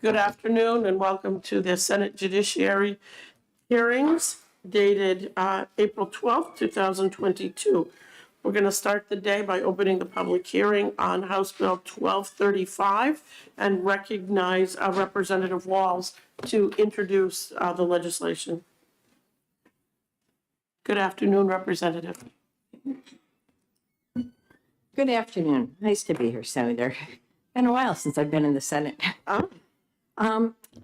Good afternoon and welcome to the Senate Judiciary hearings dated April 12th, 2022. We're going to start the day by opening the public hearing on House Bill 1235 and recognize Representative Walls to introduce the legislation. Good afternoon, Representative. Good afternoon. Nice to be here, Senator. Been a while since I've been in the Senate.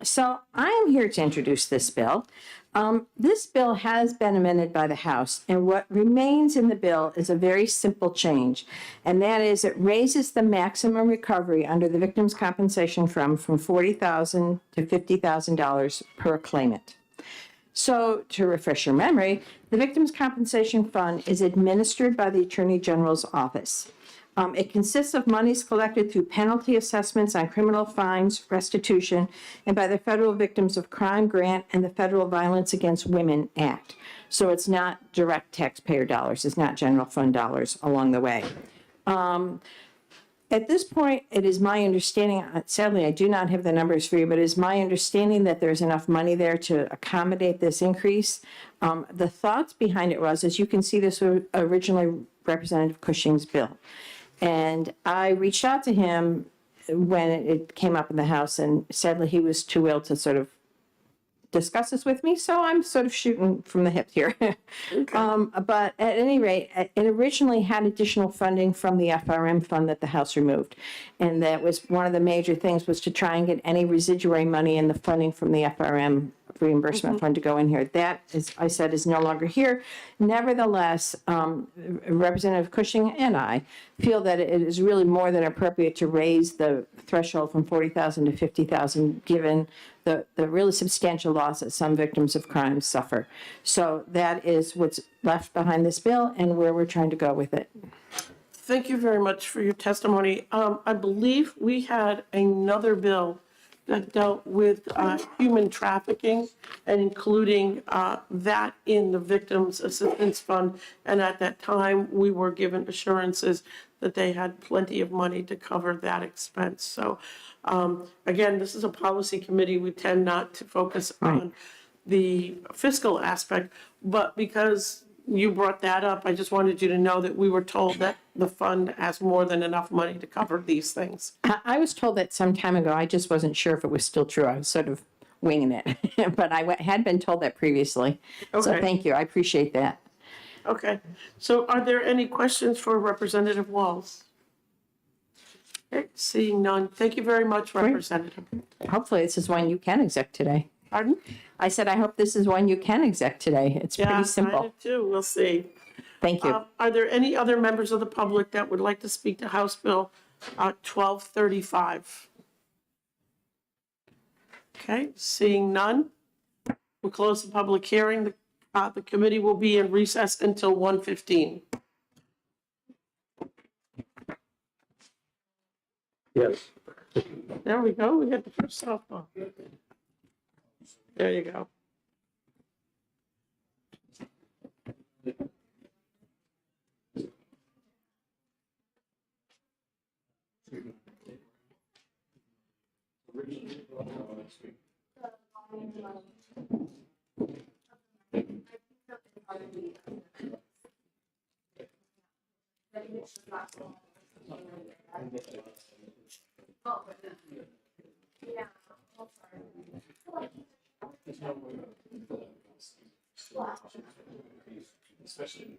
So I am here to introduce this bill. This bill has been amended by the House, and what remains in the bill is a very simple change, and that is it raises the maximum recovery under the Victims' Compensation Fund from $40,000 to $50,000 per claimant. So, to refresh your memory, the Victims' Compensation Fund is administered by the Attorney General's office. It consists of monies collected through penalty assessments on criminal fines, restitution, and by the Federal Victims of Crime Grant and the Federal Violence Against Women Act. So it's not direct taxpayer dollars. It's not general fund dollars along the way. At this point, it is my understanding, sadly, I do not have the numbers for you, but it is my understanding that there's enough money there to accommodate this increase. The thoughts behind it was, as you can see, this was originally Representative Cushing's bill. And I reached out to him when it came up in the House, and sadly, he was too ill to sort of discuss this with me, so I'm sort of shooting from the hip here. But at any rate, it originally had additional funding from the FRM fund that the House removed. And that was one of the major things, was to try and get any residuary money in the funding from the FRM reimbursement fund to go in here. That, as I said, is no longer here. Nevertheless, Representative Cushing and I feel that it is really more than appropriate to raise the threshold from $40,000 to $50,000, given the really substantial loss that some victims of crime suffer. So that is what's left behind this bill and where we're trying to go with it. Thank you very much for your testimony. I believe we had another bill that dealt with human trafficking and including that in the Victims Assistance Fund. And at that time, we were given assurances that they had plenty of money to cover that expense. So again, this is a policy committee. We tend not to focus on the fiscal aspect, but because you brought that up, I just wanted you to know that we were told that the fund has more than enough money to cover these things. I was told that some time ago. I just wasn't sure if it was still true. I was sort of winging it, but I had been told that previously. Okay. So thank you. I appreciate that. Okay. So are there any questions for Representative Walls? Okay. Seeing none. Thank you very much, Representative. Hopefully this is one you can exec today. Pardon? I said, I hope this is one you can exec today. It's pretty simple. I do too. We'll see. Thank you. Are there any other members of the public that would like to speak to House Bill 1235? Okay, seeing none, we'll close the public hearing. The committee will be in recess until 1:15. Yes. There we go. We got the first softball. There you go. Especially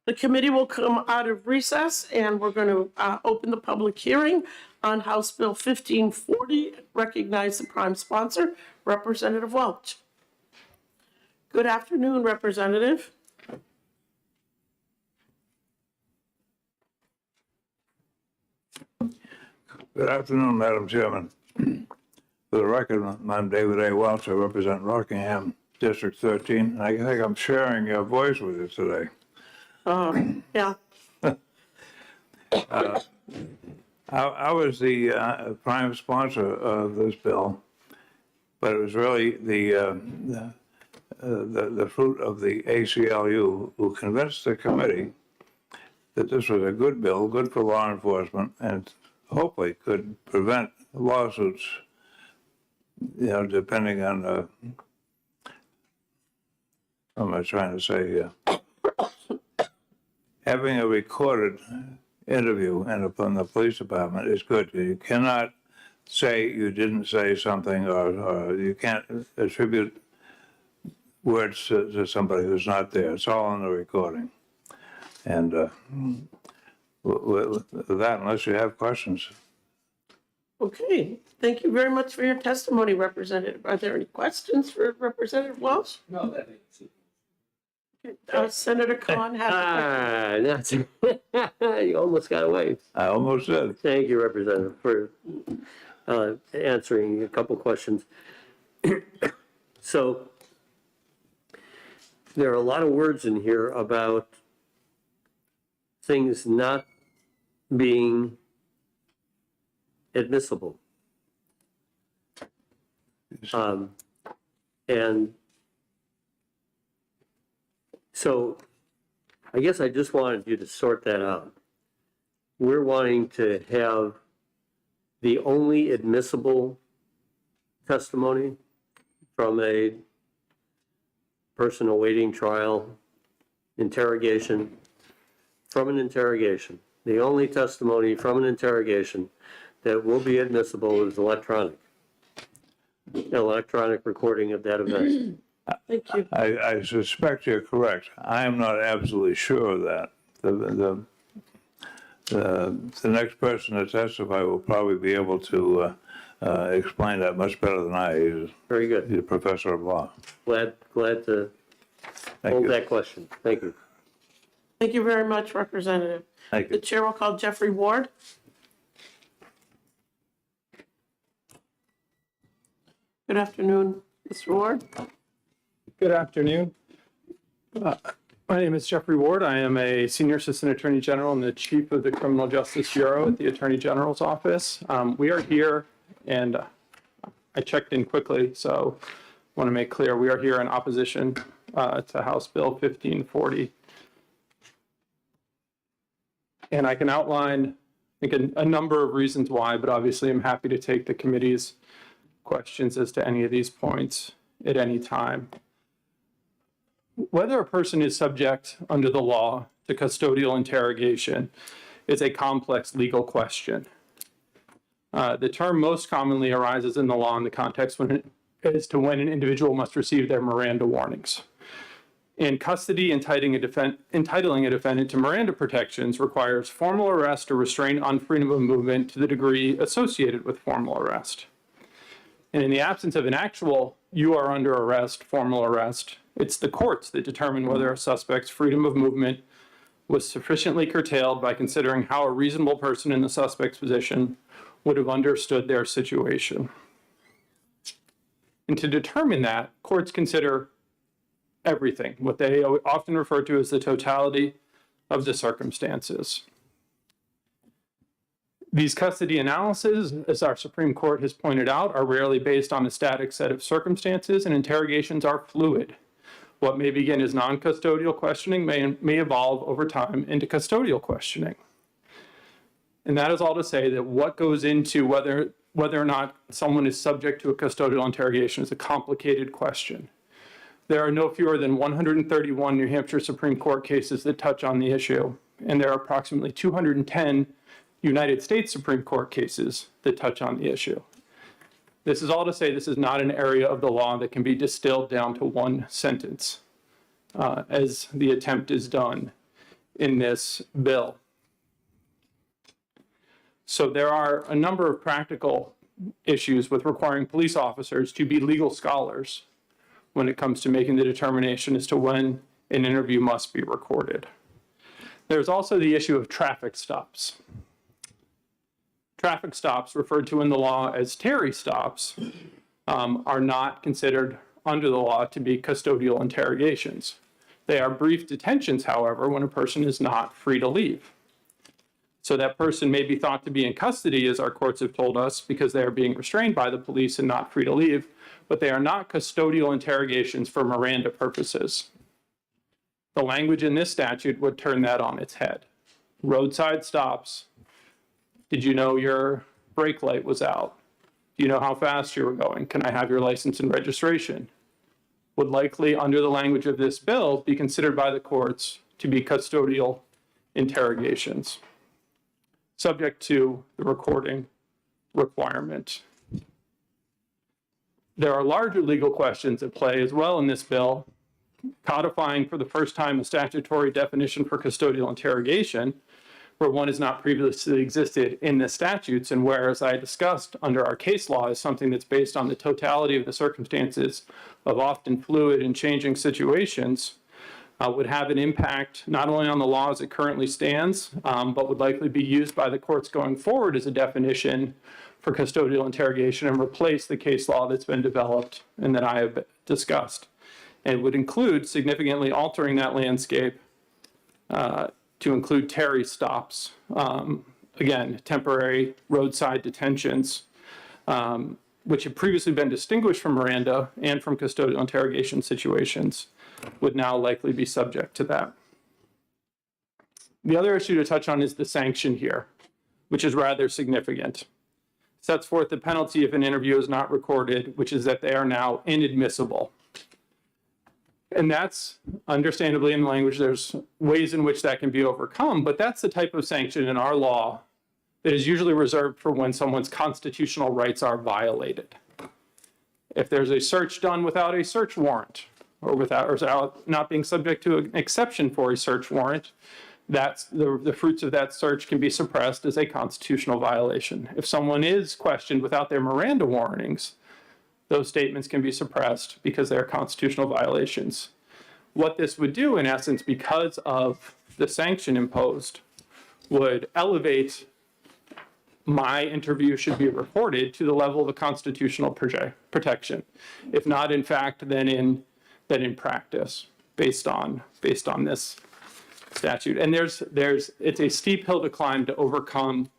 The committee will come out of recess, and we're going to open the public hearing on House Bill 1540. Recognize the prime sponsor, Representative Welch. Good afternoon, Representative. Good afternoon, Madam Chairman. For the record, I'm David A. Welch. I represent Rockingham District 13, and I think I'm sharing your voice with you today. Yeah. I was the prime sponsor of this bill, but it was really the fruit of the ACLU who convinced the committee that this was a good bill, good for law enforcement, and hopefully could prevent lawsuits, depending on, what am I trying to say here? Having a recorded interview from the police department is good. You cannot say you didn't say something, or you can't attribute words to somebody who's not there. It's all on the recording. And with that, unless you have questions. Okay. Thank you very much for your testimony, Representative. Are there any questions for Representative Welch? No, that makes it. Senator Khan has a question. You almost got away. I almost said. Thank you, Representative, for answering a couple questions. So there are a lot of words in here about things not being admissible. And so I guess I just wanted you to sort that out. We're wanting to have the only admissible testimony from a person awaiting trial, interrogation, from an interrogation. The only testimony from an interrogation that will be admissible is electronic recording of that event. Thank you. I suspect you're correct. I am not absolutely sure of that. The next person to testify will probably be able to explain that much better than I. Very good. He's a professor of law. Glad to Thank hold you. that question. Thank you. Thank you very much, Representative. Thank The you. chair will call Jeffrey Ward. Good afternoon, Mr. Ward. Good afternoon. My name is Jeffrey Ward. I am a Senior Assistant Attorney General and the Chief of the Criminal Justice Bureau at the Attorney General's Office. We are here, and I checked in quickly, so I want to make clear we are here in opposition to House Bill 1540. And I can outline, I think, a number of reasons why, but obviously I'm happy to take the committee's questions as to any of these points at any time. Whether a person is subject under the law to custodial interrogation is a complex legal question. The term most commonly arises in the law in the context as to when an individual must receive their Miranda warnings. In custody, entitling a defendant to Miranda protections requires formal arrest or restraint on freedom of movement to the degree associated with formal arrest. And in the absence of an actual "you are under arrest" formal arrest, it's the courts that determine whether a suspect's freedom of movement was sufficiently curtailed by considering how a reasonable person in the suspect's position would have understood their situation. And to determine that, courts consider everything, what they often refer to as the totality of the circumstances. These custody analyses, as our Supreme Court has pointed out, are rarely based on a static set of circumstances, and interrogations are fluid. What may begin as non-custodial questioning may evolve over time into custodial questioning. And that is all to say that what goes into whether or not someone is subject to a custodial interrogation is a complicated question. There are no fewer than 131 New Hampshire Supreme Court cases that touch on the issue, and there are approximately 210 United States Supreme Court cases that touch on the issue. This is all to say this is not an area of the law that can be distilled down to one sentence, as the attempt is done in this bill. So there are a number of practical issues with requiring police officers to be legal scholars when it comes to making the determination as to when an interview must be recorded. There's also the issue of traffic stops. Traffic stops, referred to in the law as Terry stops, are not considered under the law to be custodial interrogations. They are brief detentions, however, when a person is not free to leave. So that person may be thought to be in custody, as our courts have told us, because they are being restrained by the police and not free to leave, but they are not custodial interrogations for Miranda purposes. The language in this statute would turn that on its head. Roadside stops. Did you know your brake light was out? Do you know how fast you were going? Can I have your license and registration? Would likely, under the language of this bill, be considered by the courts to be custodial interrogations, subject to the recording requirement. There are larger legal questions at play as well in this bill, codifying for the first time a statutory definition for custodial interrogation, where one has not previously existed in the statutes, and where, as I discussed, under our case law, is something that's based on the totality of the circumstances of often fluid and changing situations, would have an impact not only on the law as it currently stands, but would likely be used by the courts going forward as a definition for custodial interrogation and replace the case law that's been developed and that I have discussed. And would include significantly altering that landscape to include Terry stops, again, temporary roadside detentions, which had previously been distinguished from Miranda and from custodial interrogation situations, would now likely be subject to that. The other issue to touch on is the sanction here, which is rather significant. Sets forth the penalty if an interview is not recorded, which is that they are now inadmissible. And that's understandably in the language, there's ways in which that can be overcome, but that's the type of sanction in our law that is usually reserved for when someone's constitutional rights are violated. If there's a search done without a search warrant, or without not being subject to an exception for a search warrant, that's the fruits of that search can be suppressed as a constitutional violation. If someone is questioned without their Miranda warnings, those statements can be suppressed because they're constitutional violations. What this would do, in essence, because of the sanction imposed, would elevate my interview should be recorded to the level of a constitutional protection, if not in fact, then in practice, based on this statute. And it's a steep hill to climb to overcome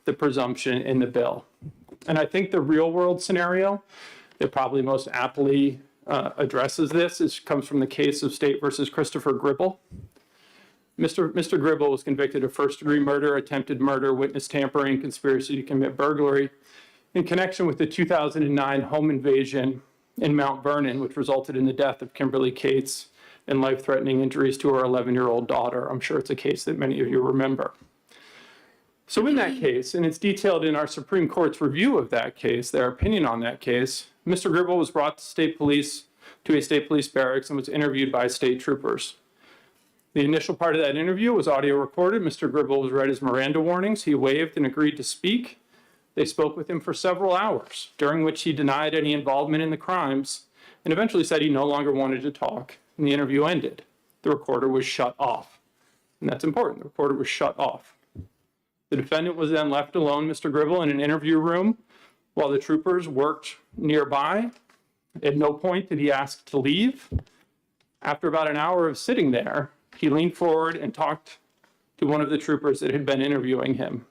the presumption in the bill. And I think the real world scenario that probably most aptly addresses this comes from the case of State versus Christopher Gribble. Mr. Gribble was convicted of first-degree murder, attempted murder, witness tampering, conspiracy to commit burglary in connection with the 2009 home invasion in Mount Vernon, which resulted in the death of Kimberly Cates and life-threatening injuries to her 11-year-old daughter. I'm sure it's a case that many of you remember. So in that case, and it's detailed in our Supreme Court's review of that case, their opinion on that case, Mr. Gribble was brought to a state police barracks and was interviewed by state troopers. The initial part of that interview was audio recorded. Mr. Gribble was read his Miranda warnings. He waived and agreed to speak. They spoke with him for several hours, during which he denied any involvement in the crimes and eventually said he no longer wanted to talk, and the interview ended. The recorder was shut off. And that's important. The recorder was shut off. The defendant was then left alone, Mr. Gribble, in an interview room while the troopers worked nearby. At no point did he ask to leave. After about an hour of sitting there, he leaned forward and talked to one of the troopers that had been interviewing him.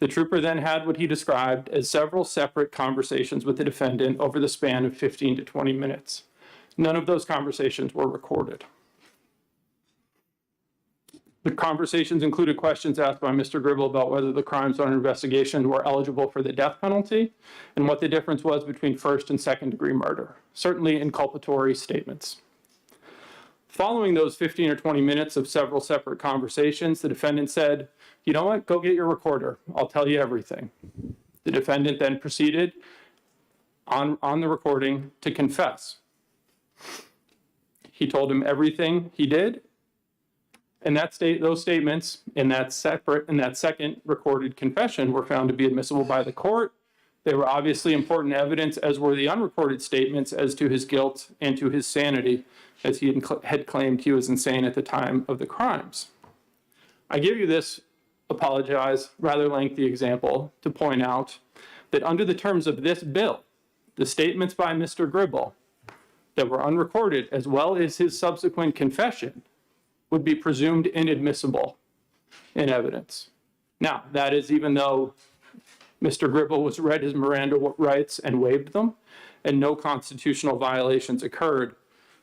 The trooper then had what he described as several separate conversations with the defendant over the span of 15 to 20 minutes. None of those conversations were recorded. The conversations included questions asked by Mr. Gribble about whether the crimes under investigation were eligible for the death penalty and what the difference was between first and second degree murder, certainly inculpatory statements. Following those 15 or 20 minutes of several separate conversations, the defendant said, "You know what, go get your recorder. I'll tell you everything." The defendant then proceeded on the recording to confess. He told him everything he did And those statements in that second recorded confession were found to be admissible by the court. They were obviously important evidence, as were the unrecorded statements as to his guilt and to his sanity, as he had claimed he was insane at the time of the crimes. I give you this, rather lengthy example to point out that under the terms of this bill, the statements by Mr. Gribble that were unrecorded, as well as his subsequent confession, would be presumed inadmissible in evidence. Now, that is even though Mr. Gribble was read his Miranda rights and waived them, and no constitutional violations occurred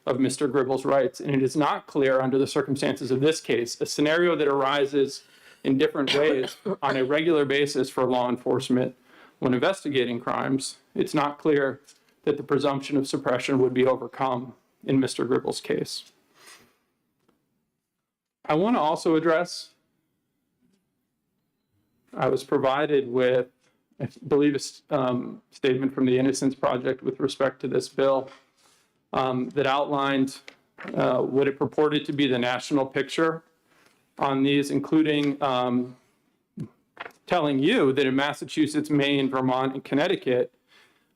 of Mr. Gribble's rights. And it is not clear under the circumstances of this case, a scenario that arises in different ways on a regular basis for law enforcement when investigating crimes, it's not clear that the presumption of suppression would be overcome in Mr. Gribble's case. I want to also address, I was provided with, I believe, a statement from the Innocence Project with respect to this bill that outlined what it purported to be the national picture on these, including telling you that in Massachusetts, Maine, Vermont, and Connecticut,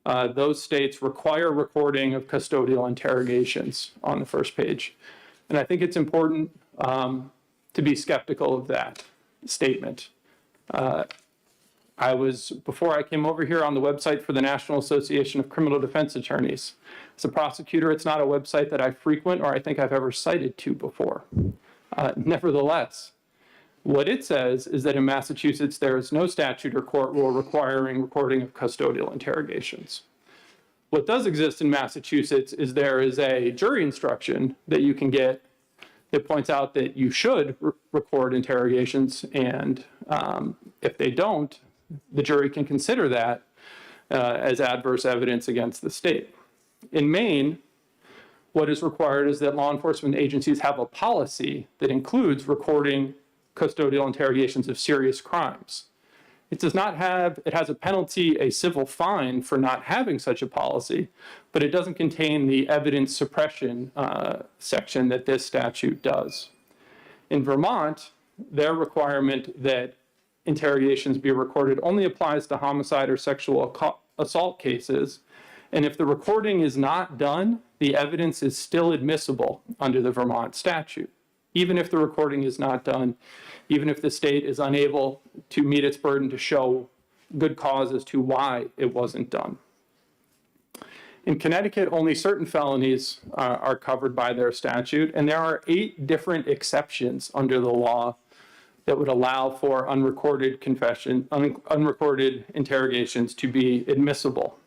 those states require recording of custodial interrogations on the first page. And I think it's important to be skeptical of that statement. Before I came over here, on the website for the National Association of Criminal Defense Attorneys. As a prosecutor, it's not a website that I frequent or I think I've ever cited to before. Nevertheless, what it says is that in Massachusetts, there is no statute or court rule requiring recording of custodial interrogations. What does exist in Massachusetts is there is a jury instruction that you can get that points out that you should record interrogations, and if they don't, the jury can consider that as adverse evidence against the state. In Maine, what is required is that law enforcement agencies have a policy that includes recording custodial interrogations of serious crimes. It has a penalty, a civil fine for not having such a policy, but it doesn't contain the evidence suppression section that this statute does. In Vermont, their requirement that interrogations be recorded only applies to homicide or sexual assault cases, and if the recording is not done, the evidence is still admissible under the Vermont statute. Even if the recording is not done, even if the state is unable to meet its burden to show good cause as to why it wasn't done. In Connecticut, only certain felonies are covered by their statute, and there are 8 different exceptions under the law that would allow for unrecorded interrogations to be admissible,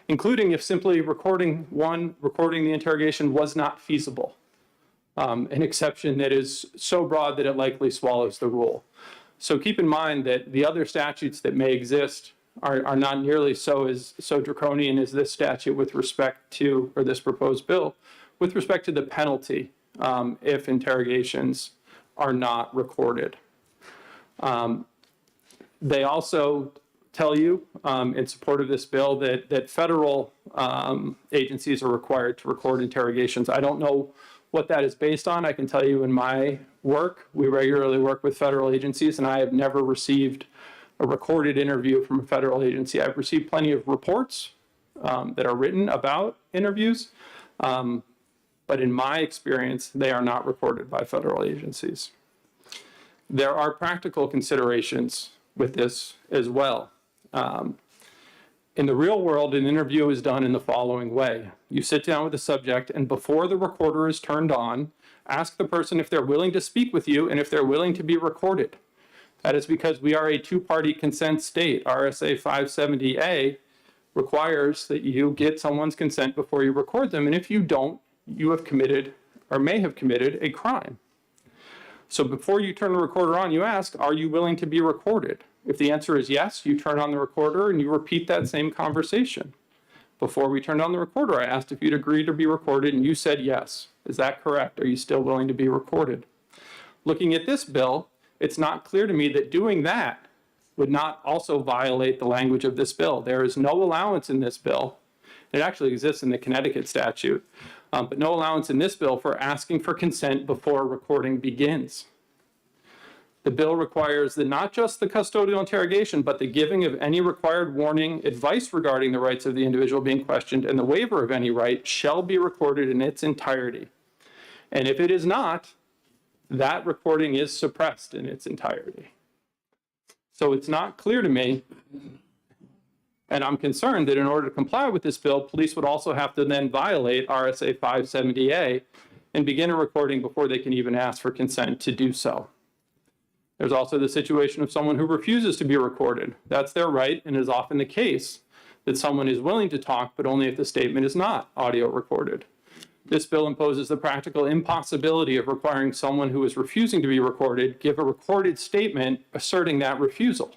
including if simply recording the interrogation was not feasible. An exception that is so broad that it likely swallows the rule. So keep in mind that the other statutes that may exist are not nearly so draconian as this statute with respect to, or this proposed bill, with respect to the penalty if interrogations are not recorded. They also tell you in support of this bill that federal agencies are required to record interrogations. I don't know what that is based on. I can tell you in my work, we regularly work with federal agencies, and I have never received a recorded interview from a federal agency. I've received plenty of reports that are written about interviews, but in my experience, they are not recorded by federal agencies. There are practical considerations with this as well. In the real world, an interview is done in the following way. You sit down with the subject, and before the recorder is turned on, ask the person if they're willing to speak with you and if they're willing to be recorded. That is because we are a 2-party consent state. RSA 570A requires that you get someone's consent before you record them, and if you don't, you have committed or may have committed a crime. So before you turn the recorder on, you ask, are you willing to be recorded? If the answer is yes, you turn on the recorder and you repeat that same conversation. Before we turned on the recorder, I asked if you'd agree to be recorded, and you said yes. Is that correct? Are you still willing to be recorded? Looking at this bill, it's not clear to me that doing that would not also violate the language of this bill. There is no allowance in this bill. It actually exists in the Connecticut statute but no allowance in this bill for asking for consent before recording begins. The bill requires that not just the custodial interrogation, but the giving of any required warning, advice regarding the rights of the individual being questioned, and the waiver of any right shall be recorded in its entirety. And if it is not, that recording is suppressed in its entirety. So it's not clear to me, and I'm concerned that in order to comply with this bill, police would also have to then violate RSA 570A and begin a recording before they can even ask for consent to do so. There's also the situation of someone who refuses to be recorded. That's their right, and is often the case that someone is willing to talk, but only if the statement is not audio recorded. This bill imposes the practical impossibility of requiring someone who is refusing to be recorded give a recorded statement asserting that refusal.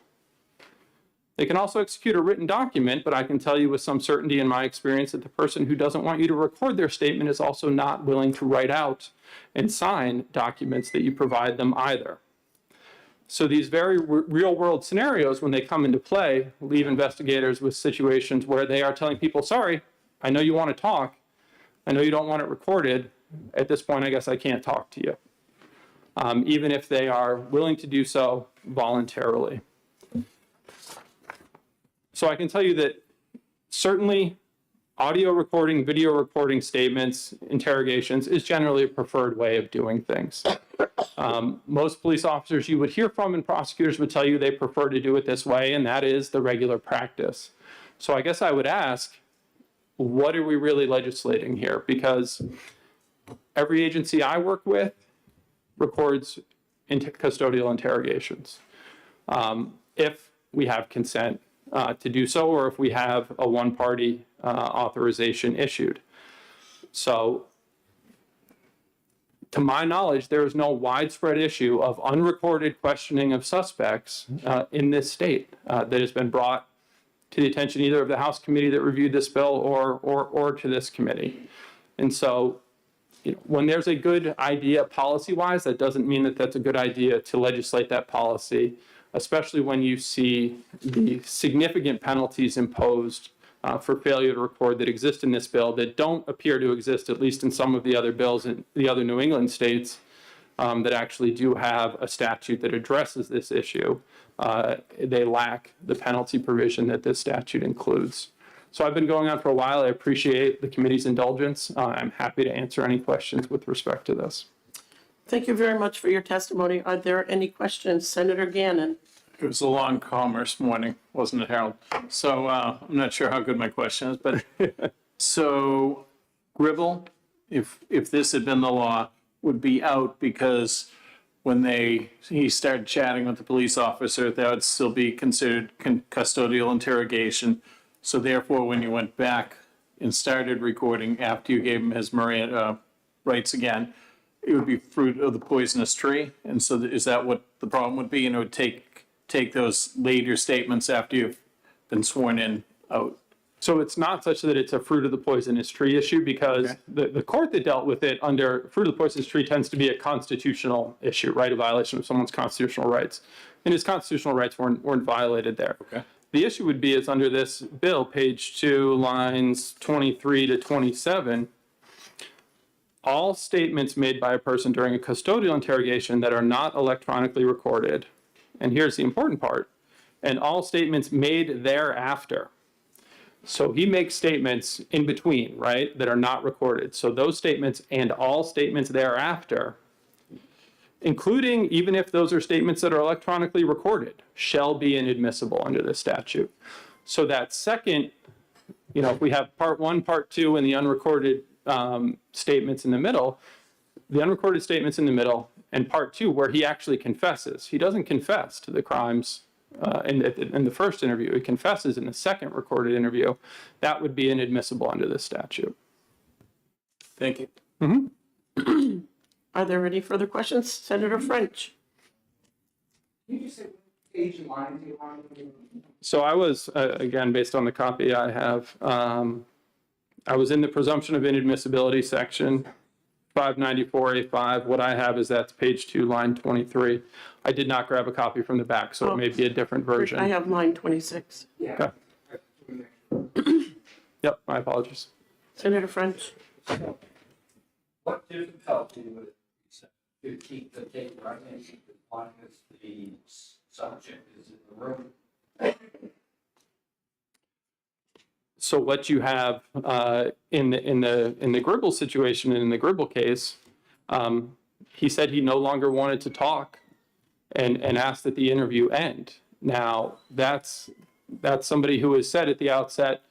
They can also execute a written document, but I can tell you with some certainty in my experience that the person who doesn't want you to record their statement is also not willing to write out and sign documents that you provide them either. So these very real world scenarios, when they come into play, leave investigators with situations where they are telling people, sorry, I know you want to talk. I know you don't want it recorded. At this point, I guess I can't talk to you, even if they are willing to do so voluntarily. So I can tell you that certainly audio recording, video recording statements, interrogations is generally a preferred way of doing things. Most police officers you would hear from and prosecutors would tell you they prefer to do it this way, and that is the regular practice. So I guess I would ask, what are we really legislating here? Because every agency I work with records custodial interrogations. If we have consent to do so, or if we have a one-party authorization issued. So, to my knowledge, there is no widespread issue of unrecorded questioning of suspects in this state that has been brought to the attention either of the House committee that reviewed this bill or to this committee. And so, when there's a good idea policy-wise, that doesn't mean that that's a good idea to legislate that policy, especially when you see the significant penalties imposed for failure to record that exist in this bill that don't appear to exist, at least in some of the other bills in the other New England states that actually do have a statute that addresses this issue. They lack the penalty provision that this statute includes. So I've been going on for a while. I appreciate the committee's indulgence. I'm happy to answer any questions with respect to this. Thank you very much for your testimony. Are there any questions? Senator Gannon. It was a long commerce morning, wasn't it, Harold? So I'm not sure how good my question is, but so Gribble, if this had been the law, would be out because when he started chatting with the police officer, that would still be considered custodial interrogation. So therefore, when you went back and started recording after you gave him his Miranda rights again, it would be fruit of the poisonous tree. And so is that what the problem would be? And it would take those later statements after you've been sworn in out. So it's not such that it's a fruit of the poisonous tree issue because the court that dealt with it under fruit of the poisonous tree tends to be a constitutional issue, right? A violation of someone's constitutional rights. And his constitutional rights weren't violated there. Okay. The issue would be is under this bill, page 2, lines 23 to 27, all statements made by a person during a custodial interrogation that are not electronically recorded, and here's the important part, and all statements made thereafter. So he makes statements in between, right, that are not recorded. So those statements and all statements thereafter, including even if those are statements that are electronically recorded, shall be inadmissible under this statute. So that second, if we have part 1, part 2, and the unrecorded statements in the middle, the unrecorded statements in the middle, and part 2 where he actually confesses. He doesn't confess to the crimes in the first interview. He confesses in the second recorded interview. That would be inadmissible under this statute. Thank you. Mm-hmm. Are there any further questions? Senator French. Can you just say what page and line you on? So I was, again, based on the copy I have, I was in the Presumption of Inadmissibility section, 594A5. What I have is that's page 2, line 23. I did not grab a copy from the back, so it may be a different version. I have line 26. Yeah. Okay. Yep, my apologies. Senator French. What difficulty would it be to keep the tape running as long as the subject is in the room? So what you have in the Gribble situation, and in the Gribble case, he said he no longer wanted to talk and asked that the interview end. Now, that's somebody who has said at the outset,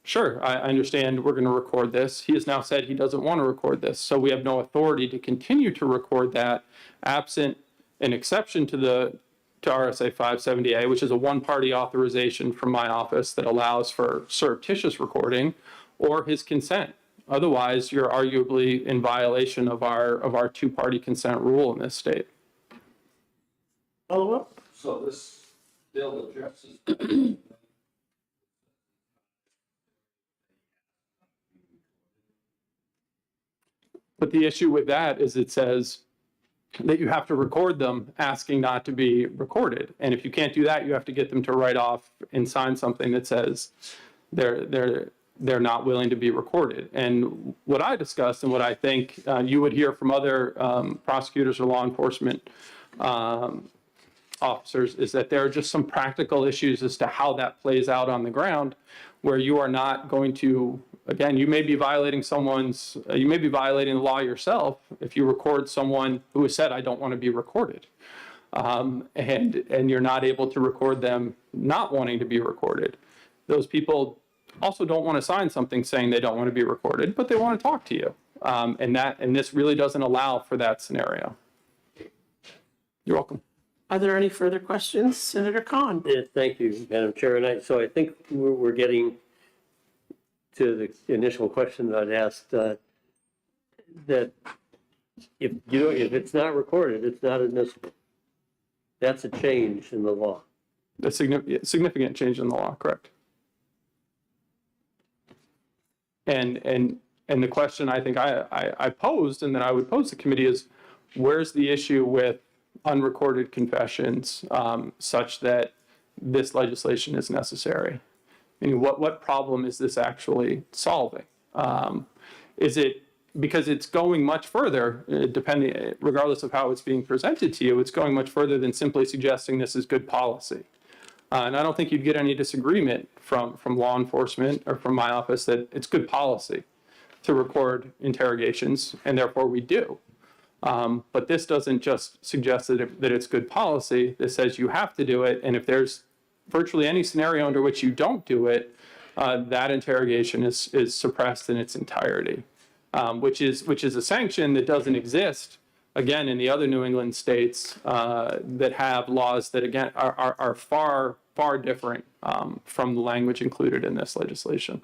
sure, I understand we're going to record this. He has now said he doesn't want to record this. So we have no authority to continue to record that absent an exception to RSA 570A, which is a one-party authorization from my office that allows for surreptitious recording, or his consent. Otherwise, you're arguably in violation of our two-party consent rule in this state. Follow up? So this bill addresses. But the issue with that is it says that you have to record them asking not to be recorded. And if you can't do that, you have to get them to write off and sign something that says they're not willing to be recorded. And what I discussed and what I think you would hear from other prosecutors or law enforcement officers is that there are just some practical issues as to how that plays out on the ground, where you are not going to, again, you may be violating the law yourself if you record someone who has said, I don't want to be recorded. And you're not able to record them not wanting to be recorded. Those people also don't want to sign something saying they don't want to be recorded, but they want to talk to you. And this really doesn't allow for that scenario. You're welcome. Are there any further questions? Senator Khan? Yeah, thank you, Madam Chair. And so I think we're getting to the initial question that I'd asked, that if it's not recorded, it's not admissible. That's a change in the law. A significant change in the law, correct? And the question I think I posed and that I would pose to the committee is, where's the issue with unrecorded confessions such that this legislation is necessary? Meaning, what problem is this actually solving? Is it because it's going much further, regardless of how it's being presented to you, it's going much further than simply suggesting this is good policy. And I don't think you'd get any disagreement from law enforcement or from my office that it's good policy to record interrogations, and therefore we do. But this doesn't just suggest that it's good policy. This says you have to do it, and if there's virtually any scenario under which you don't do it, that interrogation is suppressed in its entirety, which is a sanction that doesn't exist, again, in the other New England states that have laws that, again, are far, far different from the language included in this legislation.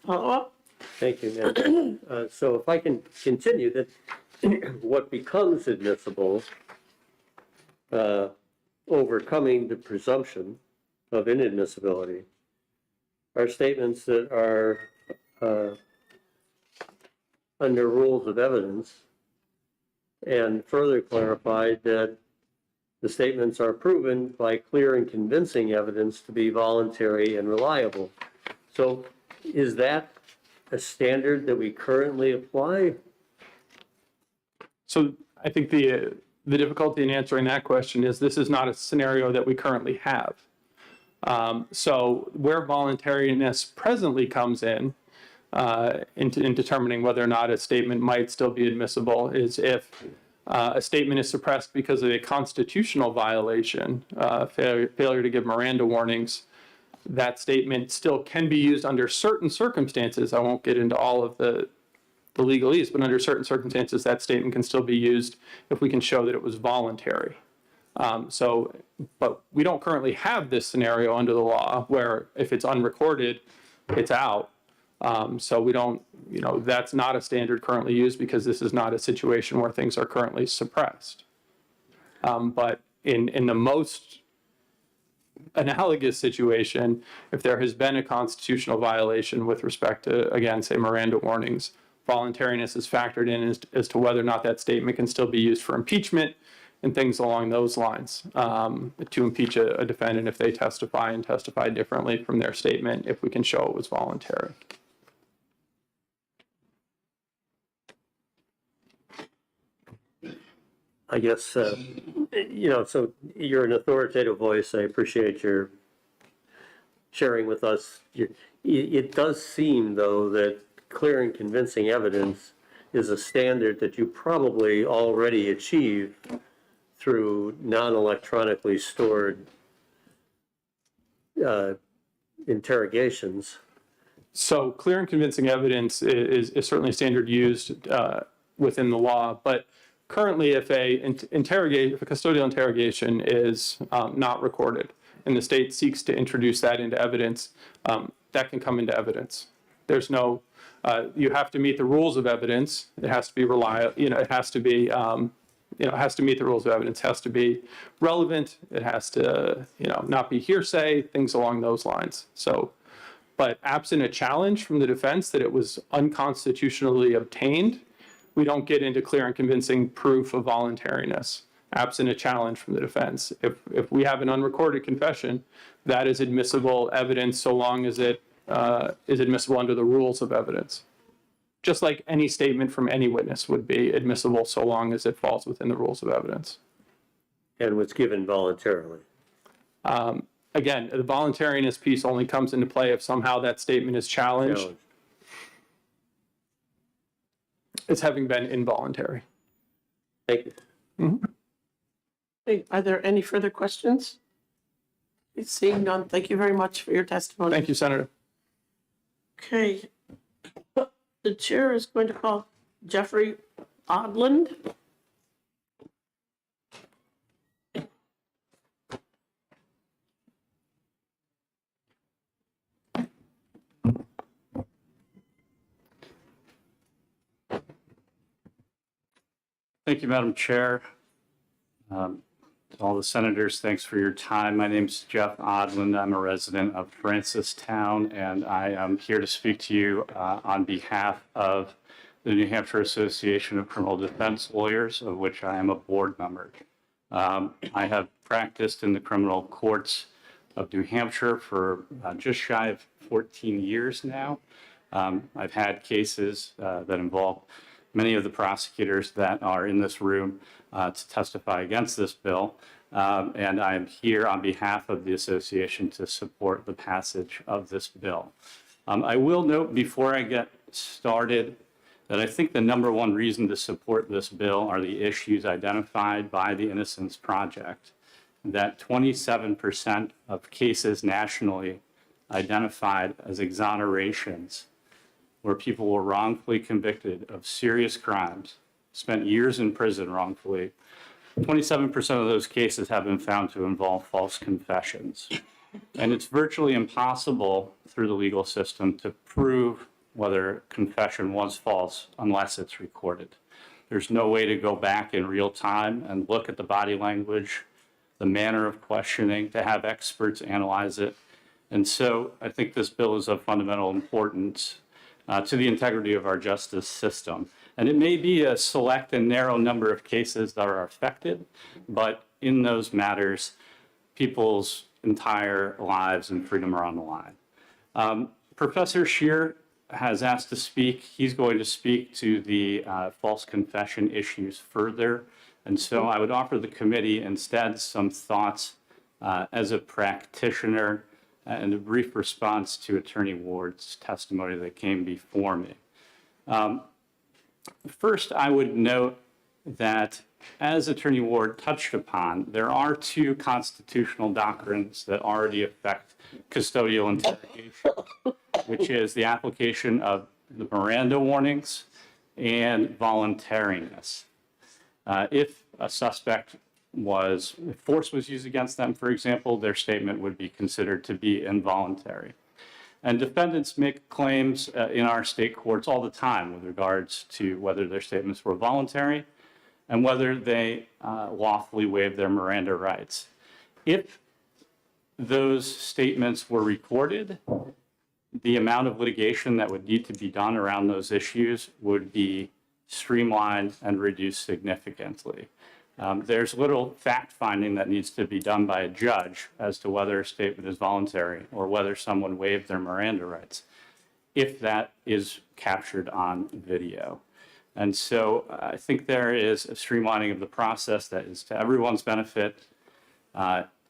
Follow up? Thank you, Madam. So if I can continue, that what becomes admissible, overcoming the presumption of inadmissibility, are statements that are under rules of evidence, and further clarified that the statements are proven by clear and convincing evidence to be voluntary and reliable. So is that a standard that we currently apply? So I think the difficulty in answering that question is this is not a scenario that we currently have. So where voluntariness presently comes in determining whether or not a statement might still be admissible is if a statement is suppressed because of a constitutional violation, failure to give Miranda warnings. That statement still can be used under certain circumstances. I won't get into all of the legalese, but under certain circumstances, that statement can still be used if we can show that it was voluntary. But we don't currently have this scenario under the law where if it's unrecorded, it's out. So we don't, that's not a standard currently used because this is not a situation where things are currently suppressed. But in the most analogous situation, if there has been a constitutional violation with respect to, again, say Miranda warnings, voluntariness is factored in as to whether or not that statement can still be used for impeachment and things along those lines, to impeach a defendant if they testify and testify differently from their statement if we can show it was voluntary. I guess, so you're an authoritative voice. I appreciate your sharing with us. It does seem, though, that clear and convincing evidence is a standard that you probably already achieve through non-electronically stored interrogations. So clear and convincing evidence is certainly a standard used within the law, but currently if a custodial interrogation is not recorded and the state seeks to introduce that into evidence, that can come into evidence. There's no, you have to meet the rules of evidence. It has to be reliable, it has to be, it has to meet the rules of evidence, has to be relevant, it has to, not be hearsay, things along those lines. So, but absent a challenge from the defense that it was unconstitutionally obtained, we don't get into clear and convincing proof of voluntariness, absent a challenge from the defense. If we have an unrecorded confession, that is admissible evidence so long as it is admissible under the rules of evidence. Just like any statement from any witness would be admissible so long as it falls within the rules of evidence. And was given voluntarily. Again, the voluntariness piece only comes into play if somehow that statement is challenged as having been involuntary. Thank you. Hey, are there any further questions? Seeing none, thank you very much for your testimony. Thank you, Senator. Okay. The chair is going to call Jeffrey Odlin. Thank you, Madam Chair. To all the senators, thanks for your time. My name is Jeff Odlin. I'm a resident of Francistown, and I am here to speak to you on behalf of the New Hampshire Association of Criminal Defense Lawyers, of which I am a board member. I have practiced in the criminal courts of New Hampshire for just shy of 14 years now. I've had cases that involve many of the prosecutors that are in this room to testify against this bill. And I'm here on behalf of the association to support the passage of this bill. I will note before I get started that I think the number one reason to support this bill are the issues identified by the Innocence Project, that 27% of cases nationally identified as exonerations where people were wrongfully convicted of serious crimes, spent years in prison wrongfully. 27% of those cases have been found to involve false confessions. And it's virtually impossible through the legal system to prove whether a confession was false unless it's recorded. There's no way to go back in real time and look at the body language, the manner of questioning, to have experts analyze it. And so I think this bill is of fundamental importance to the integrity of our justice system. And it may be a select and narrow number of cases that are affected, but in those matters, people's entire lives and freedom are on the line. Professor Scheer has asked to speak. He's going to speak to the false confession issues further. And so I would offer the committee instead some thoughts as a practitioner and a brief response to Attorney Ward's testimony that came before me. First, I would note that, as Attorney Ward touched upon, there are two constitutional doctrines that already affect custodial interrogation, which is the application of the Miranda warnings and voluntariness. If a suspect if force was used against them, for example, their statement would be considered to be involuntary. And defendants make claims in our state courts all the time with regards to whether their statements were voluntary and whether they lawfully waived their Miranda rights. If those statements were recorded, the amount of litigation that would need to be done around those issues would be streamlined and reduced significantly. There's little fact-finding that needs to be done by a judge as to whether a statement is voluntary or whether someone waived their Miranda rights, if that is captured on video. And so I think there is a streamlining of the process that is to everyone's benefit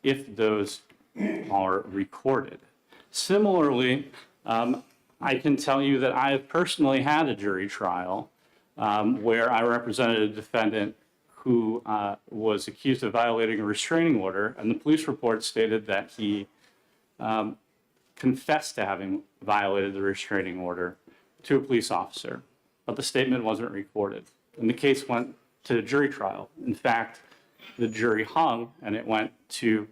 if those are recorded. Similarly, I can tell you that I have personally had a jury trial where I represented a defendant who was accused of violating a restraining order, and the police report stated that he confessed to having violated the restraining order to a police officer, but the statement wasn't recorded. And the case went to a jury trial. In fact, the jury hung, and it went to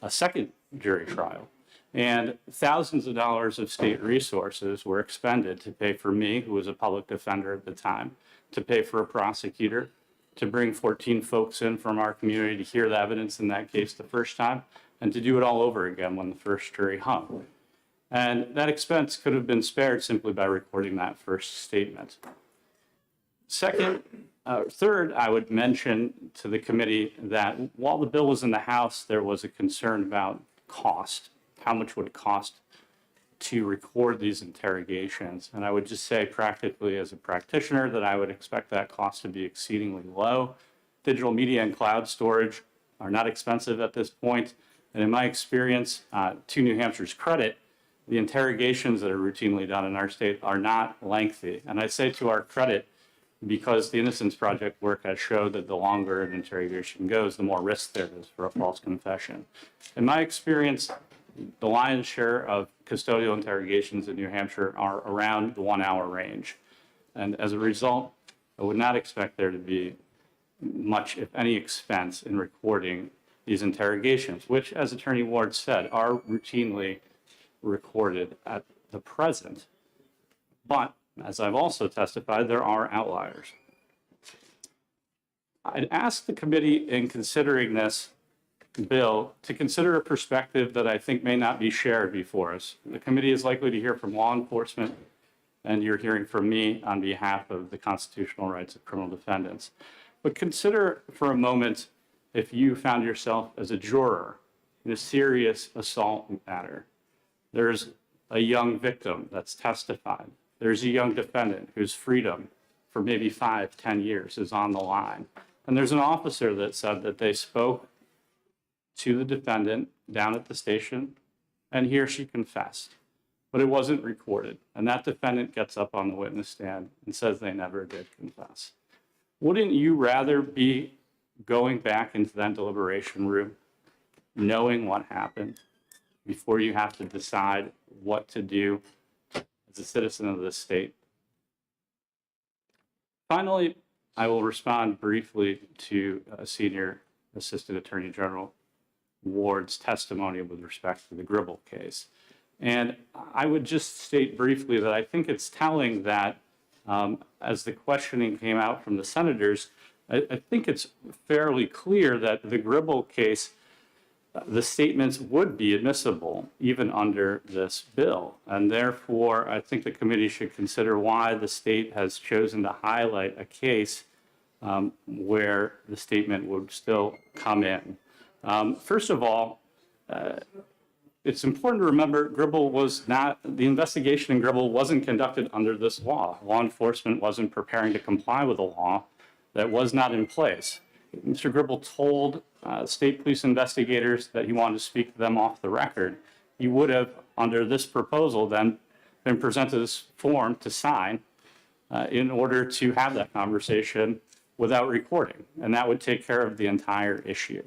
a second jury trial. And thousands of dollars of state resources were expended to pay for me, who was a public defender at the time, to pay for a prosecutor, to bring 14 folks in from our community to hear the evidence in that case the first time, and to do it all over again when the first jury hung. And that expense could have been spared simply by recording that first statement. Third, I would mention to the committee that while the bill was in the House, there was a concern about cost. How much would it cost to record these interrogations? And I would just say practically as a practitioner that I would expect that cost to be exceedingly low. Digital media and cloud storage are not expensive at this point. And in my experience, to New Hampshire's credit, the interrogations that are routinely done in our state are not lengthy. And I say to our credit, because the Innocence Project work has showed that the longer an interrogation goes, the more risk there is for a false confession. In my experience, the lion's share of custodial interrogations in New Hampshire are around the 1 hour range. And as a result, I would not expect there to be much, if any, expense in recording these interrogations, which, as Attorney Ward said, are routinely recorded at the present. But, as I've also testified, there are outliers. I'd ask the committee in considering this bill to consider a perspective that I think may not be shared before us. The committee is likely to hear from law enforcement, and you're hearing from me on behalf of the constitutional rights of criminal defendants. But consider for a moment if you found yourself as a juror in a serious assault matter. There's a young victim that's testified. There's a young defendant whose freedom for maybe 5, 10 years is on the line. And there's an officer that said that they spoke to the defendant down at the station, and he or she confessed, but it wasn't recorded. And that defendant gets up on the witness stand and says they never did confess. Wouldn't you rather be going back into that deliberation room, knowing what happened, before you have to decide what to do as a citizen of this state? Finally, I will respond briefly to Senior Assistant Attorney General Ward's testimony with respect to the Gribble case. And I would just state briefly that I think it's telling that as the questioning came out from the senators, I think it's fairly clear that the Gribble case, the statements would be admissible even under this bill. And therefore, I think the committee should consider why the state has chosen to highlight a case where the statement would still come in. First of all, it's important to remember Gribble was not, the investigation in Gribble wasn't conducted under this law. Law enforcement wasn't preparing to comply with a law that was not in place. Mr. Gribble told state police investigators that he wanted to speak to them off the record. He would have, under this proposal, then been presented this form to sign in order to have that conversation without recording, and that would take care of the entire issue.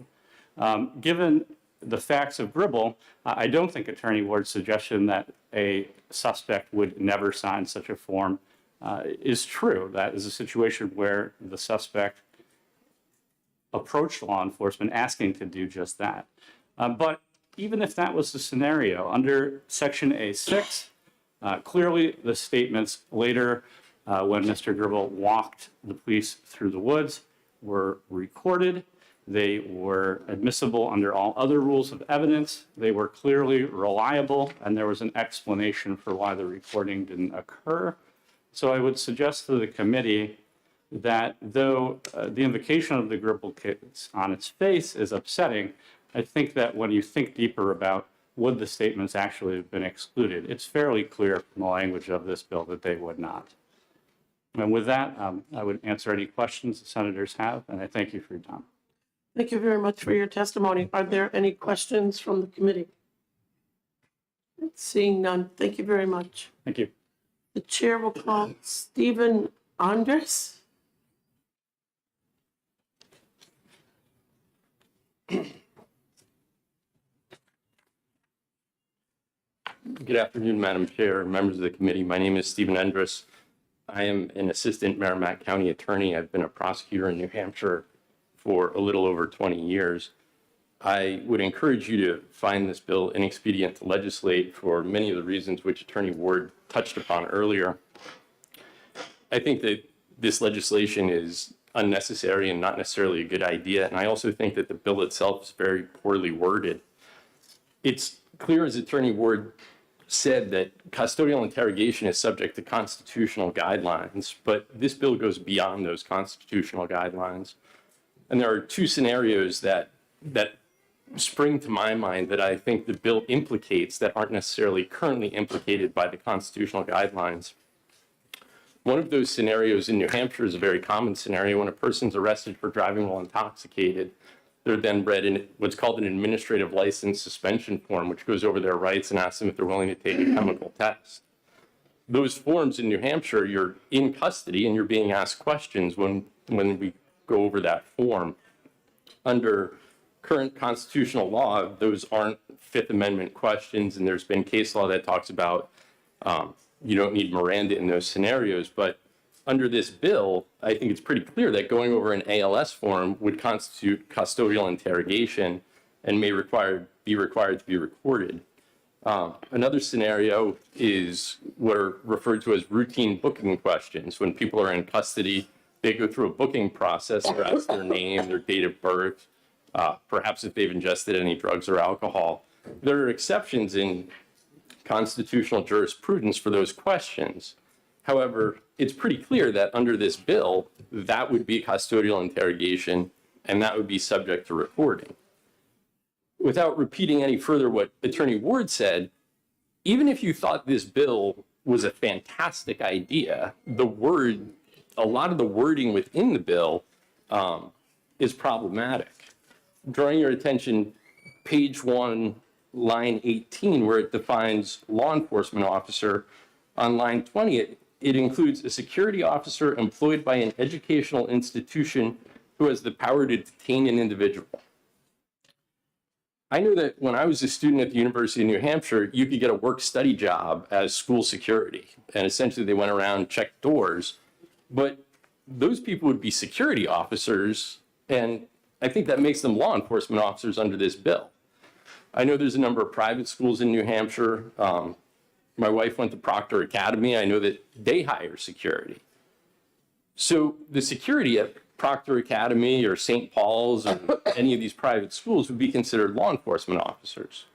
Given the facts of Gribble, I don't think Attorney Ward's suggestion that a suspect would never sign such a form is true. That is a situation where the suspect approached law enforcement asking to do just that. But even if that was the scenario, under Section A6, clearly the statements later when Mr. Gribble walked the police through the woods were recorded. They were admissible under all other rules of evidence. They were clearly reliable, and there was an explanation for why the recording didn't occur. So I would suggest to the committee that though the invocation of the Gribble case on its face is upsetting, I think that when you think deeper about would the statements actually have been excluded, it's fairly clear from the language of this bill that they would not. And with that, I would answer any questions the senators have, and I thank you for your time. Thank you very much for your testimony. Are there any questions from the committee? Seeing none, thank you very much. Thank you. The chair will call Stephen Andres. Good afternoon, Madam Chair, members of the committee. My name is Stephen Endres. I am an assistant Merrimack County attorney. I've been a prosecutor in New Hampshire for a little over 20 years. I would encourage you to find this bill inexpedient to legislate for many of the reasons which Attorney Ward touched upon earlier. I think that this legislation is unnecessary and not necessarily a good idea. And I also think that the bill itself is very poorly worded. It's clear, as Attorney Ward said, that custodial interrogation is subject to constitutional guidelines, but this bill goes beyond those constitutional guidelines. And there are two scenarios that spring to my mind that I think the bill implicates that aren't necessarily currently implicated by the constitutional guidelines. One of those scenarios in New Hampshire is a very common scenario. When a person's arrested for driving while intoxicated, they're then read in what's called an administrative license suspension form, which goes over their rights and asks them if they're willing to take a chemical test. Those forms in New Hampshire, you're in custody and you're being asked questions when we go over that form. Under current constitutional law, those aren't Fifth Amendment questions, and there's been case law that talks about you don't need Miranda in those scenarios. But under this bill, I think it's pretty clear that going over an ALS form would constitute custodial interrogation and may be required to be recorded. Another scenario is what are referred to as routine booking questions. When people are in custody, they go through a booking process, they're asked their name, their date of birth, perhaps if they've ingested any drugs or alcohol. There are exceptions in constitutional jurisprudence for those questions. However, it's pretty clear that under this bill, that would be custodial interrogation, and that would be subject to recording. Without repeating any further what Attorney Ward said, even if you thought this bill was a fantastic idea, a lot of the wording within the bill is problematic. Drawing your attention, page 1, line 18, where it defines law enforcement officer, on line 20, it includes a security officer employed by an educational institution who has the power to detain an individual. I know that when I was a student at the University of New Hampshire, you could get a work-study job as school security. And essentially they went around, checked doors. But those people would be security officers, and I think that makes them law enforcement officers under this bill. I know there's a number of private schools in New Hampshire. My wife went to Proctor Academy. I know that they hire security. So the security at Proctor Academy or St. Paul's or any of these private schools would be considered law enforcement officers.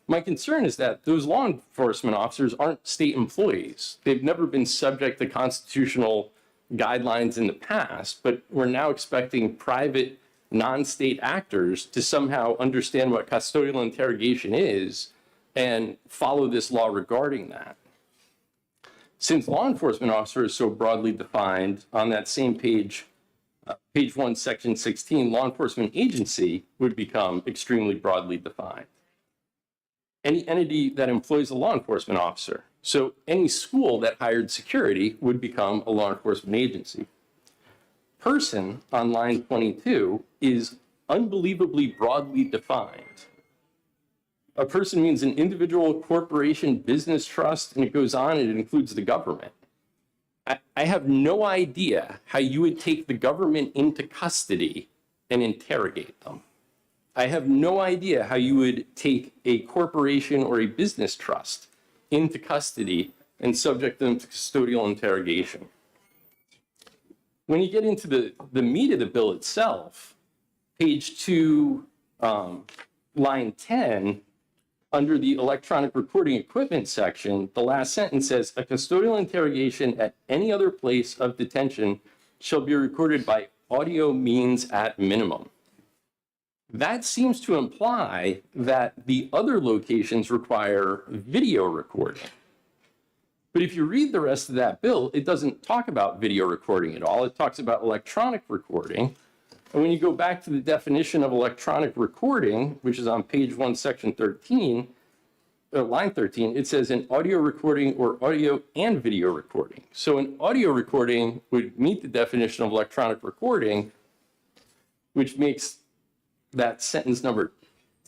My concern is that those law enforcement officers aren't state employees. They've never been subject to constitutional guidelines in the past, but we're now expecting private non-state actors to somehow understand what custodial interrogation is and follow this law regarding that. Since law enforcement officer is so broadly defined, on that same page, page 1, section 16, law enforcement agency would become extremely broadly defined. Any entity that employs a law enforcement officer. So any school that hired security would become a law enforcement agency. Person on line 22 is unbelievably broadly defined. A person means an individual, corporation, business, trust, and it goes on, and it includes the government. I have no idea how you would take the government into custody and interrogate them. I have no idea how you would take a corporation or a business trust into custody and subject them to custodial interrogation. When you get into the meat of the bill itself, page 2, line 10, under the electronic recording equipment section, the last sentence says, a custodial interrogation at any other place of detention shall be recorded by audio means at minimum. That seems to imply that the other locations require video recording. But if you read the rest of that bill, it doesn't talk about video recording at all. It talks about electronic recording. And when you go back to the definition of electronic recording, which is on page 1, section 13, line 13, it says an audio recording or audio and video recording. So an audio recording would meet the definition of electronic recording, which makes that sentence number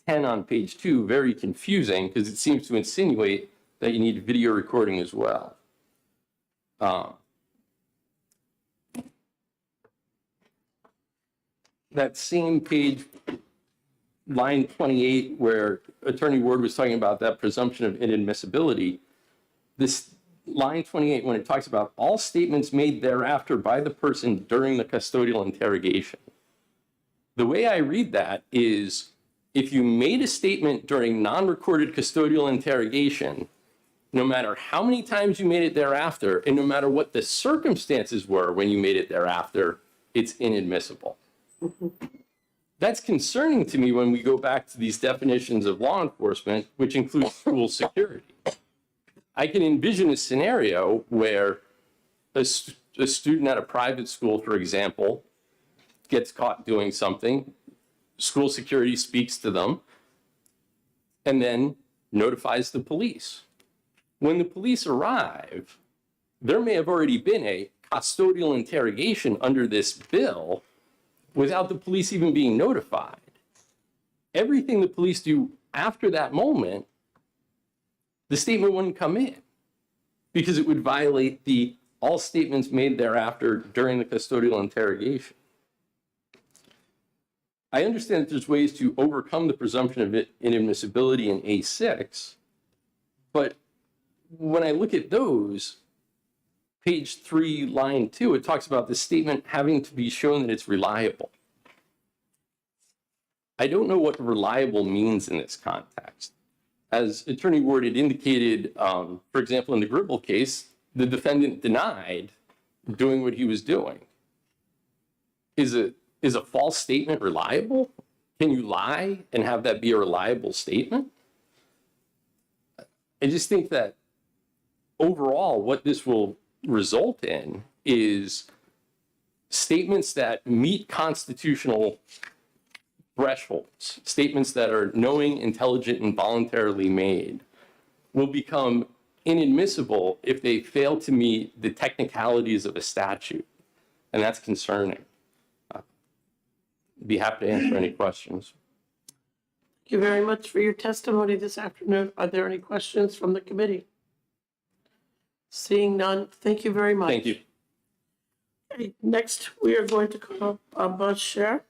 10 on page 2 very confusing because it seems to insinuate that you need video recording as well. That same page, line 28, where Attorney Ward was talking about that presumption of inadmissibility, this line 28, when it talks about all statements made thereafter by the person during the custodial interrogation, the way I read that is if you made a statement during non-recorded custodial interrogation, no matter how many times you made it thereafter, and no matter what the circumstances were when you made it thereafter, it's inadmissible. That's concerning to me when we go back to these definitions of law enforcement, which include school security. I can envision a scenario where a student at a private school, for example, gets caught doing something, school security speaks to them, and then notifies the police. When the police arrive, there may have already been a custodial interrogation under this bill without the police even being notified. Everything the police do after that moment, the statement wouldn't come in because it would violate the all statements made thereafter during the custodial interrogation. I understand that there's ways to overcome the presumption of inadmissibility in A6, but when I look at those, page 3, line 2, it talks about the statement having to be shown that it's reliable. I don't know what reliable means in this context. As Attorney Ward had indicated, for example, in the Gribble case, the defendant denied doing what he was doing. Is a false statement reliable? Can you lie and have that be a reliable statement? I just think that overall, what this will result in is statements that meet constitutional thresholds, statements that are knowing, intelligent, and voluntarily made, will become inadmissible if they fail to meet the technicalities of a statute. And that's concerning. I'd be happy to answer any questions. Thank you very much for your testimony this afternoon. Are there any questions from the committee? Seeing none, thank you very much. Thank you. Okay, next, we are going to call up Buzz Sher.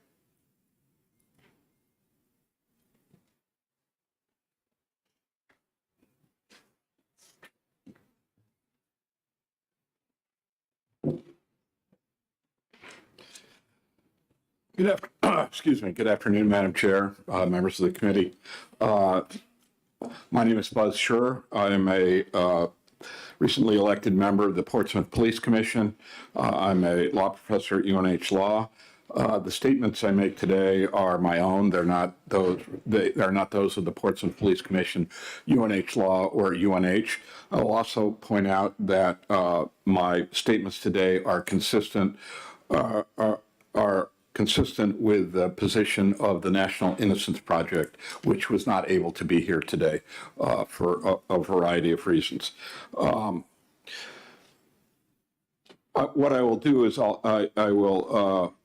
Good afternoon, Madam Chair, members of the committee. My name is Buzz Scher. I am a recently elected member of the Portsmouth Police Commission. I'm a law professor at UNH Law. The statements I make today are my own. They're not those of the Portsmouth Police Commission, UNH Law, or UNH. I'll also point out that my statements today are consistent with the position of the National Innocence Project, which was not able to be here today for a variety of reasons. What I will do is I will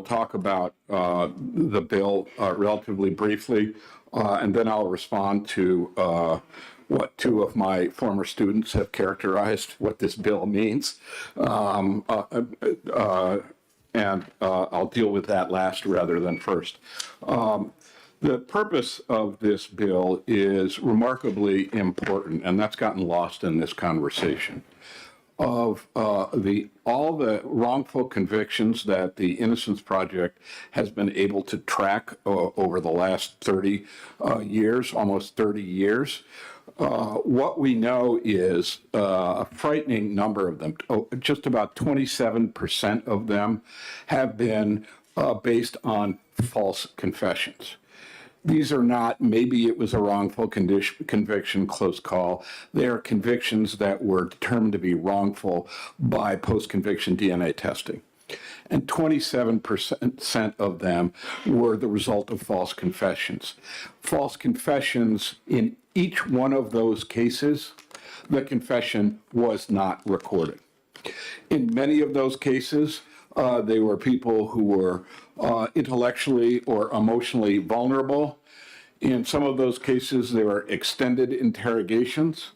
talk about the bill relatively briefly, and then I'll respond to what two of my former students have characterized what this bill means. And I'll deal with that last rather than first. The purpose of this bill is remarkably important, and that's gotten lost in this conversation. Of all the wrongful convictions that the Innocence Project has been able to track over the last 30 years, almost 30 years, what we know is a frightening number of them, just about 27% of them have been based on false confessions. These are not, maybe it was a wrongful conviction, close call. They are convictions that were determined to be wrongful by post-conviction DNA testing. And 27% of them were the result of false confessions. False confessions, in each one of those cases, the confession was not recorded. In many of those cases, they were people who were intellectually or emotionally vulnerable. In some of those cases, there were extended interrogations.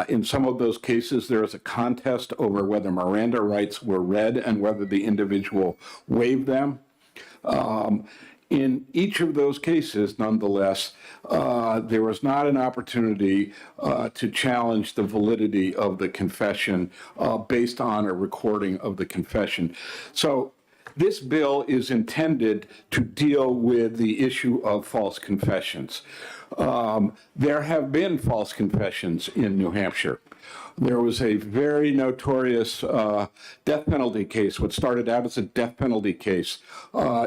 In some of those cases, there was a contest over whether Miranda rights were read and whether the individual waived them. In each of those cases, nonetheless, there was not an opportunity to challenge the validity of the confession based on a recording of the confession. So this bill is intended to deal with the issue of false confessions. There have been false confessions in New Hampshire. There was a very notorious death penalty case, what started out as a death penalty case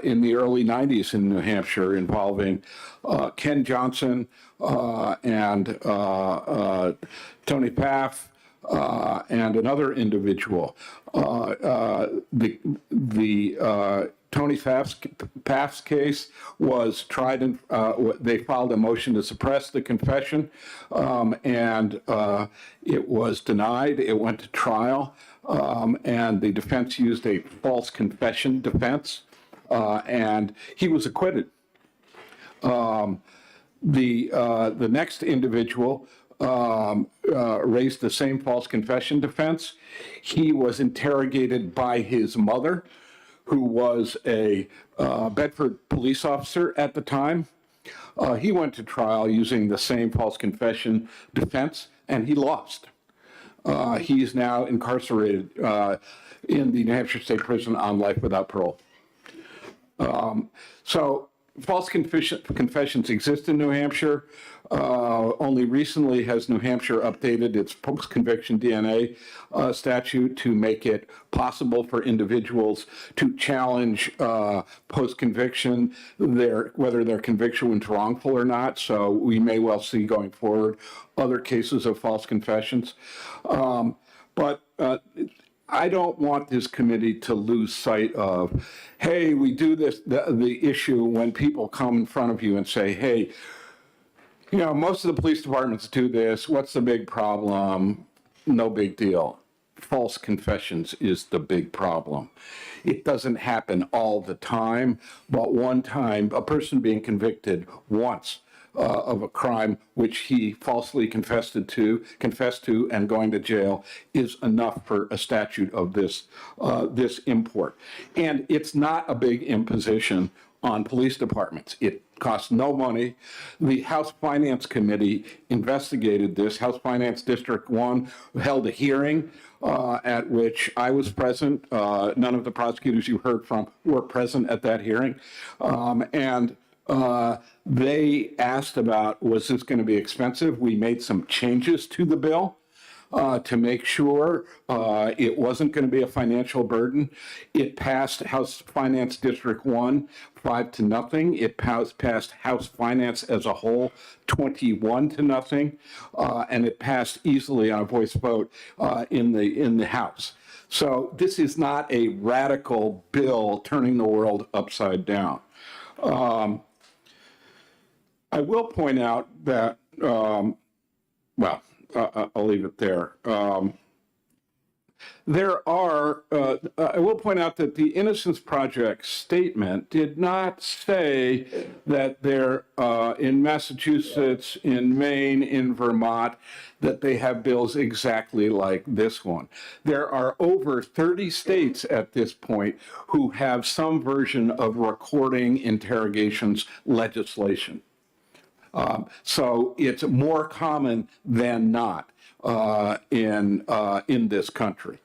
in the early 90s in New Hampshire involving Ken Johnson and Tony Paff and another individual. Tony Paff's case was tried and they filed a motion to suppress the confession and it was denied. It went to trial and the defense used a false confession defense and he was acquitted. The next individual raised the same false confession defense. He was interrogated by his mother, who was a Bedford police officer at the time. He went to trial using the same false confession defense, and he lost. He is now incarcerated in the New Hampshire State Prison on life without parole. So false confessions exist in New Hampshire. Only recently has New Hampshire updated its post-conviction DNA statute to make it possible for individuals to challenge post-conviction whether their conviction was wrongful or not. So we may well see going forward other cases of false confessions. But I don't want this committee to lose sight of, hey, we do this, the issue when people come in front of you and say, hey, you know, most of the police departments do this. What's the big problem? No big deal. False confessions is the big problem. It doesn't happen all the time, but one time, a person being convicted once of a crime which he falsely confessed to and going to jail is enough for a statute of this import. And it's not a big imposition on police departments. It costs no money. The House Finance Committee investigated this. House Finance District 1 held a hearing at which I was present. None of the prosecutors you heard from were present at that hearing. They asked about, was this going to be expensive? We made some changes to the bill to make sure it wasn't going to be a financial burden. It passed House Finance District 1 5-0. It passed House Finance as a whole 21-0, and it passed easily on a voice vote in the House. So this is not a radical bill turning the world upside down. I will point out that, I'll leave it there. I will point out that the Innocence Project statement did not say that they're in Massachusetts, in Maine, in Vermont, that they have bills exactly like this one. There are over 30 states at this point who have some version of recording interrogations legislation. So it's more common than not in this country.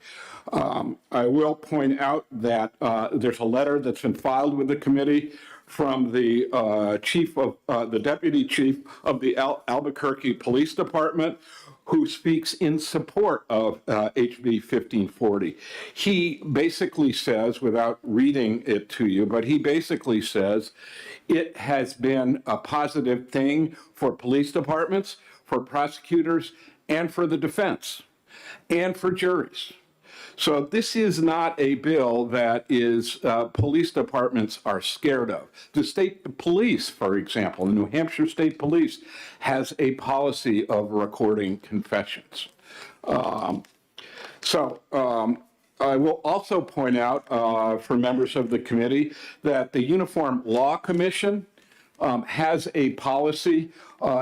I will point out that there's a letter that's been filed with the committee from the the deputy chief of the Albuquerque Police Department, who speaks in support of HB 1540. He basically says, without reading it to you, but he basically says it has been a positive thing for police departments, for prosecutors, and for the defense, and for juries. So this is not a bill that is police departments are scared of. The state police, for example, the New Hampshire State Police has a policy of recording confessions. I will also point out for members of the committee that the Uniform Law Commission has a policy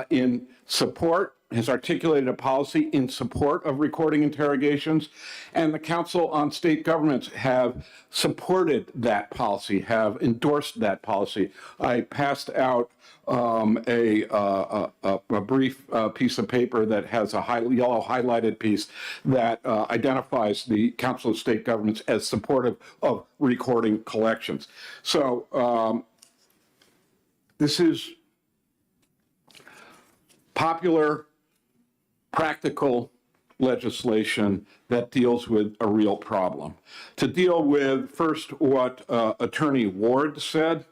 in support, has articulated a policy in support of recording interrogations, and the Council on State Governments have supported that policy, have endorsed that policy. I passed out a brief piece of paper that has a yellow highlighted piece that identifies the Council of State Governments as supportive of recording collections. So this is popular, practical legislation that deals with a real problem. To deal with first what Attorney Ward said,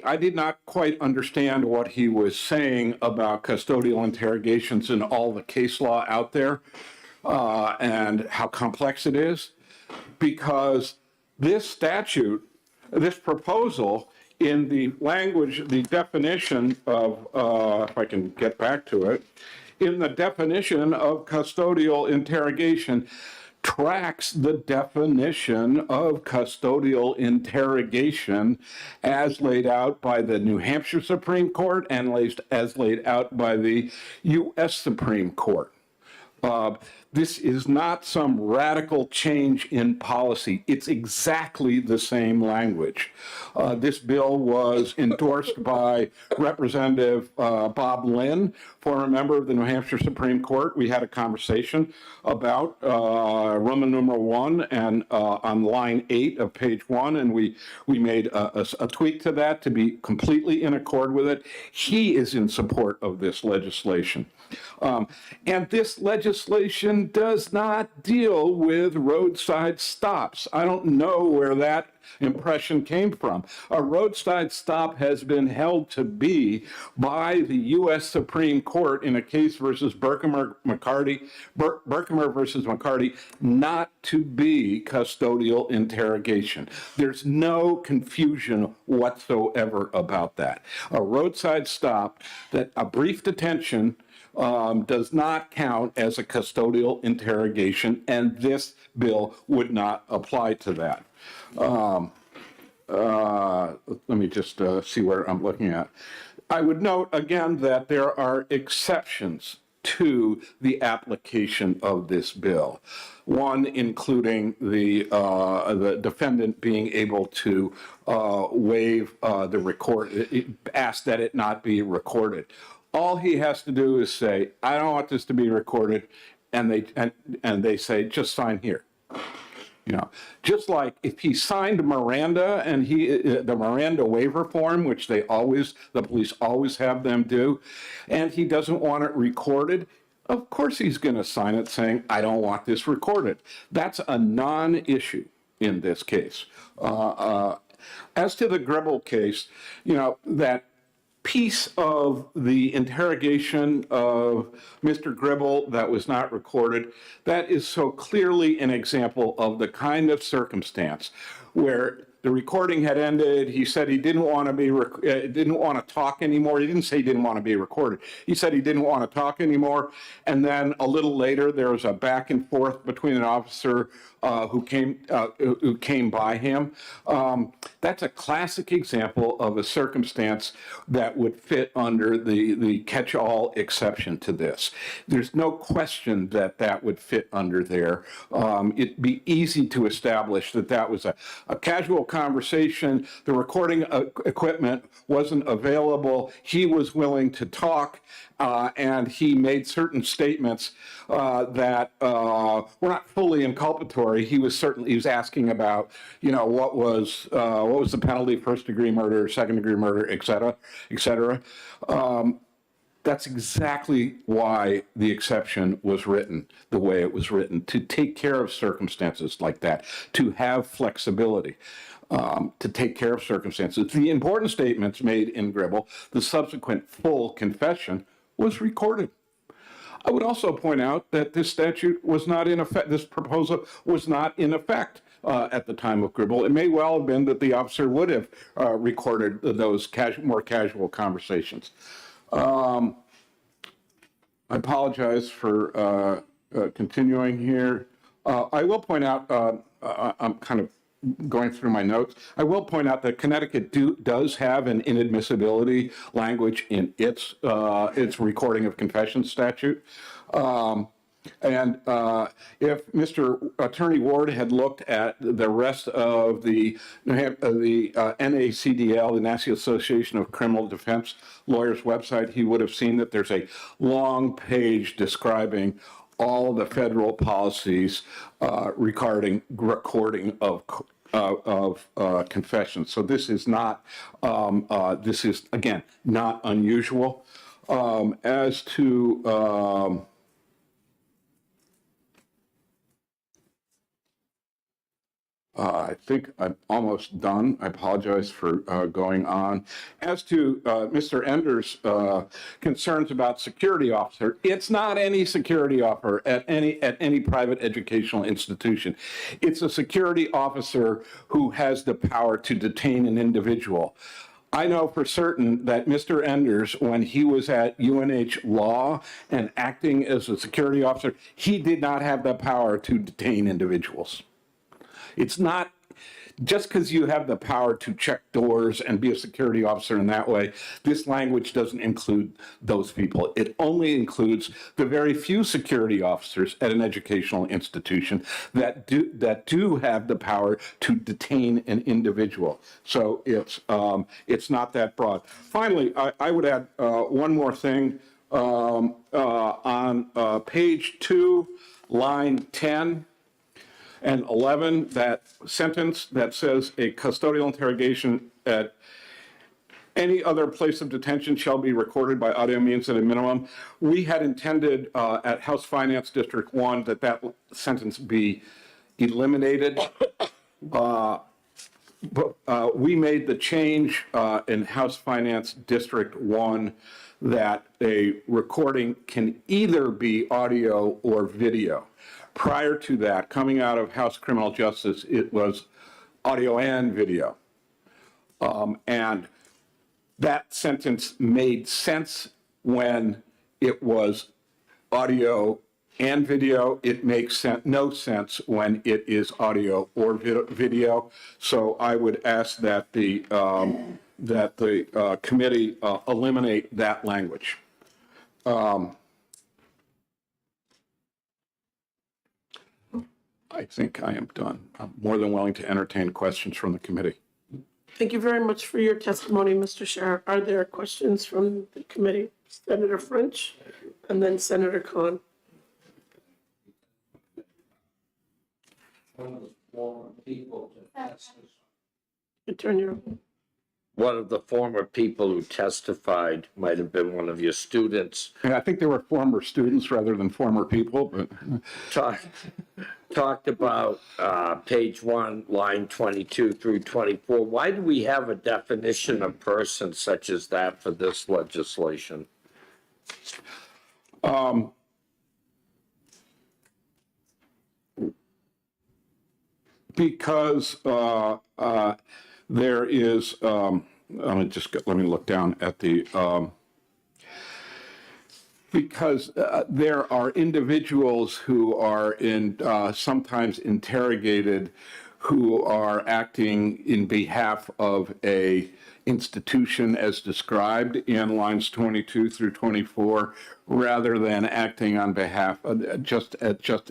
I did not quite understand what he was saying about custodial interrogations and all the case law out there and how complex it is, because this statute, this proposal, in the language, the definition of, if I can get back to it, in the definition of custodial interrogation, tracks the definition of custodial interrogation as laid out by the New Hampshire Supreme Court and as laid out by the U.S. Supreme Court. This is not some radical change in policy. It's exactly the same language. This bill was endorsed by Representative Bob Lynn, former member of the New Hampshire Supreme Court. We had a conversation about Roman numeral 1 and on line 8 of page 1, and we made a tweak to that to be completely in accord with it. He is in support of this legislation. And this legislation does not deal with roadside stops. I don't know where that impression came from. A roadside stop has been held to be by the U.S. Supreme Court in a case versus Berkmer versus McCarty, not to be custodial interrogation. There's no confusion whatsoever about that. A roadside stop, that a brief detention does not count as a custodial interrogation, and this bill would not apply to that. Let me just see where I'm looking at. I would note again that there are exceptions to the application of this bill. One including the defendant being able to waive ask that it not be recorded. All he has to do is say, I don't want this to be recorded, and they say, just sign here. You know, just like if he signed Miranda and the Miranda waiver form, which the police always have them do, and he doesn't want it recorded, of course he's going to sign it saying, I don't want this recorded. That's a non-issue in this case. As to the Gribble case, you know, that piece of the interrogation of Mr. Gribble that was not recorded, that is so clearly an example of the kind of circumstance where the recording had ended. He said he didn't want to talk anymore. He didn't say he didn't want to be recorded. He said he didn't want to talk anymore. And then a little later, there was a back and forth between an officer who came by him. That's a classic example of a circumstance that would fit under the catch-all exception to this. There's no question that that would fit under there. It'd be easy to establish that that was a casual conversation. The recording equipment wasn't available. He was willing to talk, and he made certain statements that were not fully inculpatory. He was asking about, you know, what was the penalty, first-degree murder, second-degree murder, et cetera, et cetera. That's exactly why the exception was written the way it was written, to take care of circumstances like that, to have flexibility, to take care of circumstances. The important statements made in Gribble, the subsequent full confession, was recorded. I would also point out that this statute was not in effect, this proposal was not in effect at the time of Gribble. It may well have been that the officer would have recorded those more casual conversations. I apologize for continuing here. I will point out, I'm kind of going through my notes. I will point out that Connecticut does have an inadmissibility language in its recording of confession statute. And if Mr. Attorney Ward had looked at the rest of the NACDL, the National Association of Criminal Defense Lawyers website, he would have seen that there's a long page describing all the federal policies regarding recording of confessions. So this is not, this is, again, not unusual. As to, I think I'm almost done. I apologize for going on. As to Mr. Ender's concerns about security officer, it's not any security officer at any private educational institution. It's a security officer who has the power to detain an individual. I know for certain that Mr. Enders, when he was at UNH Law and acting as a security officer, he did not have the power to detain individuals. It's not just because you have the power to check doors and be a security officer in that way, this language doesn't include those people. It only includes the very few security officers at an educational institution that do have the power to detain an individual. So it's not that broad. Finally, I would add one more thing. On page 2, line 10, and 11, that sentence that says a custodial interrogation at any other place of detention shall be recorded by audio means at a minimum. We had intended at House Finance District 1 that sentence be eliminated. But we made the change in House Finance District 1 that a recording can either be audio or video. Prior to that, coming out of House Criminal Justice, it was audio and video. And that sentence made sense when it was audio and video. It makes no sense when it is audio or video. So I would ask that the committee eliminate that language. I think I am done. I'm more than willing to entertain questions from the committee. Thank you very much for your testimony, Mr. Sheriff. Are there questions from the committee? Senator French and then Senator Khan. One of the former people that testified. Turn your. One of the former people who testified might have been one of your students. And I think they were former students rather than former people, but Talked about page 1, line 22 through 24. Why do we have a definition of person such as that for this legislation? because there is, let me look down at the, because there are individuals who are sometimes interrogated who are acting in behalf of a institution as described in lines 22 through 24, rather than acting on behalf of just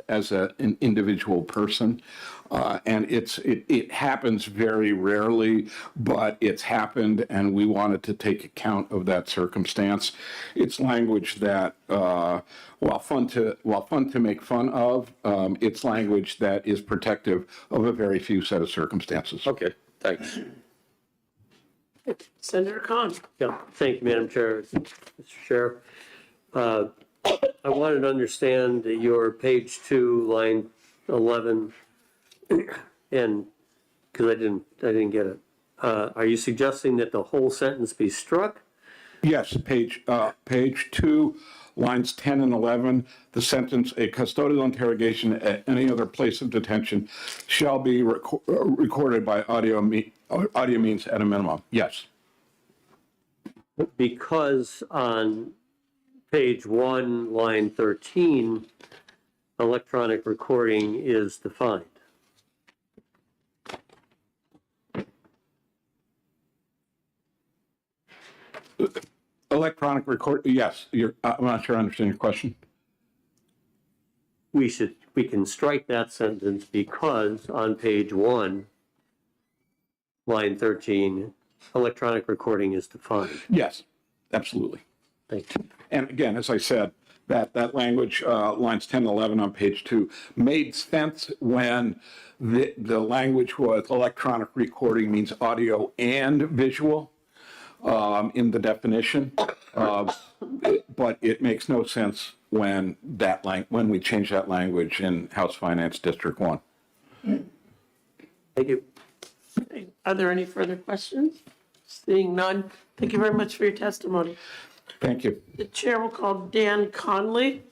as an individual person. And it happens very rarely, but it's happened, and we wanted to take account of that circumstance. It's language that, while fun to make fun of, it's language that is protective of a very few set of circumstances. Okay, thanks. Senator Khan. Yeah, thank you, Madam Chair. Mr. Sheriff. I wanted to understand your page 2, line 11, and, because I didn't get it. Are you suggesting that the whole sentence be struck? Yes, page 2, lines 10 and 11, the sentence, "A custodial interrogation at any other place of detention shall be recorded by audio means at a minimum." Yes. Because on page 1, line 13, electronic recording is defined. Electronic record, yes, I'm not sure I understand your question. We can strike that sentence because on page 1, line 13, electronic recording is defined. Yes, absolutely. Thank you. And again, as I said, that language, lines 10 and 11 on page 2, made sense when the language was electronic recording means audio and visual in the definition. But it makes no sense when we change that language in House Finance District 1. Thank you. Okay. Are there any further questions? Seeing none, thank you very much for your testimony. Thank you. The chair will call Dan Conley.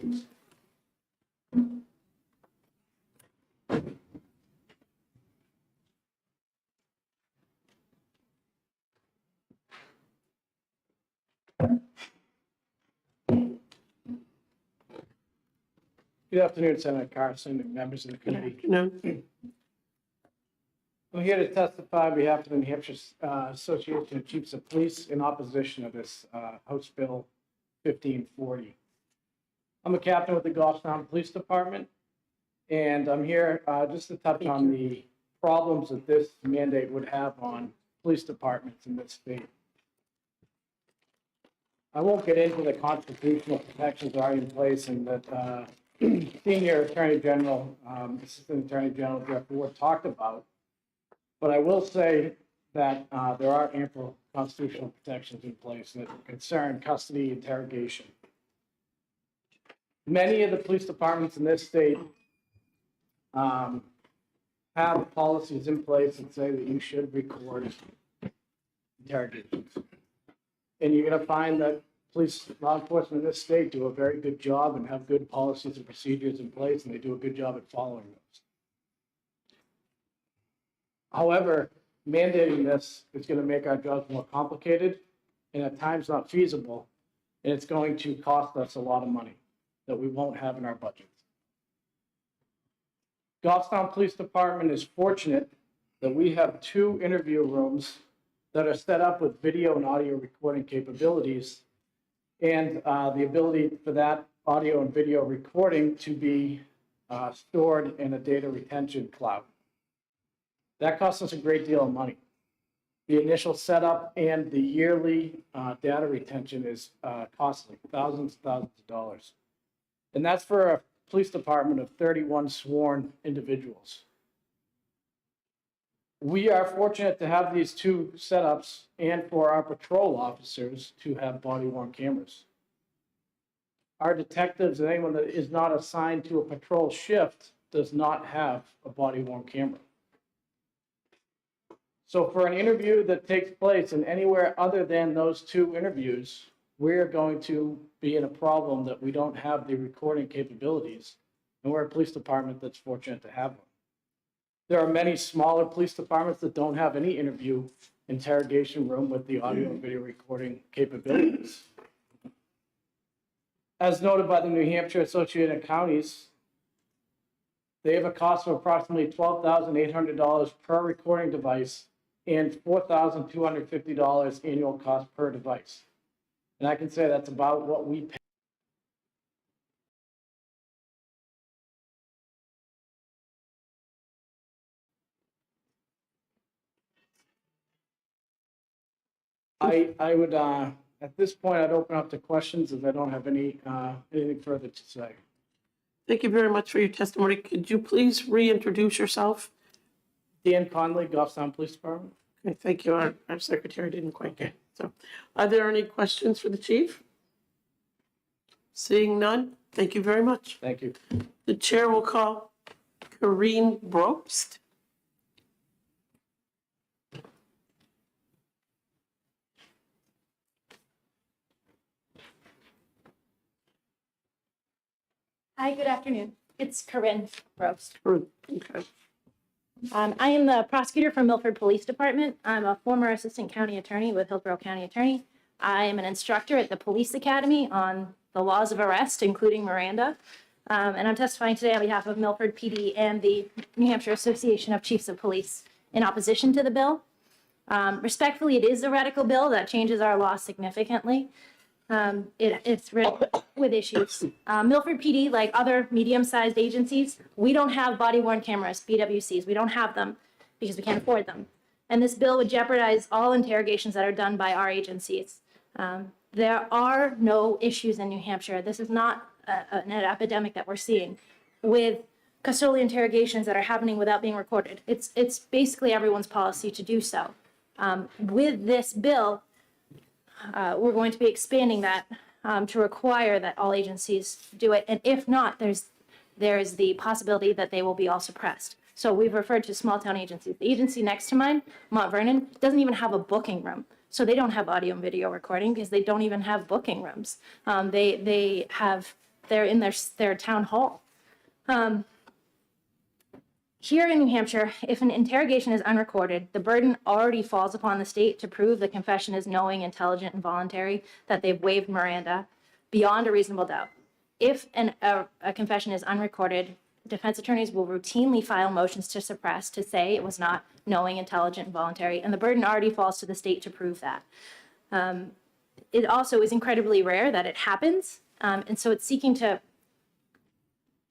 Good afternoon, Senator Carson and members of the committee. Afternoon. I'm here to testify on behalf of the New Hampshire Association of Chiefs of Police in opposition of this House Bill 1540. I'm a captain with the Goffstown Police Department, and I'm here just to touch on the problems that this mandate would have on police departments in this state. I won't get into the constitutional protections already in place and that Senior Attorney General, Assistant Attorney General Jeff Ward talked about. But I will say that there are ample constitutional protections in place that concern custody interrogation. Many of the police departments in this state have policies in place that say that you should record interrogations. And you're going to find that law enforcement in this state do a very good job and have good policies and procedures in place, and they do a good job at following those. However, mandating this is going to make our jobs more complicated and at times not feasible, and it's going to cost us a lot of money that we won't have in our budgets. Goffstown Police Department is fortunate that we have 2 interview rooms that are set up with video and audio recording capabilities and the ability for that audio and video recording to be stored in a data retention cloud. That costs us a great deal of money. The initial setup and the yearly data retention is costly, thousands of dollars. And that's for a police department of 31 sworn individuals. We are fortunate to have these 2 setups and for our patrol officers to have body-worn cameras. Our detectives and anyone that is not assigned to a patrol shift does not have a body-worn camera. So for an interview that takes place in anywhere other than those 2 interviews, we're going to be in a problem that we don't have the recording capabilities, and we're a police department that's fortunate to have them. There are many smaller police departments that don't have any interview interrogation room with the audio and video recording capabilities. As noted by the New Hampshire Associated Counties, they have a cost of approximately $12,800 per recording device and $4,250 annual cost per device. And I can say that's about what we pay. I would, at this point, I'd open up to questions if I don't have anything further to say. Thank you very much for your testimony. Could you please reintroduce yourself? Dan Conley, Goffstown Police Department. Okay, thank you. Our secretary didn't quite get it. So are there any questions for the chief? Seeing none, thank you very much. Thank you. The chair will call Corinne Brobst. Hi, good afternoon. It's Corinne Roast. Okay. I am the prosecutor from Milford Police Department. I'm a former assistant county attorney with Hillsborough County Attorney. I am an instructor at the Police Academy on the laws of arrest, including Miranda. And I'm testifying today on behalf of Milford PD and the New Hampshire Association of Chiefs of Police in opposition to the bill. Respectfully, it is a radical bill that changes our law significantly. It's written with issues. Milford PD, like other medium-sized agencies, we don't have body-worn cameras, BWCs. We don't have them because we can't afford them. And this bill would jeopardize all interrogations that are done by our agencies. There are no issues in New Hampshire. This is not an epidemic that we're seeing with custodial interrogations that are happening without being recorded. It's basically everyone's policy to do so. With this bill, we're going to be expanding that to require that all agencies do it. And if not, there's the possibility that they will be all suppressed. So we've referred to small town agencies. The agency next to mine, Mount Vernon, doesn't even have a booking room. So they don't have audio and video recording because they don't even have booking rooms. They're in their town hall. Here in New Hampshire, if an interrogation is unrecorded, the burden already falls upon the state to prove the confession is knowing, intelligent, and voluntary, that they've waived Miranda beyond a reasonable doubt. If a confession is unrecorded, defense attorneys will routinely file motions to suppress to say it was not knowing, intelligent, and voluntary, and the burden already falls to the state to prove that. It also is incredibly rare that it happens, and so it's seeking to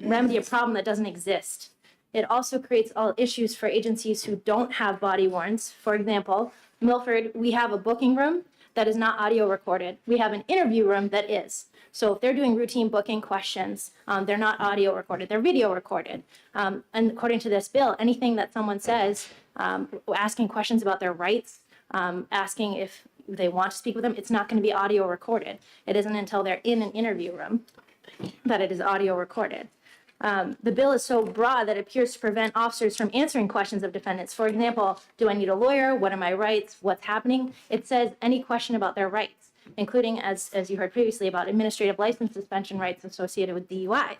remedy a problem that doesn't exist. It also creates all issues for agencies who don't have body worns. For example, Milford, we have a booking room that is not audio recorded. We have an interview room that is. So if they're doing routine booking questions, they're not audio recorded, they're video recorded. And according to this bill, anything that someone says, asking questions about their rights, asking if they want to speak with them, it's not going to be audio recorded. It isn't until they're in an interview room that it is audio recorded. The bill is so broad that it appears to prevent officers from answering questions of defendants. For example, do I need a lawyer? What are my rights? What's happening? It says any question about their rights, including, as you heard previously, about administrative license suspension rights associated with DUIs.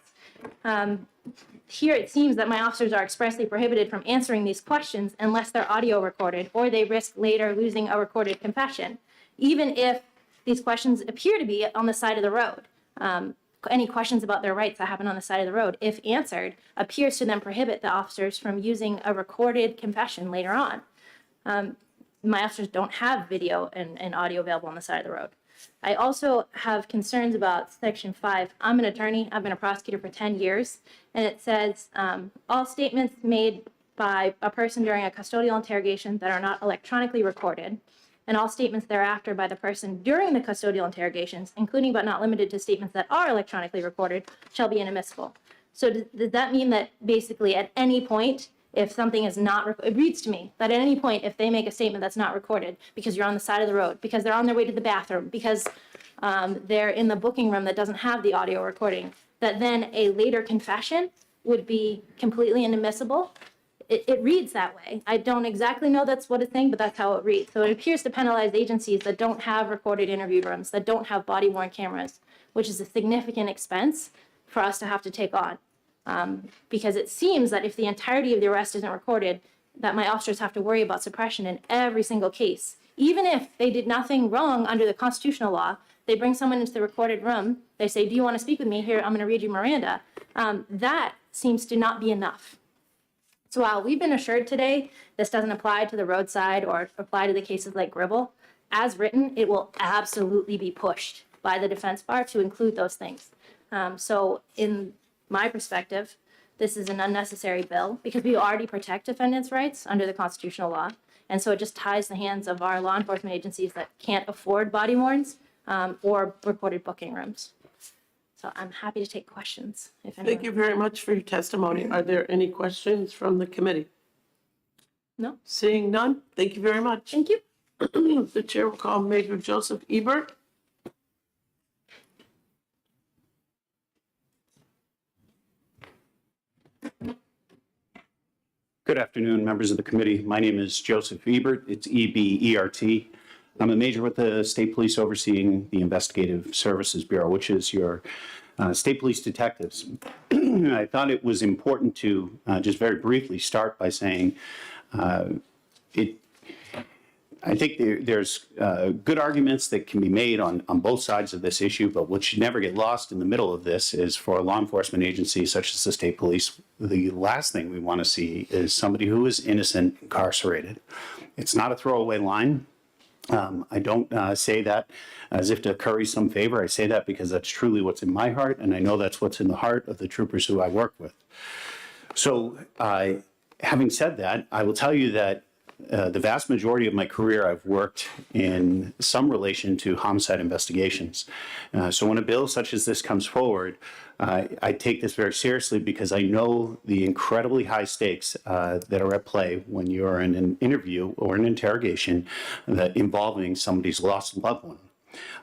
Here it seems that my officers are expressly prohibited from answering these questions unless they're audio recorded, or they risk later losing a recorded confession, even if these questions appear to be on the side of the road. Any questions about their rights that happen on the side of the road, if answered, appears to then prohibit the officers from using a recorded confession later on. My officers don't have video and audio available on the side of the road. I also have concerns about Section 5. I'm an attorney. I've been a prosecutor for 10 years, and it says all statements made by a person during a custodial interrogation that are not electronically recorded, and all statements thereafter by the person during the custodial interrogations, including but not limited to statements that are electronically recorded, shall be inadmissible. So does that mean that basically at any point, if something is not, it reads to me that at any point, if they make a statement that's not recorded because you're on the side of the road, because they're on their way to the bathroom, because they're in the booking room that doesn't have the audio recording, that then a later confession would be completely inadmissible? It reads that way. I don't exactly know that's what it's saying, but that's how it reads. So it appears to penalize agencies that don't have recorded interview rooms, that don't have body-worn cameras, which is a significant expense for us to have to take on. Because it seems that if the entirety of the arrest isn't recorded, that my officers have to worry about suppression in every single case. Even if they did nothing wrong under the constitutional law, they bring someone into the recorded room, they say, do you want to speak with me? Here, I'm going to read you Miranda. That seems to not be enough. So while we've been assured today this doesn't apply to the roadside or apply to the cases like Gribble, as written, it will absolutely be pushed by the defense bar to include those things. So in my perspective, this is an unnecessary bill because we already protect defendants' rights under the constitutional law. And so it just ties the hands of our law enforcement agencies that can't afford body worns or recorded booking rooms. So I'm happy to take questions. If anyone. Thank you very much for your testimony. Are there any questions from the committee? No? Seeing none, thank you very much. Thank you. The chair will call Major Joseph Ebert. Good afternoon, members of the committee. My name is Joseph Ebert. It's E-B-E-R-T. I'm a major with the State Police overseeing the Investigative Services Bureau, which is your state police detectives. I thought it was important to just very briefly start by saying I think there's good arguments that can be made on both sides of this issue, but what should never get lost in the middle of this is for a law enforcement agency such as the state police, the last thing we want to see is somebody who is innocent incarcerated. It's not a throwaway line. I don't say that as if to curry some favor. I say that because that's truly what's in my heart, and I know that's what's in the heart of the troopers who I work with. So having said that, I will tell you that the vast majority of my career, I've worked in some relation to homicide investigations. So when a bill such as this comes forward, I take this very seriously because I know the incredibly high stakes that are at play when you're in an interview or an interrogation that involving somebody's lost loved one.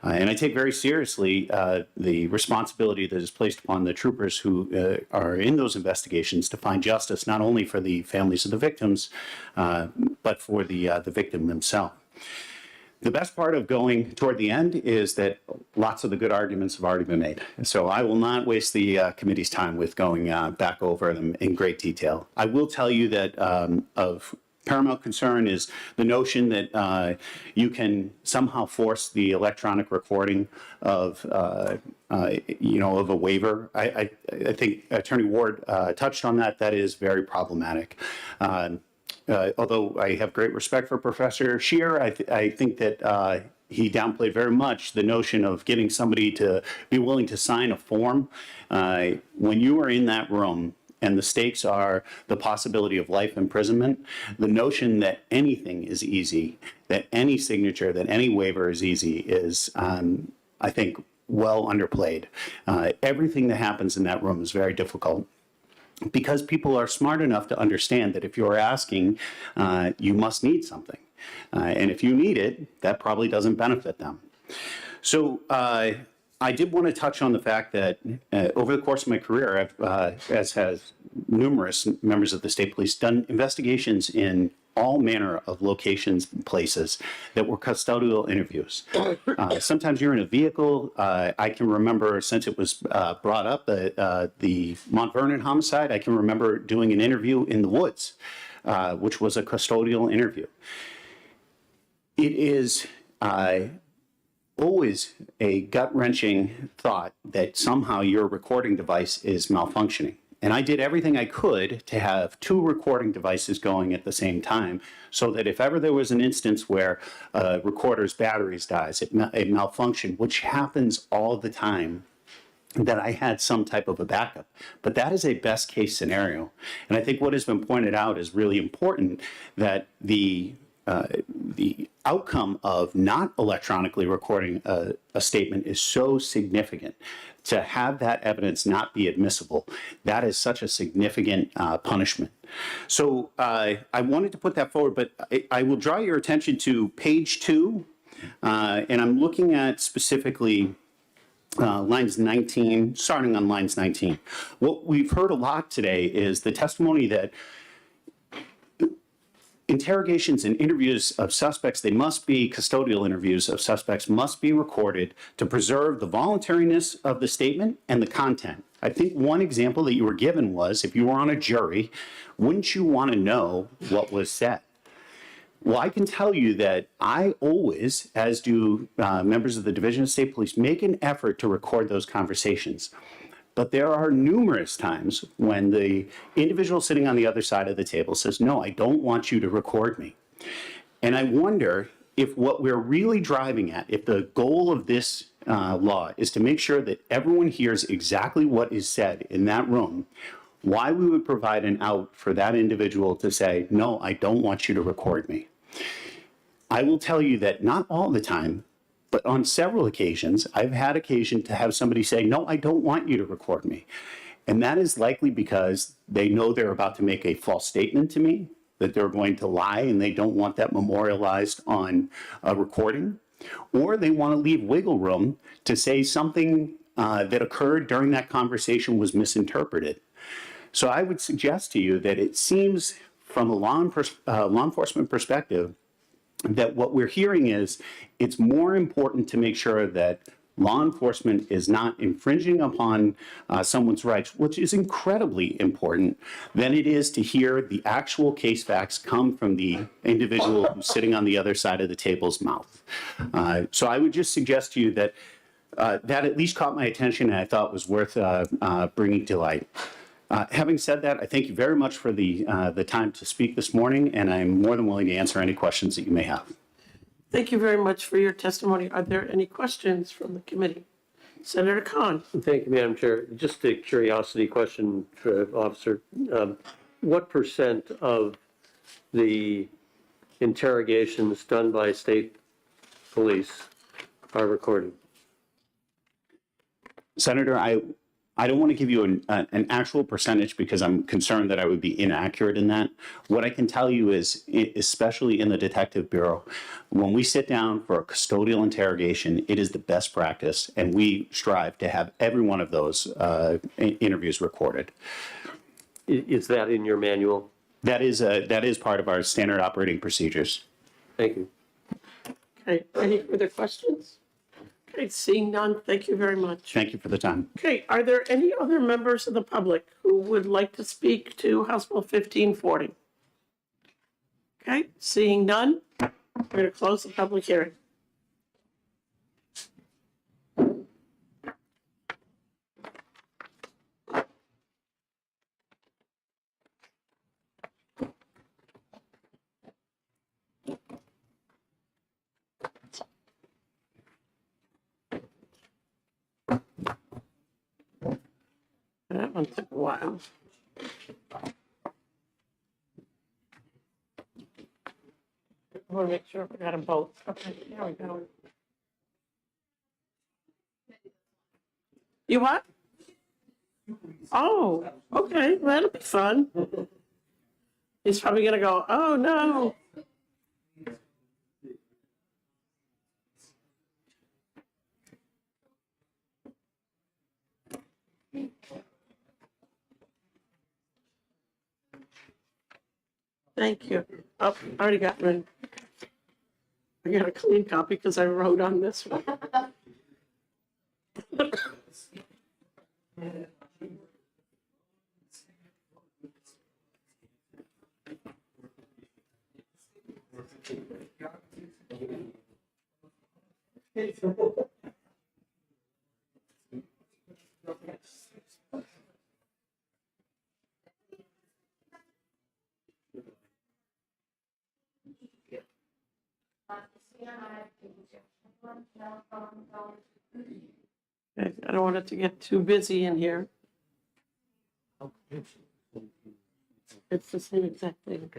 And I take very seriously the responsibility that is placed upon the troopers who are in those investigations to find justice, not only for the families of the victims, but for the victim themselves. The best part of going toward the end is that lots of the good arguments have already been made. So I will not waste the committee's time with going back over them in great detail. I will tell you that of paramount concern is the notion that you can somehow force the electronic recording of, of a waiver. I think Attorney Ward touched on that. That is very problematic. Although I have great respect for Professor Scheer, I think that he downplayed very much the notion of getting somebody to be willing to sign a form. When you are in that room, and the stakes are the possibility of life imprisonment, the notion that anything is easy, that any signature, that any waiver is easy is, I think, well underplayed. Everything that happens in that room is very difficult because people are smart enough to understand that if you're asking, you must need something. And if you need it, that probably doesn't benefit them. So, I did want to touch on the fact that over the course of my career, I've, as has numerous members of the state police, done investigations in all manner of locations and places that were custodial interviews. Sometimes you're in a vehicle. I can remember, since it was brought up, the Mount Vernon homicide, I can remember doing an interview in the woods, which was a custodial interview. It is always a gut-wrenching thought that somehow your recording device is malfunctioning. And I did everything I could to have two recording devices going at the same time so that if ever there was an instance where a recorder's batteries dies, it malfunctioned, which happens all the time, that I had some type of a backup. But that is a best case scenario. And I think what has been pointed out is really important, that the outcome of not electronically recording a statement is so significant. To have that evidence not be admissible, that is such a significant punishment. So I wanted to put that forward, but I will draw your attention to page 2, and I'm looking at specifically lines 19, starting on lines 19. What we've heard a lot today is the testimony that interrogations and interviews of suspects, they must be custodial interviews of suspects, must be recorded to preserve the voluntariness of the statement and the content. I think one example that you were given was, if you were on a jury, wouldn't you want to know what was said? Well, I can tell you that I always, as do members of the Division of State Police, make an effort to record those conversations. But there are numerous times when the individual sitting on the other side of the table says, no, I don't want you to record me. And I wonder if what we're really driving at, if the goal of this law is to make sure that everyone hears exactly what is said in that room, why we would provide an out for that individual to say, no, I don't want you to record me. I will tell you that not all the time, but on several occasions, I've had occasion to have somebody say, no, I don't want you to record me. And that is likely because they know they're about to make a false statement to me, that they're going to lie and they don't want that memorialized on a recording, or they want to leave wiggle room to say something that occurred during that conversation was misinterpreted. So I would suggest to you that it seems from a law enforcement perspective that what we're hearing is it's more important to make sure that law enforcement is not infringing upon someone's rights, which is incredibly important, than it is to hear the actual case facts come from the individual who's sitting on the other side of the table's mouth. So I would just suggest to you that that at least caught my attention and I thought was worth bringing to light. Having said that, I thank you very much for the time to speak this morning, and I'm more than willing to answer any questions that you may have. Thank you very much for your testimony. Are there any questions from the committee? Senator Khan. Thank you, Madam Chair. Just a curiosity question for Officer. What percent of the interrogations done by state police are recorded? Senator, I don't want to give you an actual percentage because I'm concerned that I would be inaccurate in that. What I can tell you is, especially in the Detective Bureau, when we sit down for a custodial interrogation, it is the best practice, and we strive to have every one of those interviews recorded. Is that in your manual? That is part of our standard operating procedures. Thank you. Okay, any further questions? Okay, seeing none, thank you very much. Thank you for the time. Okay, are there any other members of the public who would like to speak to House Bill 1540? Okay, seeing none, we're going to close the public hearing. That one took a while. I want to make sure we got them both. Okay, there we go. You what? Oh, okay, that'll be fun. He's probably gonna go, oh, no. Thank you. Oh, I already got one. I got a clean copy because I wrote on this one. Okay, I don't want it to get too busy in here. It's the same exact thing.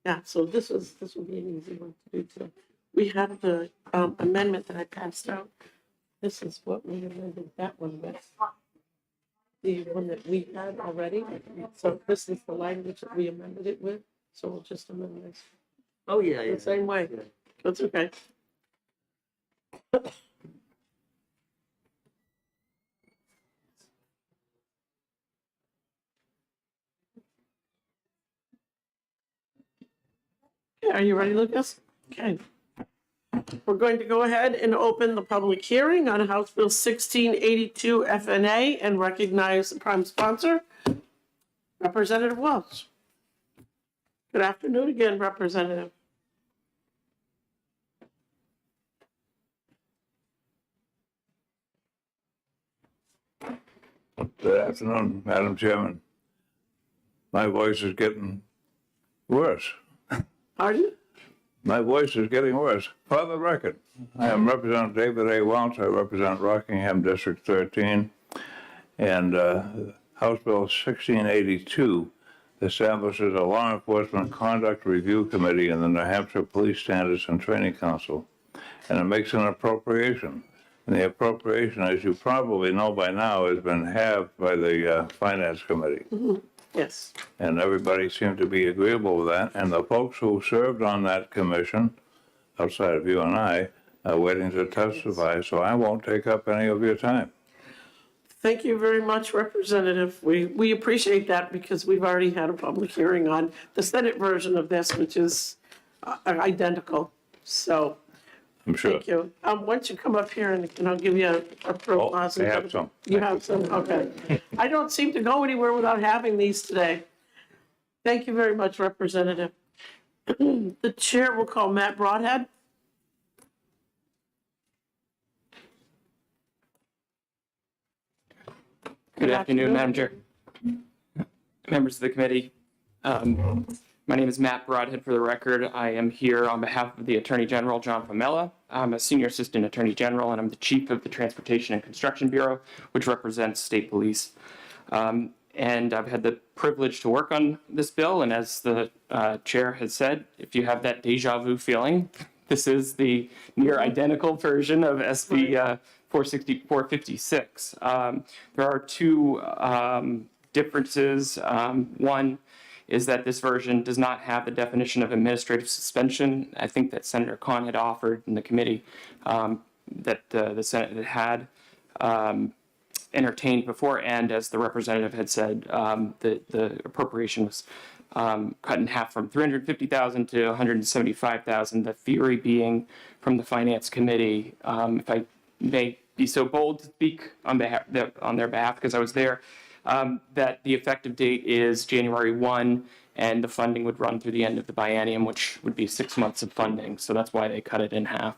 Yeah, so this will be an easy one to do too. We have the amendment that I passed out. This is what we amended that one with. The one that we had already. So this is the language that we amended it with. So we'll just amend this. Oh, yeah, The same way. That's okay. Okay, are you ready, Lucas? Okay. We're going to go ahead and open the public hearing on House Bill 1682 FNA and recognize the prime sponsor, Representative Welch. Good afternoon again, Representative. Good afternoon, Madam Chairman. My voice is getting worse. Pardon? My voice is getting worse. For the record, I am Representative David A. Welch. I represent Rockingham District 13. And House Bill 1682 establishes a Law Enforcement Conduct Review Committee in the New Hampshire Police Standards and Training Council. And it makes an appropriation And the appropriation, as you probably know by now, has been halved by the Finance Committee. Yes. And everybody seemed to be agreeable with that. And the folks who served on that commission, outside of you and I, are waiting to testify, so I won't take up any of your time. Thank you very much, Representative. We appreciate that because we've already had a public hearing on the Senate version of this, which is identical. So, I'm sure. thank you. Once you come up here and I'll give you a pro. Oh, I have some. You have some? Okay. I don't seem to go anywhere without having these today. Thank you very much, Representative. The chair will call Matt Broadhead. Good afternoon, Madam Chair. Members of the committee. My name is Matt Broadhead for the record. I am here on behalf of the Attorney General, John Pomella. I'm a Senior Assistant Attorney General, and I'm the Chief of the Transportation and Construction Bureau, which represents state police. And I've had the privilege to work on this bill, and as the chair has said, if you have that deja vu feeling, this is the near identical version of SB 456. There are two differences. One is that this version does not have the definition of administrative suspension. I think that Senator Khan had offered in the committee that the Senate had entertained before, and as the representative had said, the appropriation was cut in half from $350,000 to $175,000. The theory being from the Finance Committee, if I may be so bold to speak on their behalf, because I was there, that the effective date is January 1, and the funding would run through the end of the biennium, which would be 6 months of funding. So that's why they cut it in half.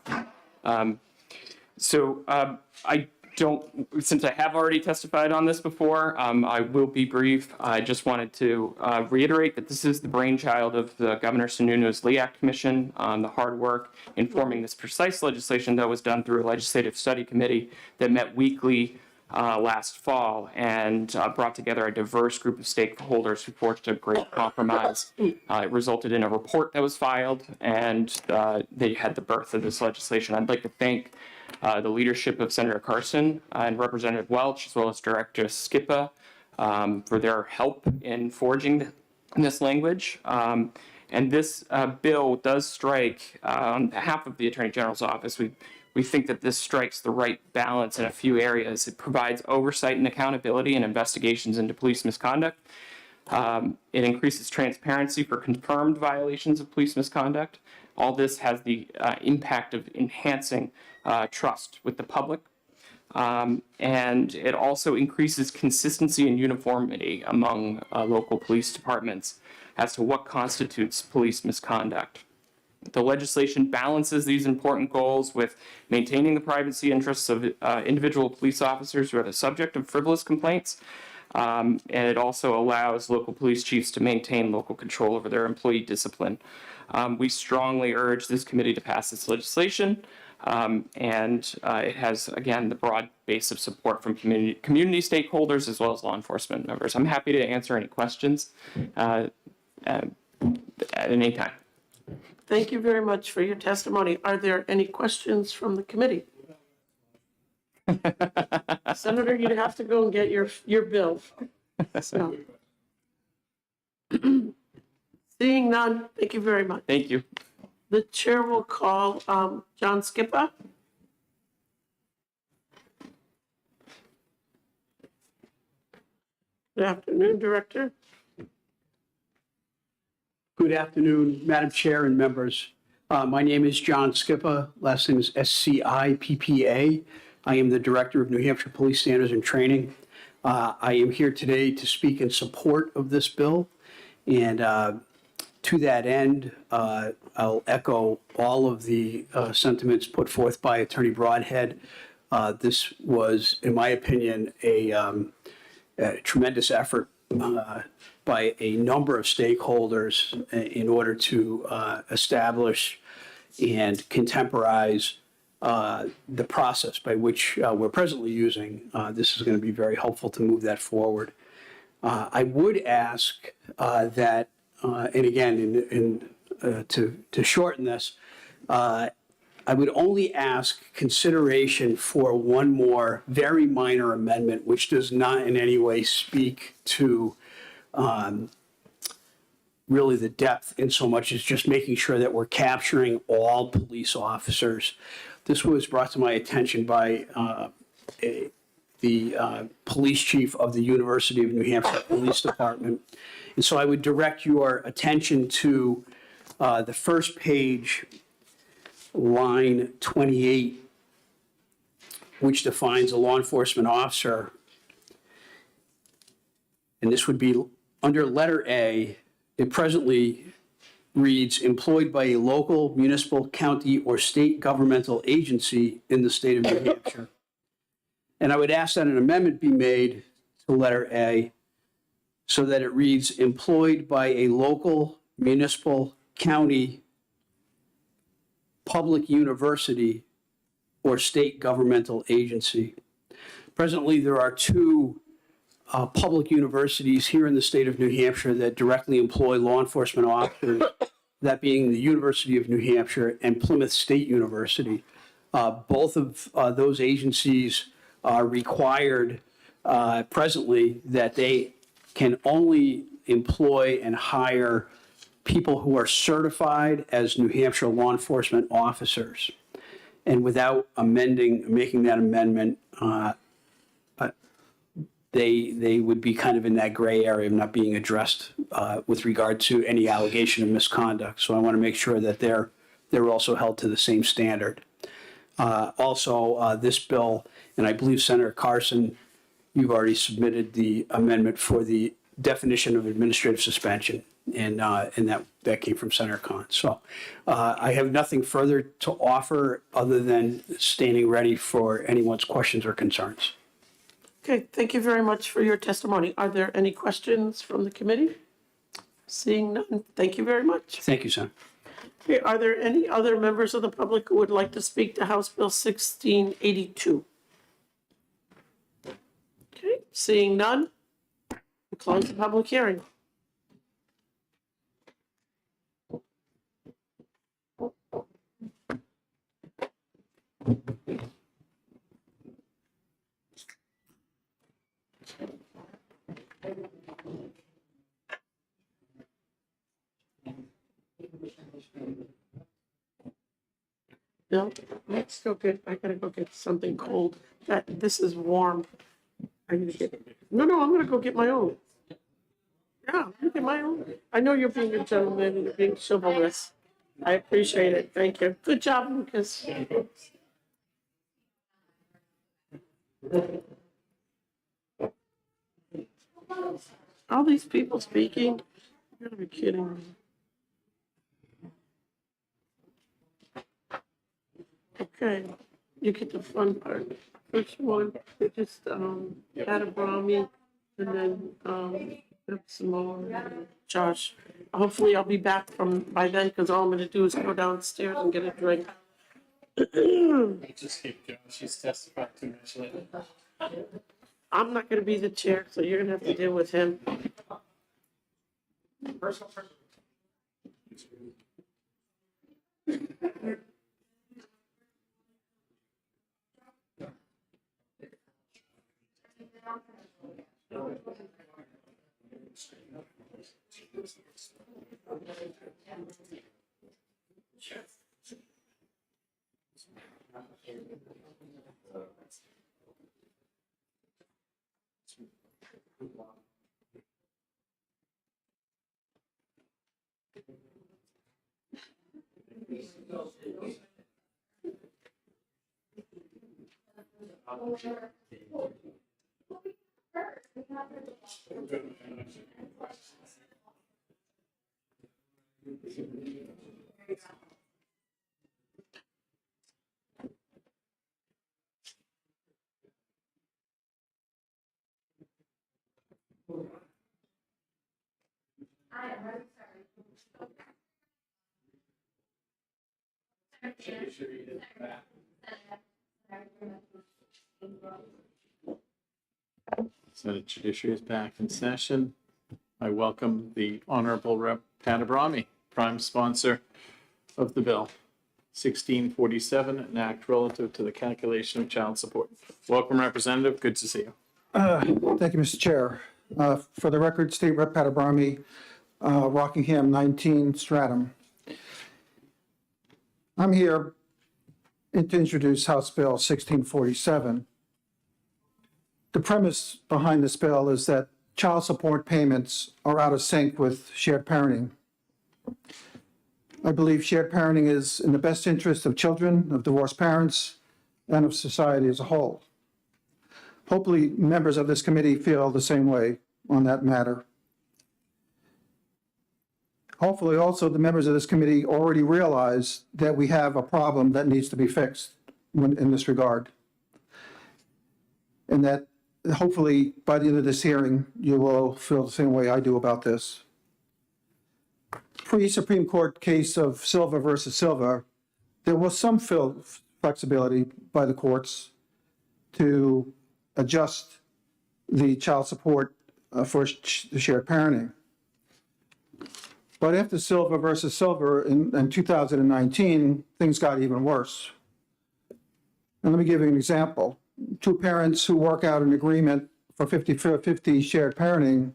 Since I have already testified on this before, I will be brief. I just wanted to reiterate that this is the brainchild of the Governor Sununu's Lee Act Commission. The hard work in forming this precise legislation that was done through a legislative study committee that met weekly last fall and brought together a diverse group of stakeholders who forged a great compromise. It resulted in a report that was filed, and they had the birth of this legislation. I'd like to thank the leadership of Senator Carson and Representative Welch, as well as Director Skippa, for their help in forging this language. And this bill does strike, on behalf of the Attorney General's office, we think that this strikes the right balance in a few areas. It provides oversight and accountability in investigations into police misconduct. It increases transparency for confirmed violations of police misconduct. All this has the impact of enhancing trust with the public. And it also increases consistency and uniformity among local police departments as to what constitutes police misconduct. The legislation balances these important goals with maintaining the privacy interests of individual police officers who are the subject of frivolous complaints. And it also allows local police chiefs to maintain local control over their employee discipline. We strongly urge this committee to pass this legislation. And it has, again, the broad base of support from community stakeholders as well as law enforcement members. I'm happy to answer any questions at any time. Thank you very much for your testimony. Are there any questions from the committee? Senator, you'd have to go and get your bill. So. Seeing none, thank you very much. Thank you. The chair will call John Skippa. Good afternoon, Director. Good afternoon, Madam Chair and members. My name is John Skippa. Last name is SCIPPA. I am the Director of New Hampshire Police Standards and Training. I am here today to speak in support of this bill. And to that end, I'll echo all of the sentiments put forth by Attorney Broadhead. This was, in my opinion, a tremendous effort by a number of stakeholders in order to establish and contemporize the process by which we're presently using. This is going to be very helpful to move that forward. I would ask that, and again, to shorten this, I I would only ask consideration for one more very minor amendment, which does not in any way speak to really the depth in so much as just making sure that we're capturing all police officers. This was brought to my attention by the police chief of the University of New Hampshire Police Department. And so I would direct your attention to the first page, line 28, which defines a law enforcement officer. And this would be under letter A. It presently reads, employed by a local, municipal, county, or state governmental agency in the state of New Hampshire. And I would ask that an amendment be made to letter A so that it reads, employed by a local, municipal, county, public university, or state governmental agency. Presently, there are two public universities here in the state of New Hampshire that directly employ law enforcement officers, that being the University of New Hampshire and Plymouth State University. Both of those agencies are required presently that they can only employ and hire people who are certified as New Hampshire law enforcement officers. And without making that amendment, they would be kind of in that gray area of not being addressed with regard to any allegation of misconduct. So I want to make sure that they're also held to the same standard. Also, this bill, and I believe Senator Carson, you've already submitted the amendment for the definition of administrative suspension, and that came from Senator Khan. So I have nothing further to offer other than standing ready for anyone's questions or concerns. Okay, thank you very much for your testimony. Are there any questions from the committee? Seeing none, thank you very much. Thank you, Senator. Okay, are there any other members of the public who would like to speak to House Bill 1682? Okay, seeing none, we'll close the public hearing. Bill, let's go I gotta go get something cold. This is warm. I need to get, no, I'm gonna go get my own. Yeah, I'm gonna get my own. I know you're being a gentleman and you're being chivalrous. I appreciate it. Thank you. Good job, Lucas. All these people speaking, you're gonna be kidding me. Okay, you get the fun part. First one, they just had a brownie and then have some more. Josh, hopefully I'll be back by then because all I'm gonna do is go downstairs and get a drink. Just keep going. She's testified too much lately. I'm not gonna be the chair, so you're gonna have to deal with him. So the judiciary is back in session. I welcome the Honorable Rep. Pat Abrami, prime sponsor of the bill. 1647, an act relative to the calculation of child support. Welcome, Representative. Good to see you. Thank you, Mr. Chair. For the record, State Rep. Patabrami, Rockingham 19 Stratham. I'm here to introduce House Bill 1647. The premise behind this bill is that child support payments are out of sync with shared parenting. I believe shared parenting is in the best interest of children, of divorced parents, and of society as a whole. Hopefully, members of this committee feel the same way on that matter. Hopefully, also, the members of this committee already realize that we have a problem that needs to be fixed in this regard. And that hopefully, by the end of this hearing, you will feel the same way I do about this. Pre-Supreme Court case of Silva versus Silva, there was some flexibility by the courts to adjust the child support for shared parenting. But after Silva versus Silva in 2019, things got even worse. And let me give you an example. Two parents who work out an agreement for 50-50 shared parenting,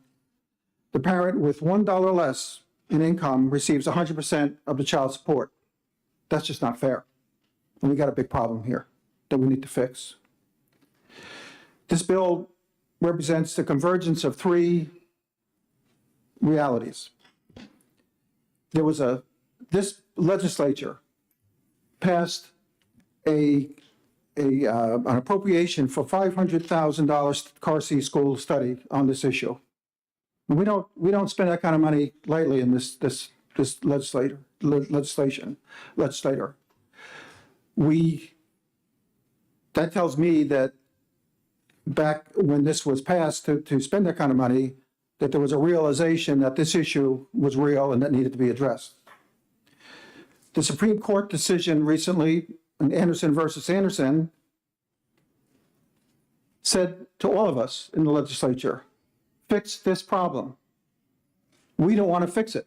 the parent with $1 less in income receives 100% of the child support. That's just not fair. And we got a big problem here that we need to fix. This bill represents the convergence of three realities. This legislature passed an appropriation for $500,000 car seat school study on this issue. And we don't spend that kind of money lightly in this legislator. That tells me that back when this was passed to spend that kind of money, that there was a realization that this issue was real and that needed to be addressed. The Supreme Court decision recently in Anderson versus Anderson said to all of us in the legislature, fix this problem. We don't want to fix it.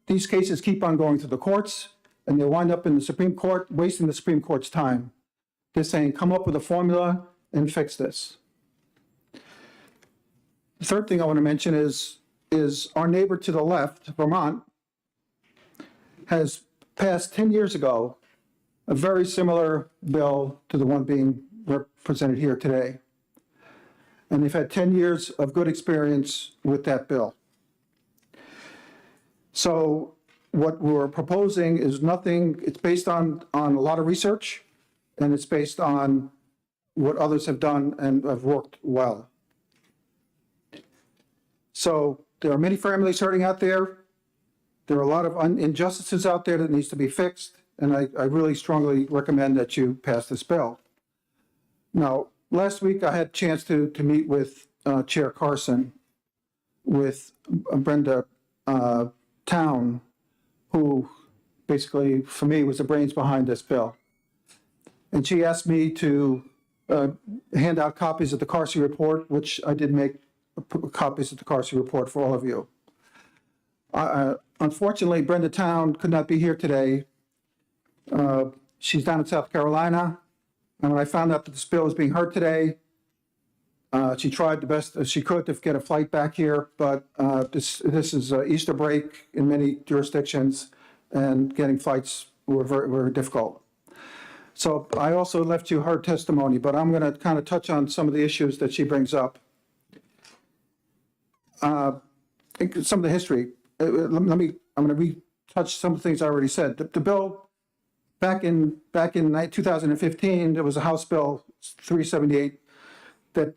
These cases keep on going through the courts and they wind up in the Supreme Court, wasting the Supreme Court's time. They're saying, come up with a formula and fix this. The third thing I want to mention is our neighbor to the left, Vermont, has passed 10 years ago a very similar bill to the one being represented here today. And they've had 10 years of good experience with that bill. So what we're proposing is nothing, it's based on a lot of research, and it's based on what others have done and have worked well. So there are many families hurting out there. There are a lot of injustices out there that needs to be fixed, and I really strongly recommend that you pass this bill. Now, last week I had a chance to meet with Chair Carson, with Brenda Town, who basically, for me, was the brains behind this bill. And she asked me to hand out copies of the Carsey report, which I did make copies of the Carsey report for all of you. Unfortunately, Brenda Town could not be here today. She's down in South Carolina. And when I found out that this bill was being heard today, she tried the best she could to get a flight back here, but this is Easter break in many jurisdictions, and getting flights were very difficult. So I also left you her testimony, but I'm going to kind of touch on some of the issues that she brings up. Some of the history. I'm going to retouch some of the things I already said. The bill back in 2015, there was a House Bill 378 that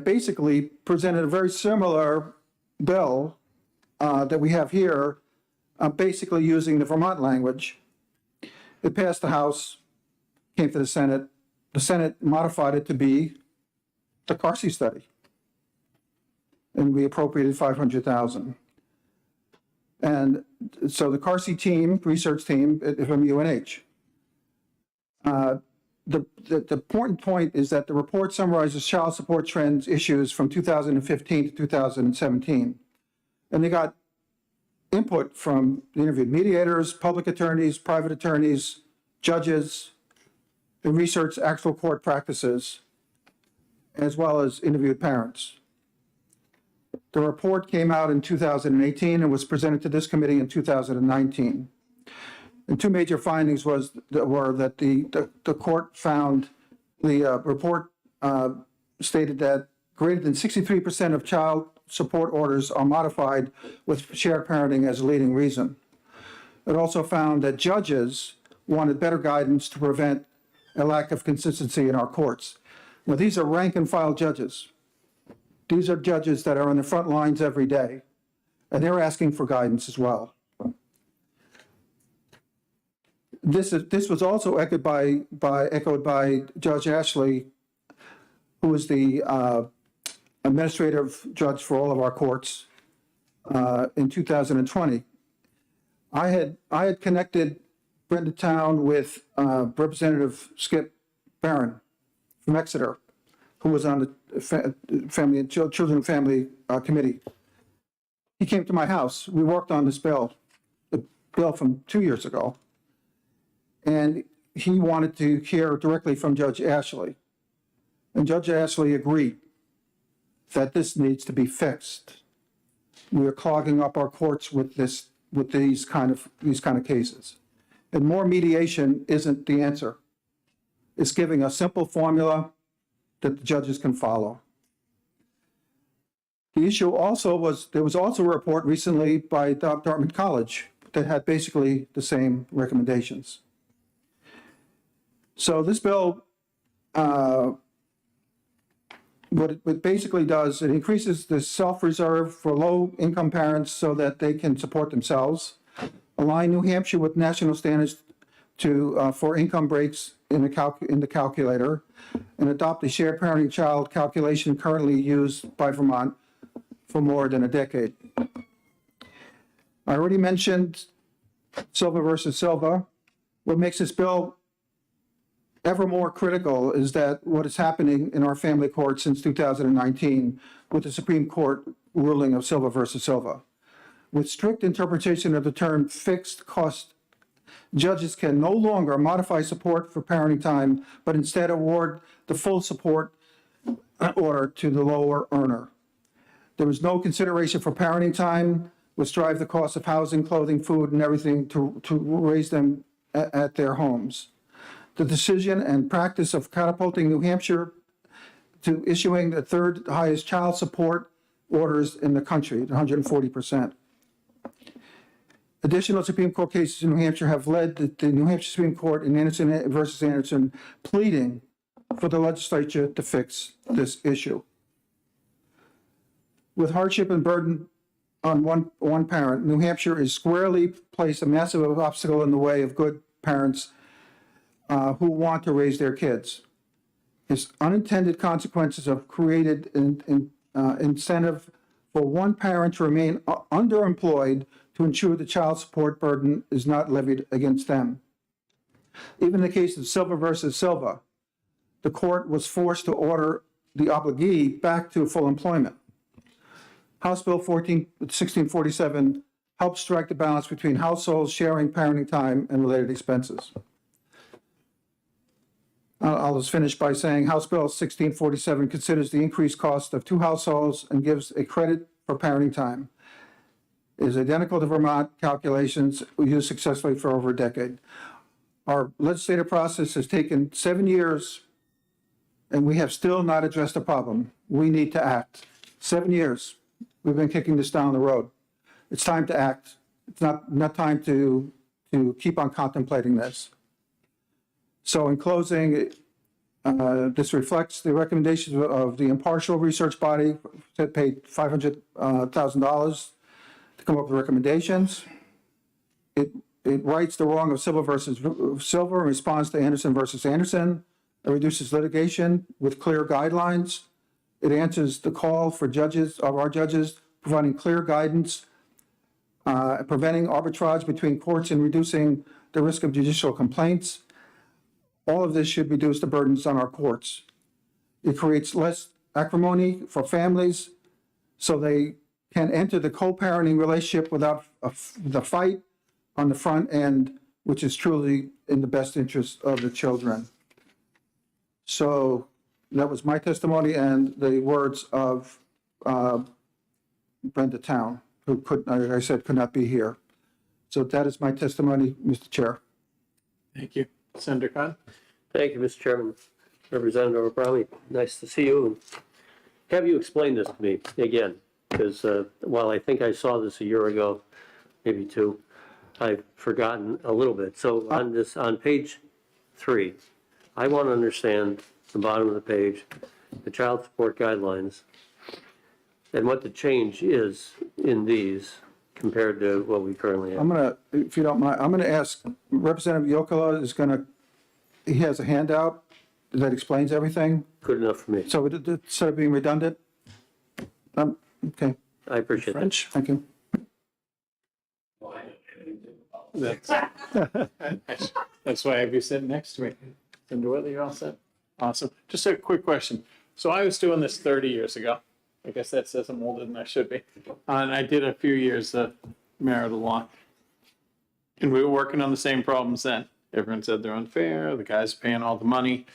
basically presented a very similar bill that we have here, basically using the Vermont language. It passed the House, came to the Senate. The Senate modified it to be the Carsey study, and we appropriated $500,000. And so the Carsey team, research team from UNH. The important point is that the report summarizes child support trends issues from 2015 to 2017. And they got input from the interviewed mediators, public attorneys, private attorneys, judges, and researched actual court practices, as well as interviewed parents. The report came out in 2018 and was presented to this committee in 2019. And two major findings were that the court found, the report stated that greater than 63% of child support orders are modified with shared parenting as a leading reason. It also found that judges wanted better guidance to prevent a lack of consistency in our courts. Now, these are rank and file judges. These are judges that are on the front lines every day, and they're asking for guidance as well. This was also echoed by Judge Ashley, who is the administrative judge for all of our courts in 2020. I had connected Brenda Town with Representative Skip Barron from Exeter, who was on the Family and Children and Family Committee. He came to my house. We worked on this bill, the bill from 2 years ago, and he wanted to hear directly from Judge Ashley. And Judge Ashley agreed that this needs to be fixed. We are clogging up our courts with these kind of cases. And more mediation isn't the answer. It's giving a simple formula that the judges can follow. The issue also was, there was also a report recently by Dartmouth College that had basically the same recommendations. So this bill, what it basically does, it increases the self-reserve for low-income parents so that they can support themselves, align New Hampshire with national standards for income breaks in the calculator, and adopt a shared parenting child calculation currently used by Vermont for more than a decade. I already mentioned Silva versus Silva. What makes this bill ever more critical is that what is happening in our family court since 2019 with the Supreme Court ruling of Silva versus Silva. With strict interpretation of the term fixed cost, judges can no longer modify support for parenting time, but instead award the full support order to the lower earner. There was no consideration for parenting time, which drive the cost of housing, clothing, food, and everything to raise them at their homes. The decision and practice of catapulting New Hampshire to issuing the third highest child support orders in the country, 140%. Additional Supreme Court cases in New Hampshire have led the New Hampshire Supreme Court in Anderson versus Anderson pleading for the legislature to fix this issue. With hardship and burden on one parent, New Hampshire is squarely placed a massive obstacle in the way of good parents who want to raise their kids. Its unintended consequences have created an incentive for one parent to remain underemployed to ensure the child support burden is not levied against them. Even in the case of Silva versus Silva, the court was forced to order the obligee back to full employment. House Bill 1647 helps strike the balance between households sharing parenting time and related expenses. I'll just finish by saying House Bill 1647 considers the increased cost of two households and gives a credit for parenting time. It is identical to Vermont calculations we used successfully for over a decade. Our legislative process has taken 7 years, and we have still not addressed the problem. We need to act. 7 years, we've been kicking this down the road. It's time to act. It's not time to keep on contemplating this. So in closing, this reflects the recommendations of the impartial research body that paid $500,000 to come up with recommendations. It rights the wrong of Silva versus Silva in response to Anderson versus Anderson. It reduces litigation with clear guidelines. It answers the call for our judges, providing clear guidance, preventing arbitrage between courts and reducing the risk of judicial complaints. All of this should reduce the burdens on our courts. It creates less acrimony for families so they can enter the co-parenting relationship without the fight on the front end which is truly in the best interest of the children. So that was my testimony and the words of Brenda Town, who like I said, could not be here. So that is my testimony, Mr. Chair. Thank you. Senator Khan? Thank you, Mr. Chairman. Representative Abrami, nice to see you. Have you explained this to me again? Because while I think I saw this a year ago, maybe two, I've forgotten a little bit. So on page 3, I want to understand the bottom of the page, the child support guidelines, and what the change is in these compared to what we currently have. I'm gonna, if you don't mind, I'm gonna ask Representative Yokola he has a handout that explains everything. Good enough for me. So instead of being redundant? Okay, I appreciate that. French? thank you. That's why I have you sitting next to me. Senator Whitley, you're all set? Awesome. Just a quick question. So I was doing this 30 years ago. I guess that says I'm older than I should be. And I did a few years of marital law. And we were working on the same problems then. Everyone said they're unfair, the guy's paying all the money.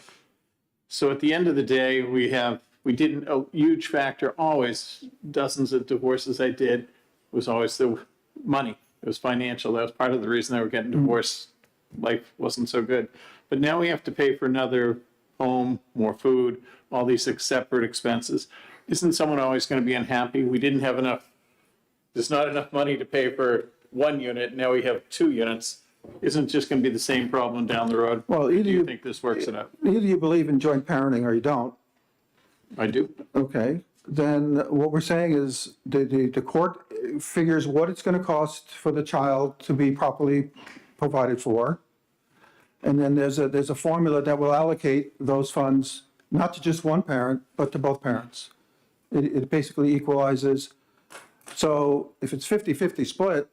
So at the end of the day, a huge factor, always, dozens of divorces I did, was always the money. It was financial. That was part of the reason they were getting divorced. Life wasn't so good. But now we have to pay for another home, more food, all these separate expenses. Isn't someone always going to be unhappy? We didn't have enough, there's not enough money to pay for one unit. Now we have 2 units. Isn't it just going to be the same problem down the road? Well, Do you think this works it out? Either you believe in joint parenting or you don't. I do. Okay, then what we're saying is the court figures what it's gonna cost for the child to be properly provided for. And then there's a formula that will allocate those funds, not to just one parent, but to both parents. It basically equalizes. So if it's 50-50 split,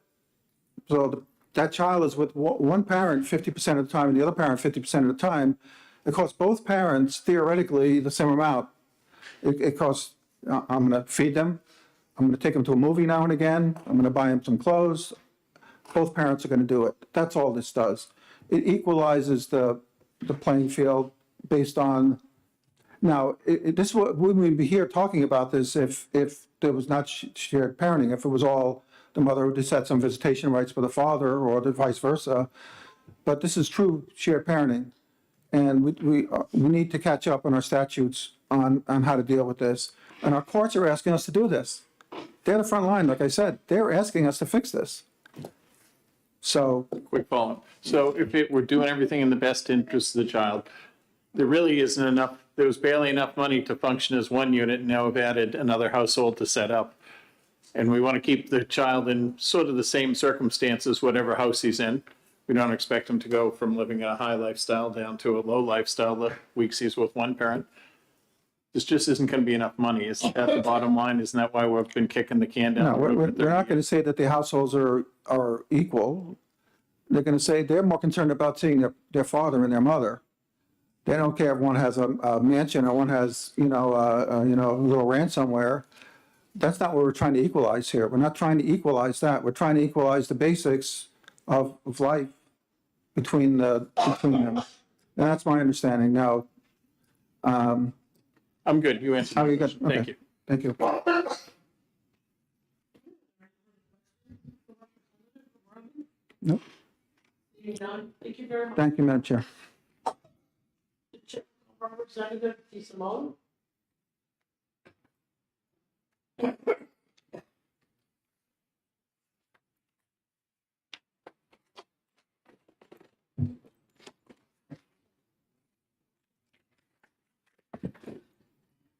so that child is with one parent 50% of the time and the other parent 50% of the time, it costs both parents theoretically the same amount. It costs, I'm going to feed them, I'm going to take them to a movie now and again, I'm going to buy them some clothes. Both parents are going to do it. That's all this does. It equalizes the playing field based on, now, this we wouldn't be here talking about this if there was not shared parenting, if it was all the mother who just had some visitation rights for the father or the vice versa. But this is true shared parenting. And we need to catch up on our statutes on how to deal with this. And our courts are asking us to do this. They're the front line, like I said. They're asking us to fix this. So. Quick follow-up. So if we're doing everything in the best interest of the child, there really isn't enough, there was barely enough money to function as one unit, and now we've added another household to set up. And we want to keep the child in sort of the same circumstances, whatever house he's in. We don't expect him to go from living a high lifestyle down to a low lifestyle the weeks he's with one parent. This just isn't going to be enough money. Isn't that the bottom line? Isn't that why we've been kicking the can down No, the road? we're not going to say that the households are equal. They're going to say they're more concerned about seeing their father and their mother. They don't care if one has a mansion or one has, a little ranch somewhere. That's not what we're trying to equalize here. We're not trying to equalize that. We're trying to equalize the basics of life between them. And that's my understanding. Now, I'm good. You answered. How are you good? Thank Okay. you. Thank you. Nope. Thank you very much. Thank you, Madam Chair. Representative DeSimone?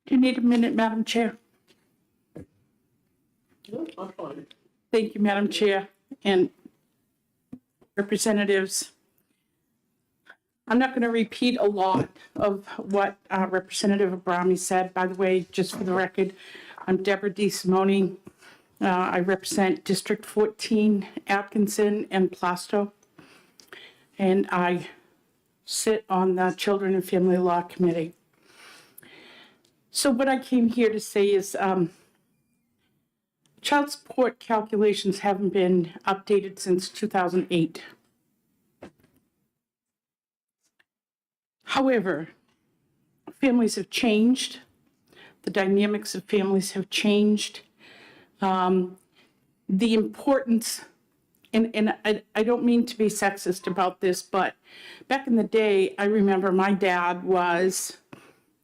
Do you need a minute, Madam Chair? No, I'm fine. Thank you, Madam Chair and representatives. I'm not going to repeat a lot of what Representative Abrami said. By the way, just for the record, I'm Deborah DeSimone. I represent District 14, Atkinson and Plasto. And I sit on the Children and Family Law Committee. So what I came here to say is child support calculations haven't been updated since 2008. However, families have changed. The dynamics of families have changed. The importance, and I don't mean to be sexist about this, but back in the day, I remember my dad was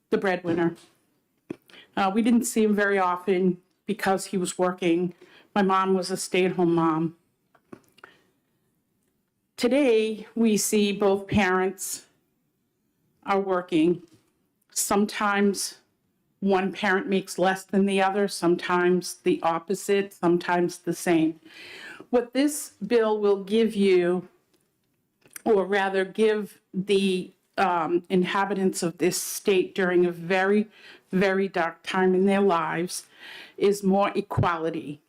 the breadwinner. We didn't see him very often because he was working. My mom was a stay-at-home mom. Today, we see both parents are working. Sometimes one parent makes less than the other, sometimes the opposite, sometimes the same. What this bill will give you, or rather give the inhabitants of this state during a very, very dark time in their lives, is more equality.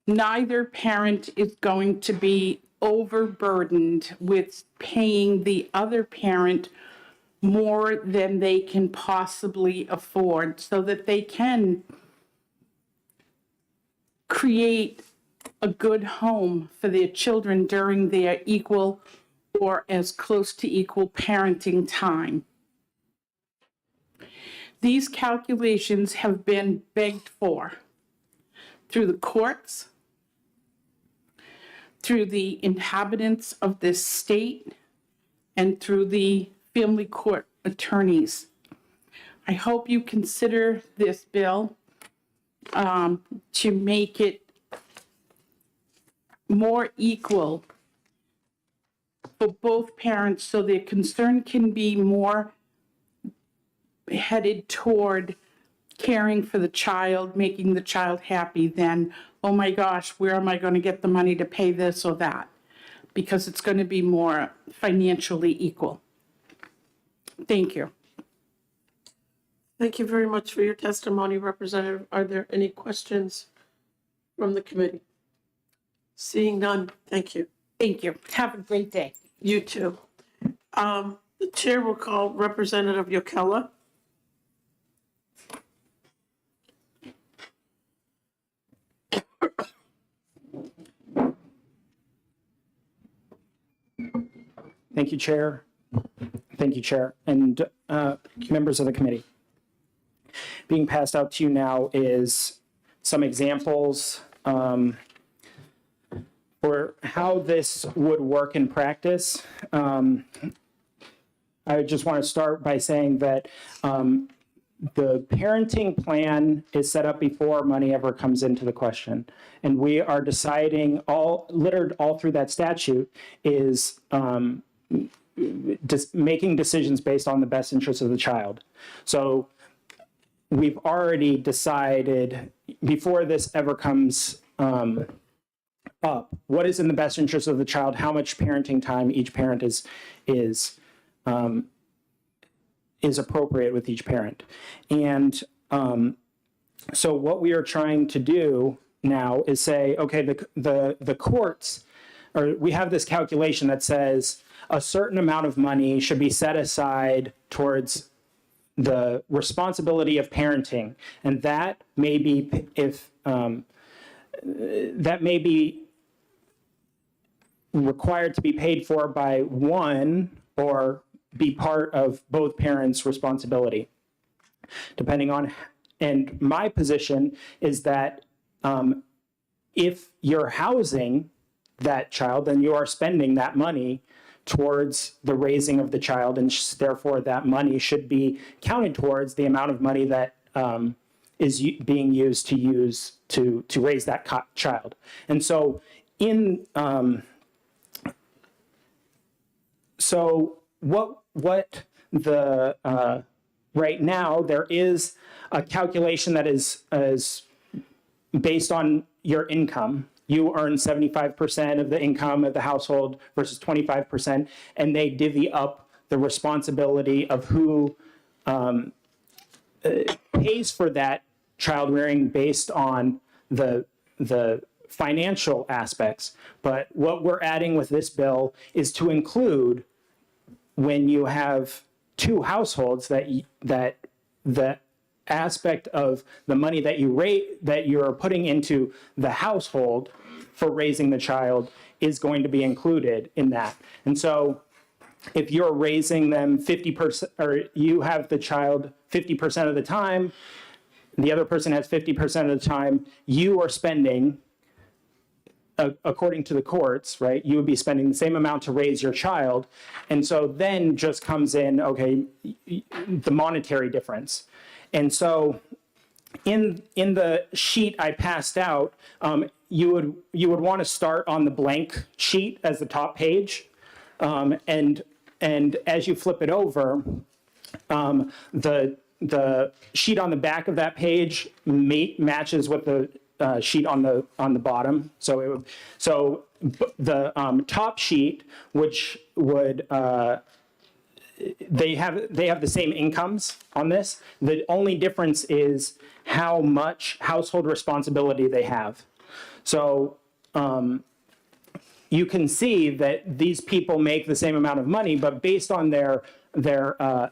Neither parent is going to be overburdened with paying the other parent more than they can possibly afford, so that they can create a good home for their children during their equal or as close to equal parenting time. These calculations have been begged for through the courts, through the inhabitants of this state, and through the family court attorneys. I hope you consider this bill to make it more equal for both parents, so their concern can be more headed toward caring for the child, making the child happy, than, oh my gosh, where am I going to get the money to pay this or that? Because it's going to be more financially equal. Thank you. Thank you very much for your testimony, Representative. Are there any questions from the committee? Seeing none, thank you. Thank you. Have a great day. You too. The chair will call Representative Yokella. Thank you, Chair. Thank you, Chair, and members of the committee. Being passed out to you now is some examples for how this would work in practice. I just want to start by saying that the parenting plan is set up before money ever comes into the question. And we are deciding, littered all through that statute is just making decisions based on the best interest of the child. So we've already decided, before this ever comes up, what is in the best interest of the child, how much parenting time each parent is appropriate with each parent. And so what we are trying to do now is say, okay, the courts, or we have this calculation that says a certain amount of money should be set aside towards the responsibility of parenting, and that may be required to be paid for by one or be part of both parents' responsibility, depending on. And my position is that if you're housing that child, then you are spending that money towards the raising of the child, and therefore that money should be counted towards the amount of money that is being used to raise that child. And so right now there is a calculation that is based on your income. You earn 75% of the income of the household versus 25%, and they divvy up the responsibility of who pays for that child rearing based on the financial aspects. But what we're adding with this bill is to include, when you have two households, that the aspect of the money that you're putting into the household for raising the child is going to be included in that. And so if you're raising them 50%, or you have the child 50% of the time, the other person has 50% of the time, you are spending, according to the courts, right, you would be spending the same amount to raise your child. And so then just comes in, okay, the monetary difference. And so in the sheet I passed out, you would want to start on the blank sheet as the top page. And as you flip it over, the sheet on the back of that page matches what the sheet on the bottom. So the top sheet, which would they have the same incomes on this. The only difference is how much household responsibility they have. So you can see that these people make the same amount of money, but based on their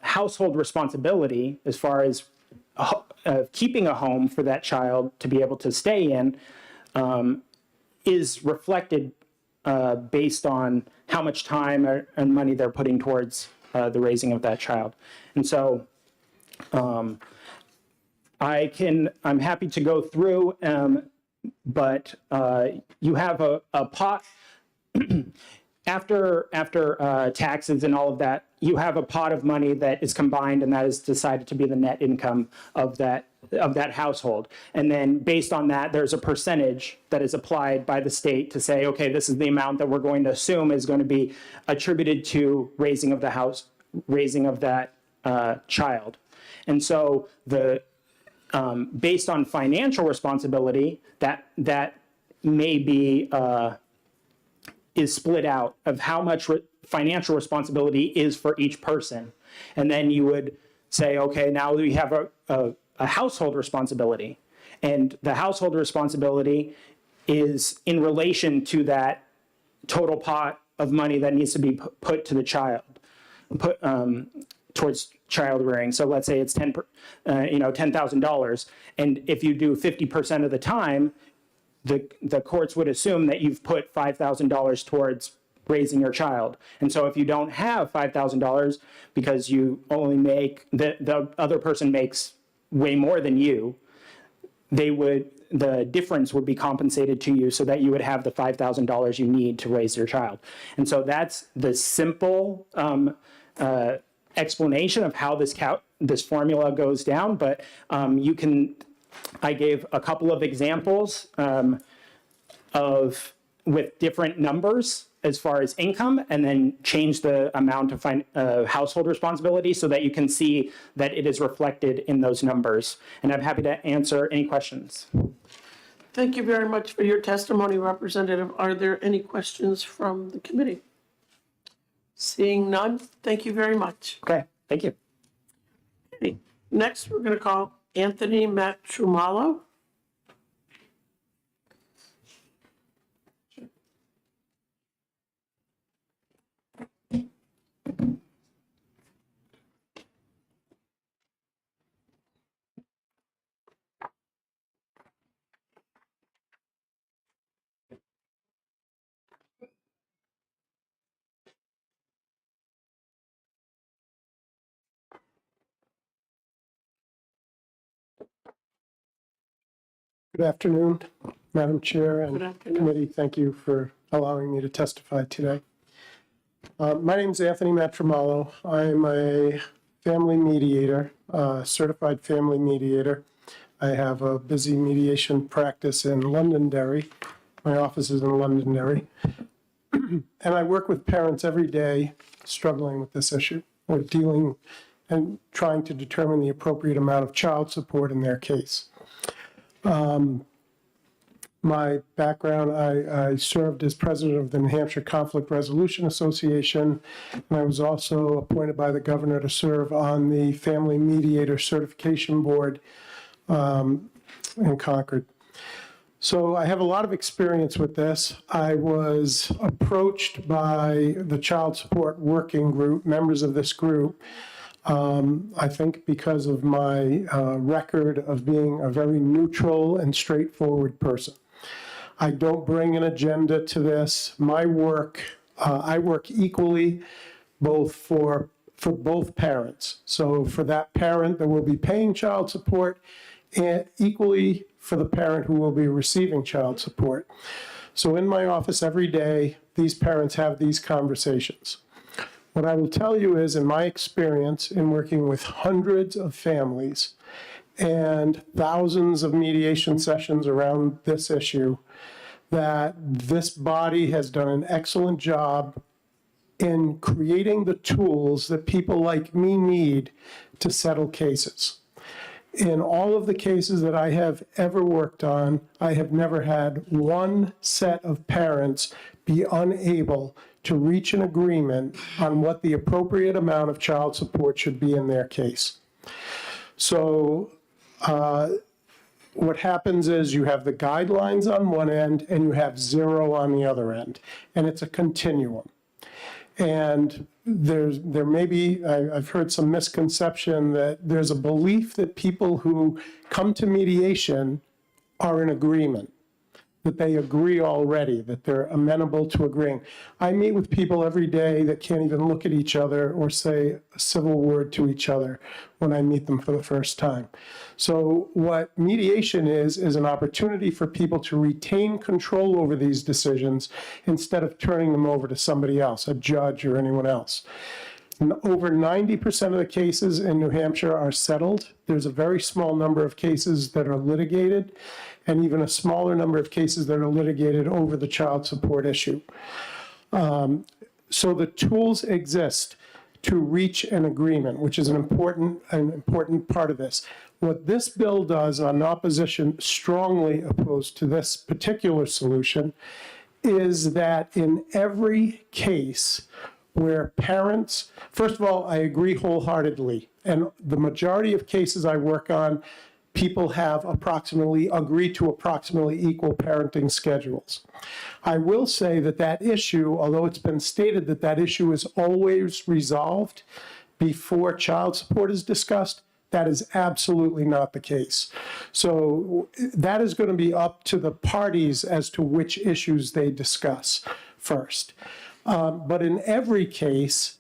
household responsibility, as far as keeping a home for that child to be able to stay in, is reflected based on how much time and money they're putting towards the raising of that child. And so I'm happy to go through, but you have a pot after taxes and all of that. You have a pot of money that is combined, and that is decided to be the net income of that household. And then based on that, there's a percentage that is applied by the state to say, okay, this is the amount that we're going to assume is going to be attributed to raising of that child. And so based on financial responsibility, that may be is split out of how much financial responsibility is for each person. And then you would say, okay, now we have a household responsibility. And the household responsibility is in relation to that total pot of money that needs to be put to the child, towards child rearing. So let's say it's $10,000. And if you do 50% of the time, the courts would assume that you've put $5,000 towards raising your child. And so if you don't have $5,000 because you only make, the other person makes way more than you, the difference would be compensated to you so that you would have the $5,000 you need to raise your child. And so that's the simple explanation of how this formula goes down. But I gave a couple of examples with different numbers as far as income, and then change the amount of household responsibility so that you can see that it is reflected in those numbers. And I'm happy to answer any questions. Thank you very much for your testimony, Representative. Are there any questions from the committee? Seeing none, thank you very much. Okay, thank you. Okay. Next, we're going to call Anthony Matramalo. Good afternoon, Madam Chair and Good afternoon. committee. Thank you for allowing me to testify today. My name is Anthony Matramalo. I'm a family mediator, certified family mediator. I have a busy mediation practice in Londonderry. My office is in Londonderry. And I work with parents every day struggling with this issue, or dealing and trying to determine the appropriate amount of child support in their case. My background, I served as president of the New Hampshire Conflict Resolution Association, and I was also appointed by the governor to serve on the Family Mediator Certification Board in Concord. So I have a lot of experience with this. I was approached by the Child Support Working Group, members of this group, I think because of my record of being a very neutral and straightforward person. I don't bring an agenda to this. My work, I work equally for both parents. So for that parent that will be paying child support, and equally for the parent who will be receiving child support. So in my office every day, these parents have these conversations. What I will tell you is, in my experience in working with hundreds of families and thousands of mediation sessions around this issue, that this body has done an excellent job in creating the tools that people like me need to settle cases. In all of the cases that I have ever worked on, I have never had one set of parents be unable to reach an agreement on what the appropriate amount of child support should be in their case. So what happens is you have the guidelines on one end and you have zero on the other end, and it's a continuum. And there may be, I've heard some misconception that there's a belief that people who come to mediation are in agreement, that they agree already, that they're amenable to agreeing. I meet with people every day that can't even look at each other or say a civil word to each other when I meet them for the first time. So what mediation is an opportunity for people to retain control over these decisions instead of turning them over to somebody else, a judge or anyone else. Over 90% of the cases in New Hampshire are settled. There's a very small number of cases that are litigated, and even a smaller number of cases that are litigated over the child support issue. So the tools exist to reach an agreement, which is an important part of this. What this bill does, on opposition strongly opposed to this particular solution, is that in every case where parents, first of all, I agree wholeheartedly, and the majority of cases I work on, people have agreed to approximately equal parenting schedules. I will say that issue, although it's been stated that issue is always resolved before child support is discussed, that is absolutely not the case. So that is going to be up to the parties as to which issues they discuss first. But in every case,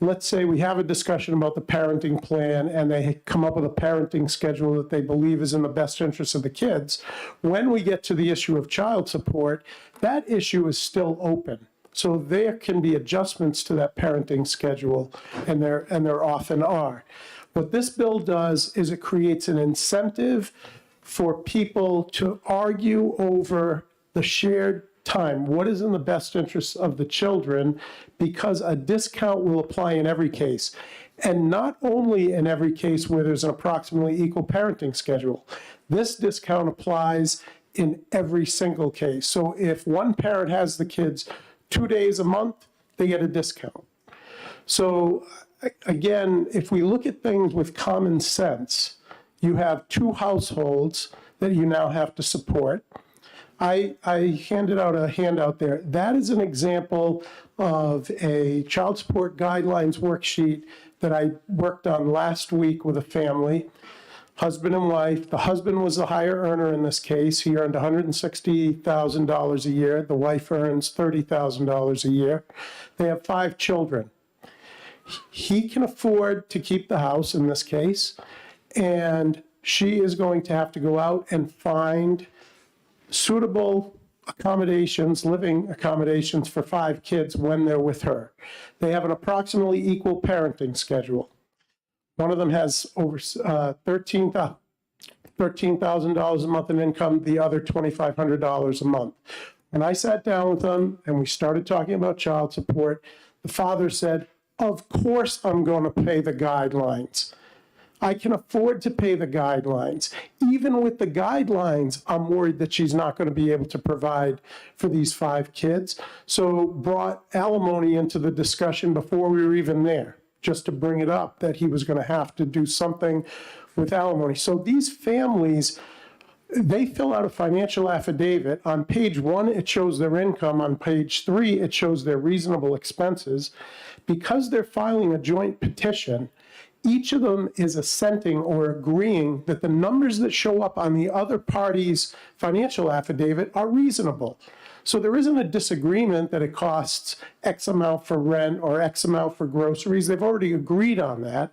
let's say we have a discussion about the parenting plan and they come up with a parenting schedule that they believe is in the best interest of the kids. When we get to the issue of child support, that issue is still open. So there can be adjustments to that parenting schedule, and there often are. What this bill does is it creates an incentive for people to argue over the shared time. What is in the best interest of the children? Because a discount will apply in every case. And not only in every case where there's an approximately equal parenting schedule. This discount applies in every single case. So if one parent has the kids 2 days a month, they get a discount. So again, if we look at things with common sense, you have two households that you now have to support. I handed out a handout there. That is an example of a child support guidelines worksheet that I worked on last week with a family, husband and wife. The husband was the higher earner in this case. He earned $160,000 a year. The wife earns $30,000 a year. They have 5 children. He can afford to keep the house in this case, and she is going to have to go out and find suitable accommodations, living accommodations for 5 kids when they're with her. They have an approximately equal parenting schedule. One of them has over $13,000 a month in income, the other $2,500 a month. When I sat down with them and we started talking about child support, the father said, "Of course I'm going to pay the guidelines. I can afford to pay the guidelines. Even with the guidelines, I'm worried that she's not going to be able to provide for these 5 kids." So brought alimony into the discussion before we were even there, just to bring it up that he was going to have to do something with alimony. So these families, they fill out a financial affidavit. On page 1, it shows their income. On page 3, it shows their reasonable expenses. Because they're filing a joint petition, each of them is assenting or agreeing that the numbers that show up on the other party's financial affidavit are reasonable. So there isn't a disagreement that it costs X amount for rent or X amount for groceries. They've already agreed on that.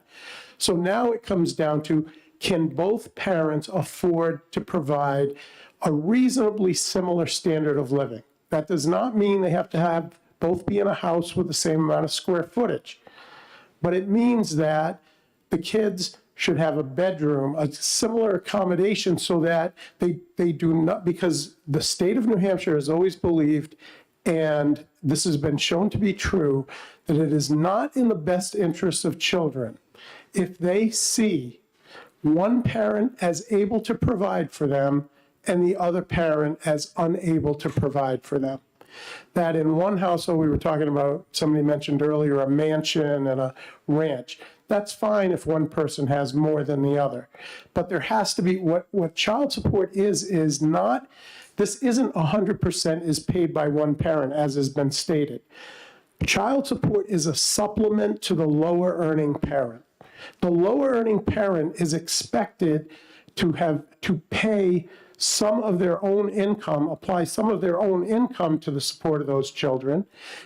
So now it comes down to, can both parents afford to provide a reasonably similar standard of living? That does not mean they have to both be in a house with the same amount of square footage. But it means that the kids should have a bedroom, a similar accommodation, so that they do not, because the state of New Hampshire has always believed, and this has been shown to be true, that it is not in the best interest of children if they see one parent as able to provide for them and the other parent as unable to provide for them. That in one household, we were talking about, somebody mentioned earlier, a mansion and a ranch. That's fine if one person has more than the other. But there has to be, what child support is not, this isn't 100% is paid by one parent, as has been stated. Child support is a supplement to the lower earning parent. The lower earning parent is expected to pay some of their own income, apply some of their own income to the support of those children.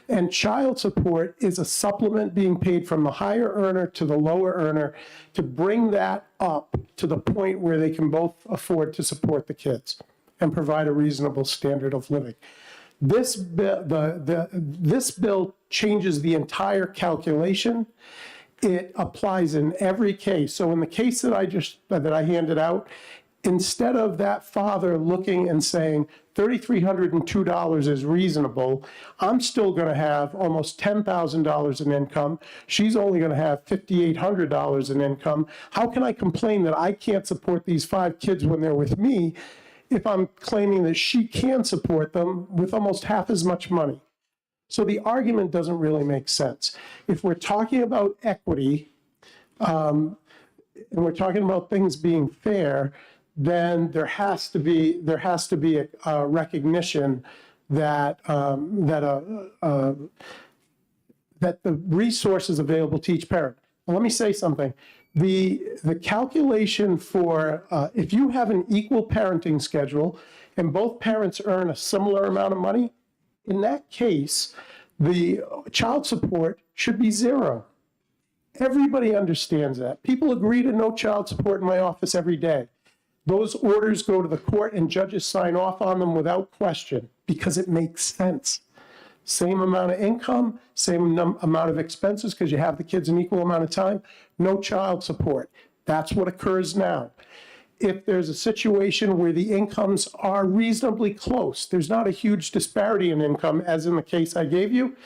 And child support is a supplement being paid from the higher earner to the lower earner to bring that up to the point where they can both afford to support the kids and provide a reasonable standard of living. This bill changes the entire calculation. It applies in every case. So in the case that I handed out, instead of that father looking and saying $3,302 is reasonable, I'm still going to have almost $10,000 in income. She's only going to have $5,800 in income. How can I complain that I can't support these 5 kids when they're with me if I'm claiming that she can support them with almost half as much money? So the argument doesn't really make sense. If we're talking about equity, and we're talking about things being fair, then there has to be a recognition that that the resources available to each parent. Now, let me say something. The calculation for if you have an equal parenting schedule and both parents earn a similar amount of money, in that case, the child support should be 0. Everybody understands that. People agree to no child support in my office every day. Those orders go to the court and judges sign off on them without question because it makes sense. Same amount of income, same amount of expenses because you have the kids an equal amount of time, no child support. That's what occurs now. If there's a situation where the incomes are reasonably close, there's not a huge disparity in income, as in the case I gave you,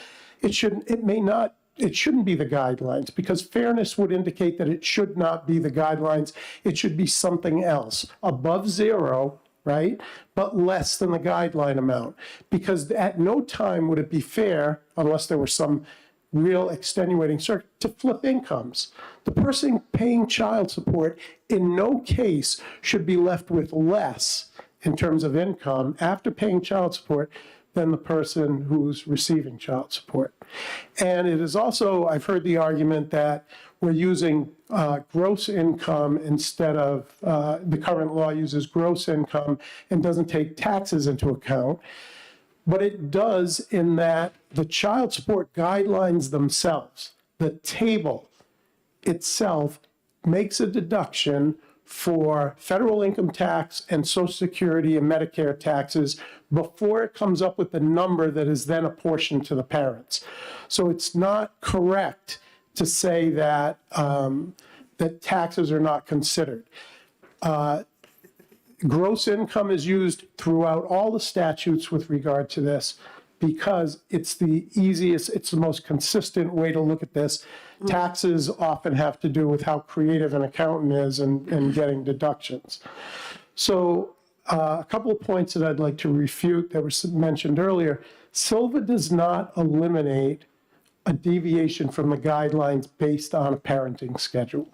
it shouldn't be the guidelines, because fairness would indicate that it should not be the guidelines. It should be something else, above 0, right? But less than the guideline amount, because at no time would it be fair, unless there were some real extenuating circumstance, to flip incomes. The person paying child support in no case should be left with less in terms of income after paying child support than the person who's receiving child support. And it is also, I've heard the argument that we're using gross income instead of, the current law uses gross income and doesn't take taxes into account. But it does, in that the child support guidelines themselves, the table itself, makes a deduction for federal income tax and Social Security and Medicare taxes before it comes up with the number that is then apportioned to the parents. So it's not correct to say that, that taxes are not considered. Gross income is used throughout all the statutes with regard to this because it's the easiest, it's the most consistent way to look at this. Taxes often have to do with how creative an accountant is in getting deductions. So a couple of points that I'd like to refute that were mentioned earlier. Silva does not eliminate a deviation from the guidelines based on a parenting schedule.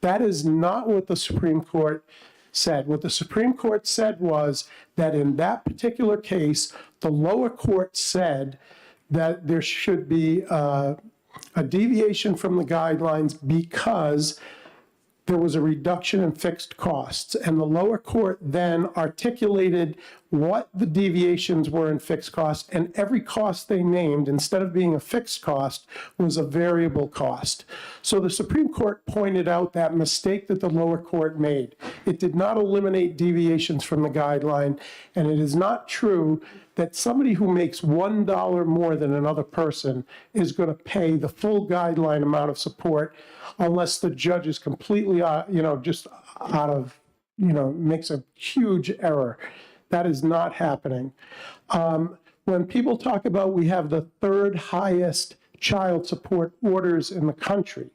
That is not what the Supreme Court said. What the Supreme Court said was that in that particular case, the lower court said that there should be a deviation from the guidelines because there was a reduction in fixed costs. And the lower court then articulated what the deviations were in fixed costs, and every cost they named, instead of being a fixed cost, was a variable cost. So the Supreme Court pointed out that mistake that the lower court made. It did not eliminate deviations from the guideline, and it is not true that somebody who makes $1 more than another person is going to pay the full guideline amount of support unless the judge is completely, just out of, makes a huge error. That is not happening. When people talk about we have the third highest child support orders in the country,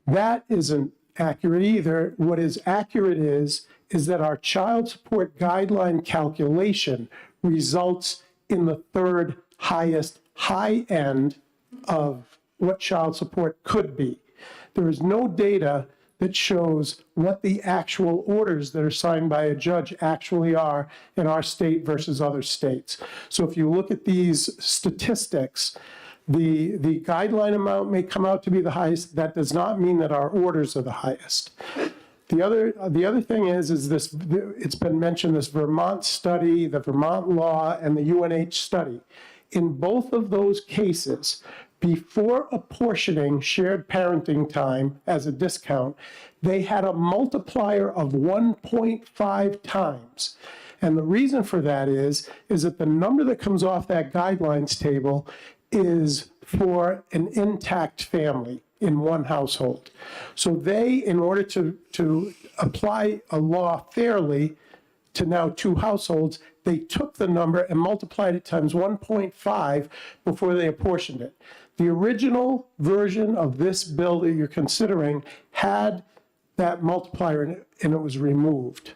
that isn't accurate either. What is accurate is that our child support guideline calculation results in the third highest high end of what child support could be. There is no data that shows what the actual orders that are signed by a judge actually are in our state versus other states. So if you look at these statistics, the guideline amount may come out to be the highest. That does not mean that our orders are the highest. The other thing is this, it's been mentioned, this Vermont study, the Vermont law, and the UNH study. In both of those cases, before apportioning shared parenting time as a discount, they had a multiplier of 1.5 times. And the reason for that is that the number that comes off that guidelines table is for an intact family in one household. So they, in order to apply a law fairly to now two households, they took the number and multiplied it times 1.5 before they apportioned it. The original version of this bill that you're considering had that multiplier in it, and it was removed.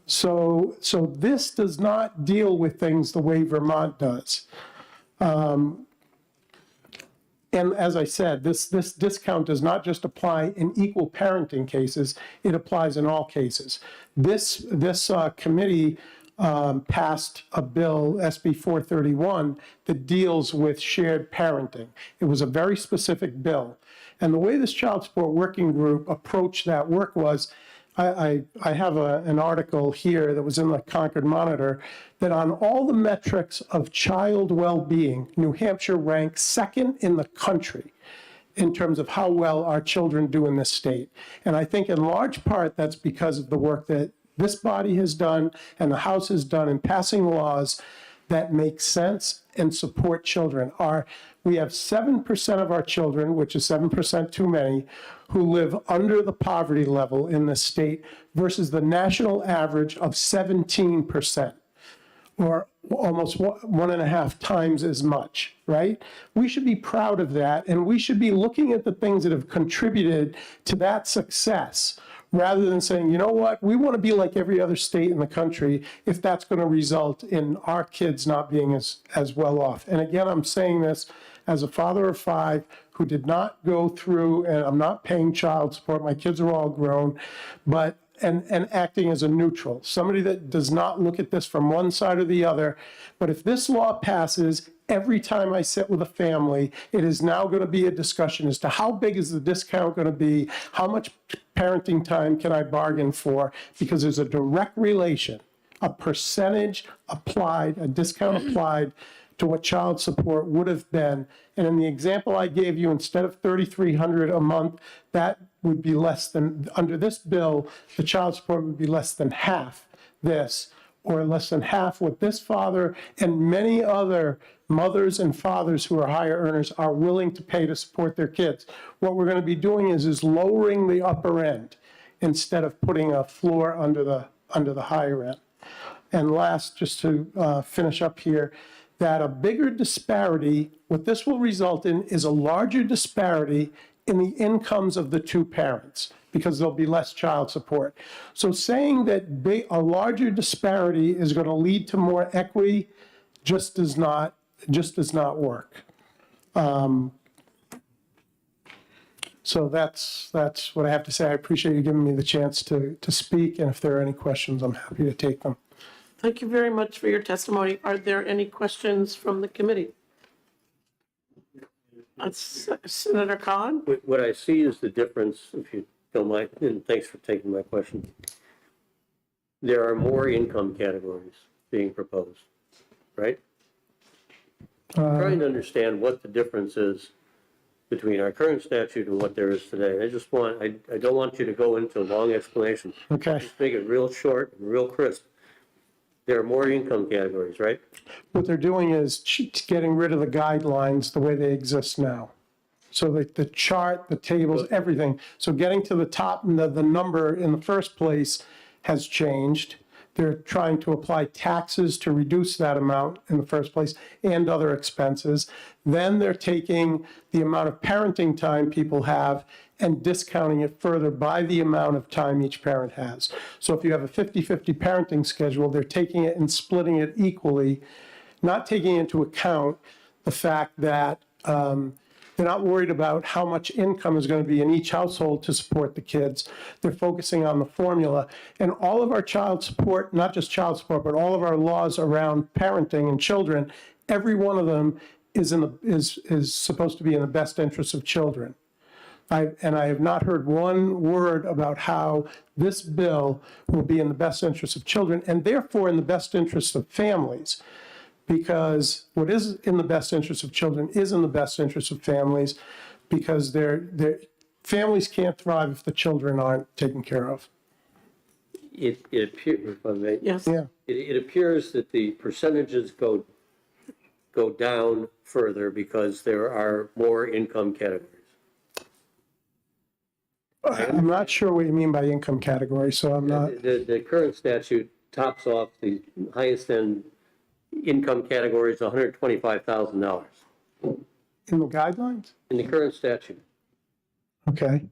So this does not deal with things the way Vermont does. And as I said, this discount does not just apply in equal parenting cases, it applies in all cases. This committee passed a bill, SB 431, that deals with shared parenting. It was a very specific bill. And the way this child support working group approached that work was, I have an article here that was in the Concord Monitor that on all the metrics of child well-being, New Hampshire ranks second in the country in terms of how well our children do in this state. And I think in large part that's because of the work that this body has done and the House has done in passing laws that make sense and support children. We have 7% of our children, which is 7% too many, who live under the poverty level in this state versus the national average of 17%, or almost 1.5 times as much, right? We should be proud of that, and we should be looking at the things that have contributed to that success rather than saying, you know what, we want to be like every other state in the country if that's going to result in our kids not being as well off. And again, I'm saying this as a father of 5 who did not go through, and I'm not paying child support, my kids are all grown, but and acting as a neutral, somebody that does not look at this from one side or the other. But if this law passes, every time I sit with a family, it is now going to be a discussion as to how big is the discount going to be, how much parenting time can I bargain for, because there's a direct relation, a percentage applied, a discount applied to what child support would have been. And in the example I gave you, instead of $3,300 a month, that would be less than, under this bill, the child support would be less than half this, or less than half what this father and many other mothers and fathers who are higher earners are willing to pay to support their kids. What we're going to be doing is lowering the upper end instead of putting a floor under the higher end. And last, just to finish up here, that a bigger disparity, what this will result in is a larger disparity in the incomes of the two parents, because there'll be less child support. So saying that a larger disparity is going to lead to more equity just does not work. So that's what I have to say. I appreciate you giving me the chance to speak, and if there are any questions, I'm happy to take them. Thank you very much for your testimony. Are there any questions from the committee? Senator Khan? What I see is the difference, if you don't mind, and thanks for taking my question. There are more income categories being proposed, right? I'm trying to understand what the difference is between our current statute and what there is today. I don't want you to go into a long explanation. Okay. Just make it real short and real crisp. There are more income categories, right? What they're doing is getting rid of the guidelines the way they exist now. So the chart, the tables, everything. So getting to the top, the number in the first place has changed. They're trying to apply taxes to reduce that amount in the first place and other expenses. Then they're taking the amount of parenting time people have and discounting it further by the amount of time each parent has. So if you have a 50-50 parenting schedule, they're taking it and splitting it equally, not taking into account the fact that they're not worried about how much income is going to be in each household to support the kids. They're focusing on the formula. And all of our child support, not just child support, but all of our laws around parenting and children, every one of them is supposed to be in the best interest of children. I have not heard one word about how this bill will be in the best interest of children and therefore in the best interest of families. Because what is in the best interest of children is in the best interest of families, because families can't thrive if the children aren't taken care of. It appears, if I may. Yes. Yeah. It appears that the percentages go down further because there are more income categories. I'm not sure what you mean by income category, so I'm not. The current statute tops off the highest end income category is $125,000 In the guidelines? in the current statute. Okay.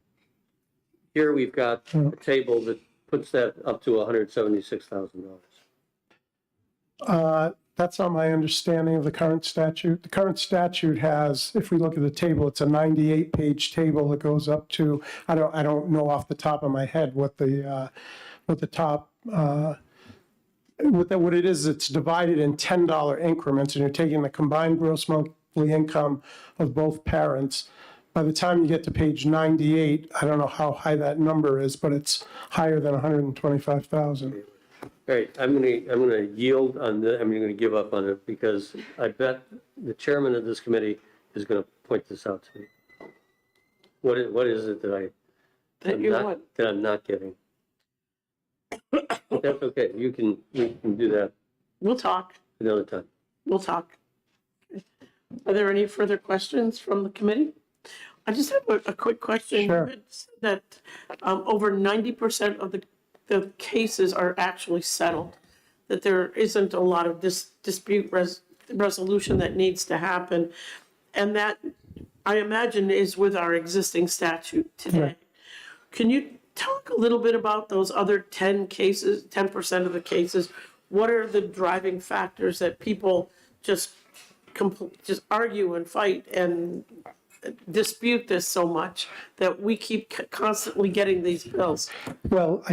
Here we've got a table that puts that up to $176,000. That's not my understanding of the current statute. The current statute has, if we look at the table, it's a 98-page table that goes up to, I don't know off the top of my head what it is. It's divided in $10 increments, and you're taking the combined gross monthly income of both parents. By the time you get to page 98, I don't know how high that number is, but it's higher than 125,000. All right, I'm gonna yield on the, I'm gonna give up on it because I bet the chairman of this committee is gonna point this out to me. What is it that I'm not getting? That's okay, you can do that We'll talk. another time. We'll talk. Are there any further questions from the committee? I just have a quick question. Sure. You said that over 90% of the cases are actually settled, that there isn't a lot of dispute resolution that needs to happen. And that, I imagine, is with our existing statute today. Right. Can you talk a little bit about those other 10 cases, 10% of the cases? What are the driving factors that people just argue and fight and dispute this so much that we keep constantly getting these bills? Well, I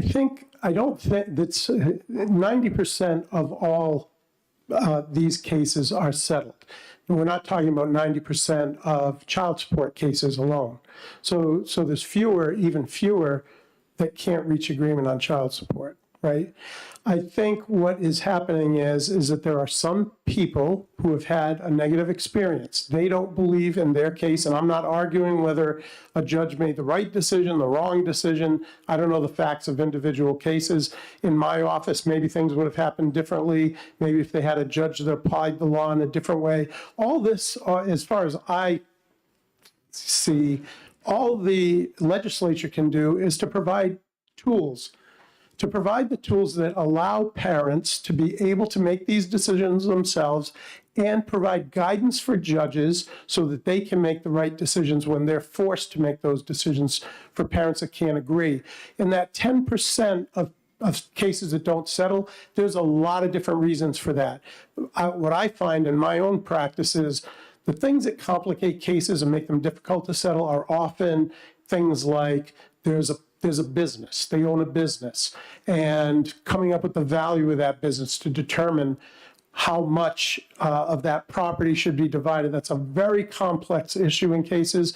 don't think that's 90% of all these cases are settled. And we're not talking about 90% of child support cases alone. So there's even fewer that can't reach agreement on child support, right? I think what is happening is that there are some people who have had a negative experience. They don't believe in their case, and I'm not arguing whether a judge made the right decision, the wrong decision. I don't know the facts of individual cases. In my office, maybe things would have happened differently. Maybe if they had a judge that applied the law in a different way. All this, as far as I see, all the legislature can do is to provide tools, to provide the tools that allow parents to be able to make these decisions themselves and provide guidance for judges so that they can make the right decisions when they're forced to make those decisions for parents that can't agree. In that 10% of cases that don't settle, there's a lot of different reasons for that. What I find in my own practice is the things that complicate cases and make them difficult to settle are often things like there's a business, they own a business, and coming up with the value of that business to determine how much of that property should be divided. That's a very complex issue in cases,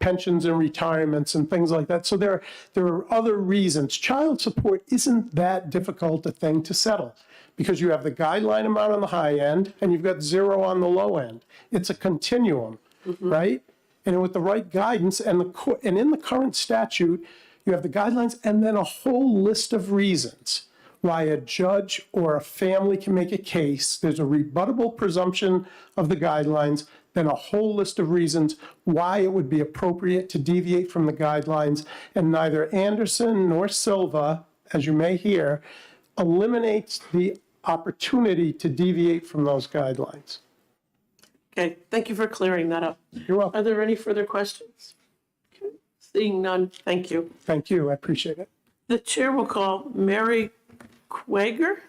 pensions and retirements and things like that. So there are other reasons. Child support isn't that difficult a thing to settle because you have the guideline amount on the high end and you've got zero on the low end. It's a continuum, right? And with the right guidance and in the current statute, you have the guidelines and then a whole list of reasons why a judge or a family can make a case. There's a rebuttable presumption of the guidelines, then a whole list of reasons why it would be appropriate to deviate from the guidelines. And neither Anderson nor Silva, as you may hear, eliminates the opportunity to deviate from those guidelines. Okay, thank you for clearing that up. You're welcome. Are there any further questions? Okay, seeing none, thank you. Thank you, I appreciate it. The chair will call Mary Kruger,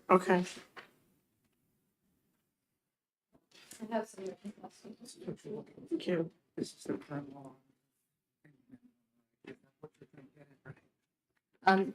okay. I have some written questions. Thank you.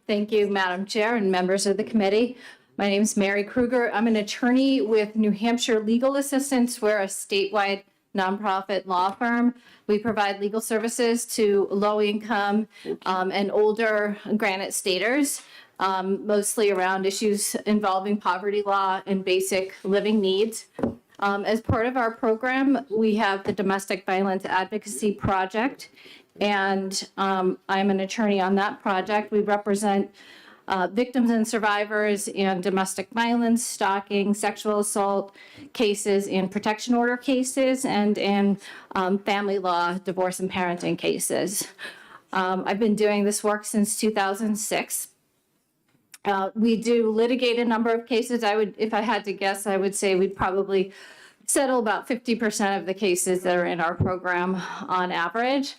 Thank you, Madam Chair and members of the committee. My name is Mary Kruger. I'm an attorney with New Hampshire Legal Assistance. We're a statewide nonprofit law firm. We provide legal services to low-income and older Granite Staters, mostly around issues involving poverty law and basic living needs. As part of our program, we have the Domestic Violence Advocacy Project, and I'm an attorney on that project. We represent victims and survivors in domestic violence, stalking, sexual assault cases, in protection order cases, and in family law, divorce and parenting cases. I've been doing this work since 2006. We do litigate a number of cases. If I had to guess, I would say we'd probably settle about 50% of the cases that are in our program on average.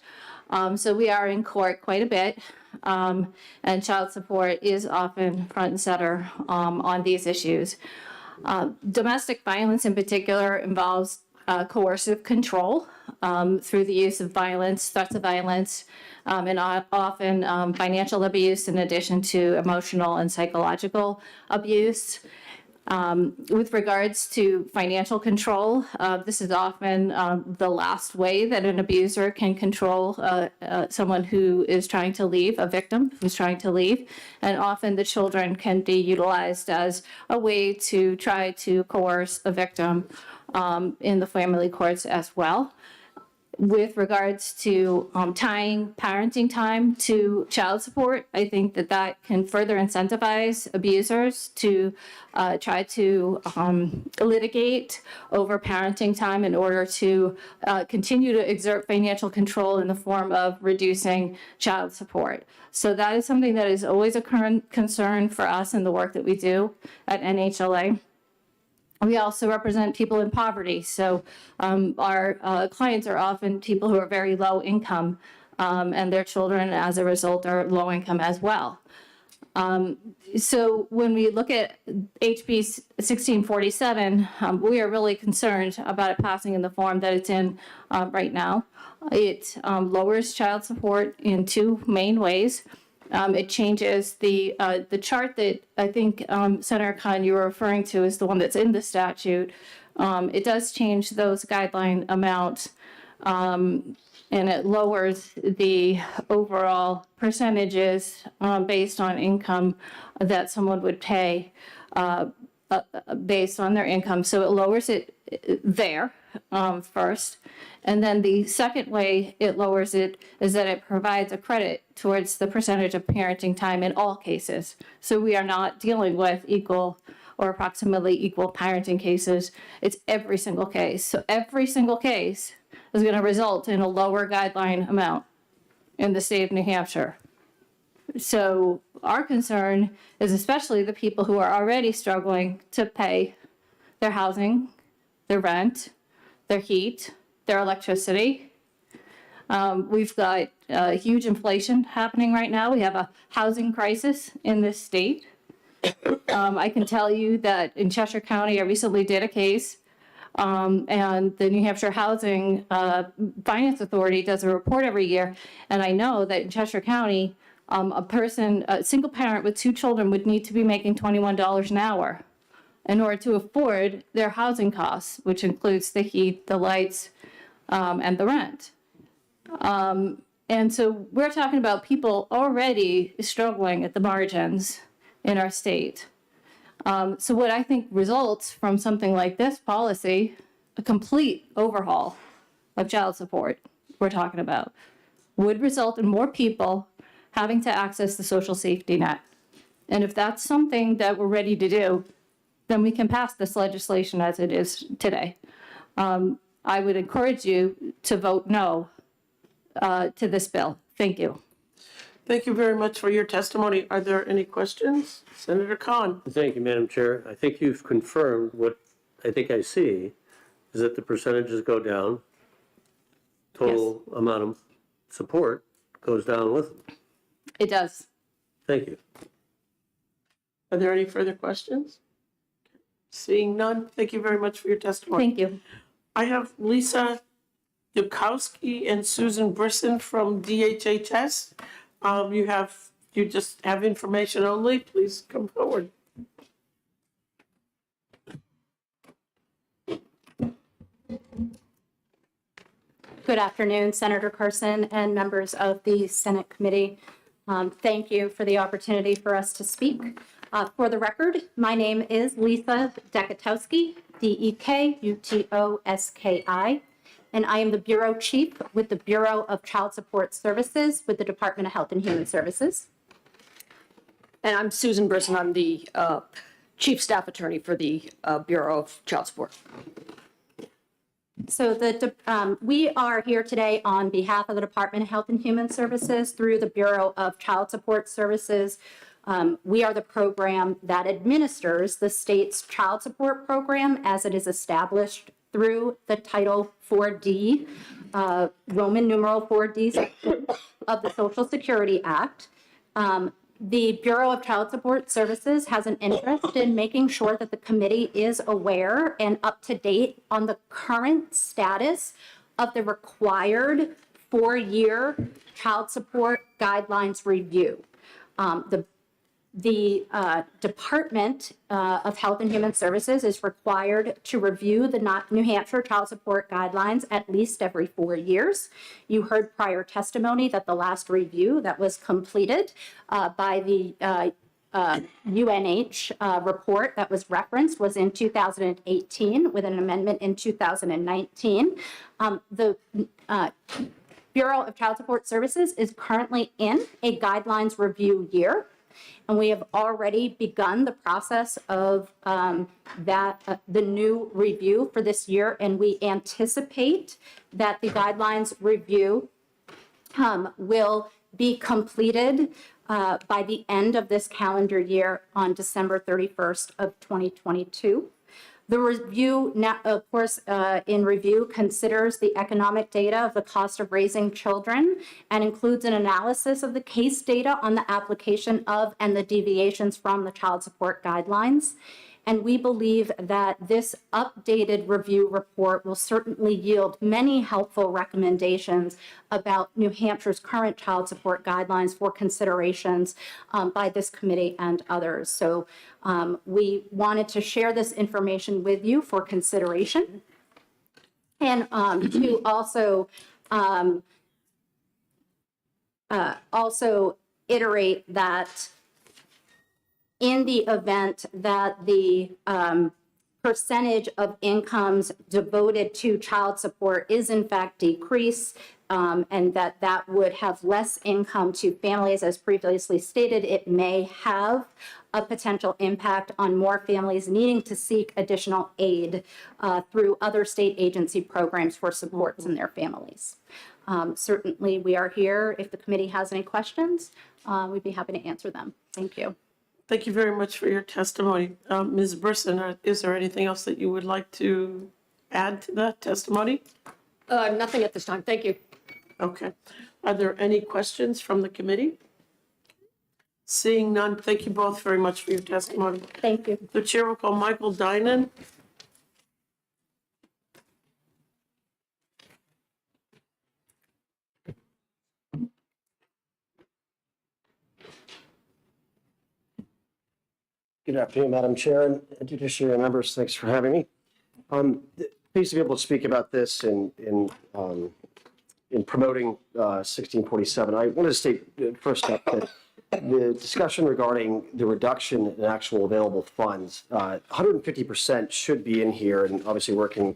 So we are in court quite a bit, and child support is often front and center on these issues. Domestic violence in particular involves coercive control through the use of violence, threats of violence, and often financial abuse in addition to emotional and psychological abuse. With regards to financial control, this is often the last way that an abuser can control someone who is trying to leave, a victim who's trying to leave. And often the children can be utilized as a way to try to coerce a victim in the family courts as well. With regards to tying parenting time to child support, I think that can further incentivize abusers to try to litigate over parenting time in order to continue to exert financial control in the form of reducing child support. So that is something that is always a current concern for us in the work that we do at NHLA. We also represent people in poverty. So our clients are often people who are very low income, and their children, as a result, are low income as well. So when we look at HB 1647, we are really concerned about it passing in the form that it's in right now. It lowers child support in two main ways. It changes the chart that I think, Senator Khan, you were referring to is the one that's in the statute. It does change those guideline amounts, and it lowers the overall percentages based on income that someone would pay based on their income. So it lowers it there first. And then the second way it lowers it is that it provides a credit towards the percentage of parenting time in all cases. So we are not dealing with equal or approximately equal parenting cases. It's every single case. So every single case is going to result in a lower guideline amount in the state of New Hampshire. So our concern is especially the people who are already struggling to pay their housing, their rent, their heat, their electricity. We've got huge inflation happening right now. We have a housing crisis in this state. I can tell you that in Cheshire County, I recently did a case, and the New Hampshire Housing Finance Authority does a report every year. And I know that in Cheshire County, A single parent with 2 children would need to be making $21 an hour in order to afford their housing costs, which includes the heat, the lights, and the rent. And so we're talking about people already struggling at the margins in our state. So what I think results from something like this policy, a complete overhaul of child support we're talking about, would result in more people having to access the social safety net. And if that's something that we're ready to do, then we can pass this legislation as it is today. I would encourage you to vote no to this bill. Thank you. Thank you very much for your testimony. Are there any questions? Senator Khan. Thank you, Madam Chair. I think you've confirmed what I think I see is that the percentages go down. Total amount of support goes down with them. It does. Thank you. Are there any further questions? Seeing none, thank you very much for your testimony. Thank you. I have Lisa Dukowski and Susan Brisson from DHHS. You just have information only. Please come forward. Good afternoon, Senator Carson and members of the Senate Committee. Thank you for the opportunity for us to speak. For the record, my name is Lisa Dekatowski, Dekutowski, and I am the Bureau Chief with the Bureau of Child Support Services with the Department of Health and Human Services. And I'm Susan Brisson. I'm the Chief Staff Attorney for the Bureau of Child Support. So we are here today on behalf of the Department of Health and Human Services through the Bureau of Child Support Services. We are the program that administers the state's child support program as it is established through the Title 4D, Roman numeral 4D of the Social Security Act. The Bureau of Child Support Services has an interest in making sure that the committee is aware and up to date on the current status of the required 4-year child support guidelines review. The Department of Health and Human Services is required to review the New Hampshire child support guidelines at least every 4 years. You heard prior testimony that the last review that was completed by the UNH report that was referenced was in 2018 with an amendment in 2019. The Bureau of Child Support Services is currently in a guidelines review year. And we have already begun the process of the new review for this year. And we anticipate that the guidelines review will be completed by the end of this calendar year on December 31st of 2022. The review, of course, in review considers the economic data of the cost of raising children and includes an analysis of the case data on the application of and the deviations from the child support guidelines. And we believe that this updated review report will certainly yield many helpful recommendations about New Hampshire's current child support guidelines for considerations by this committee and others. So we wanted to share this information with you for consideration. And to also iterate that in the event that the percentage of incomes devoted to child support is in fact decreased, and that would have less income to families, as previously stated, it may have a potential impact on more families needing to seek additional aid through other state agency programs for supports in their families. Certainly, we are here. If the committee has any questions, we'd be happy to answer them. Thank you. Thank you very much for your testimony. Ms. Brisson, is there anything else that you would like to add to that testimony? Nothing at this time. Thank you. Okay. Are there any questions from the committee? Seeing none, thank you both very much for your testimony. Thank you. The chair will call Michael Dinan. Good afternoon, Madam Chair and Judiciary members. Thanks for having me. Pleased to be able to speak about this in promoting 1647. I wanted to state first up that the discussion regarding the reduction in actual available funds, 150% should be in here, and obviously working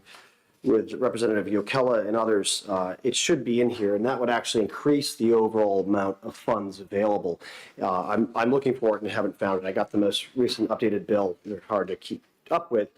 with Representative Yokella and others, it should be in here, and that would actually increase the overall amount of funds available. I'm looking for it and haven't found it. I got the most recent updated bill. They're hard to keep up with.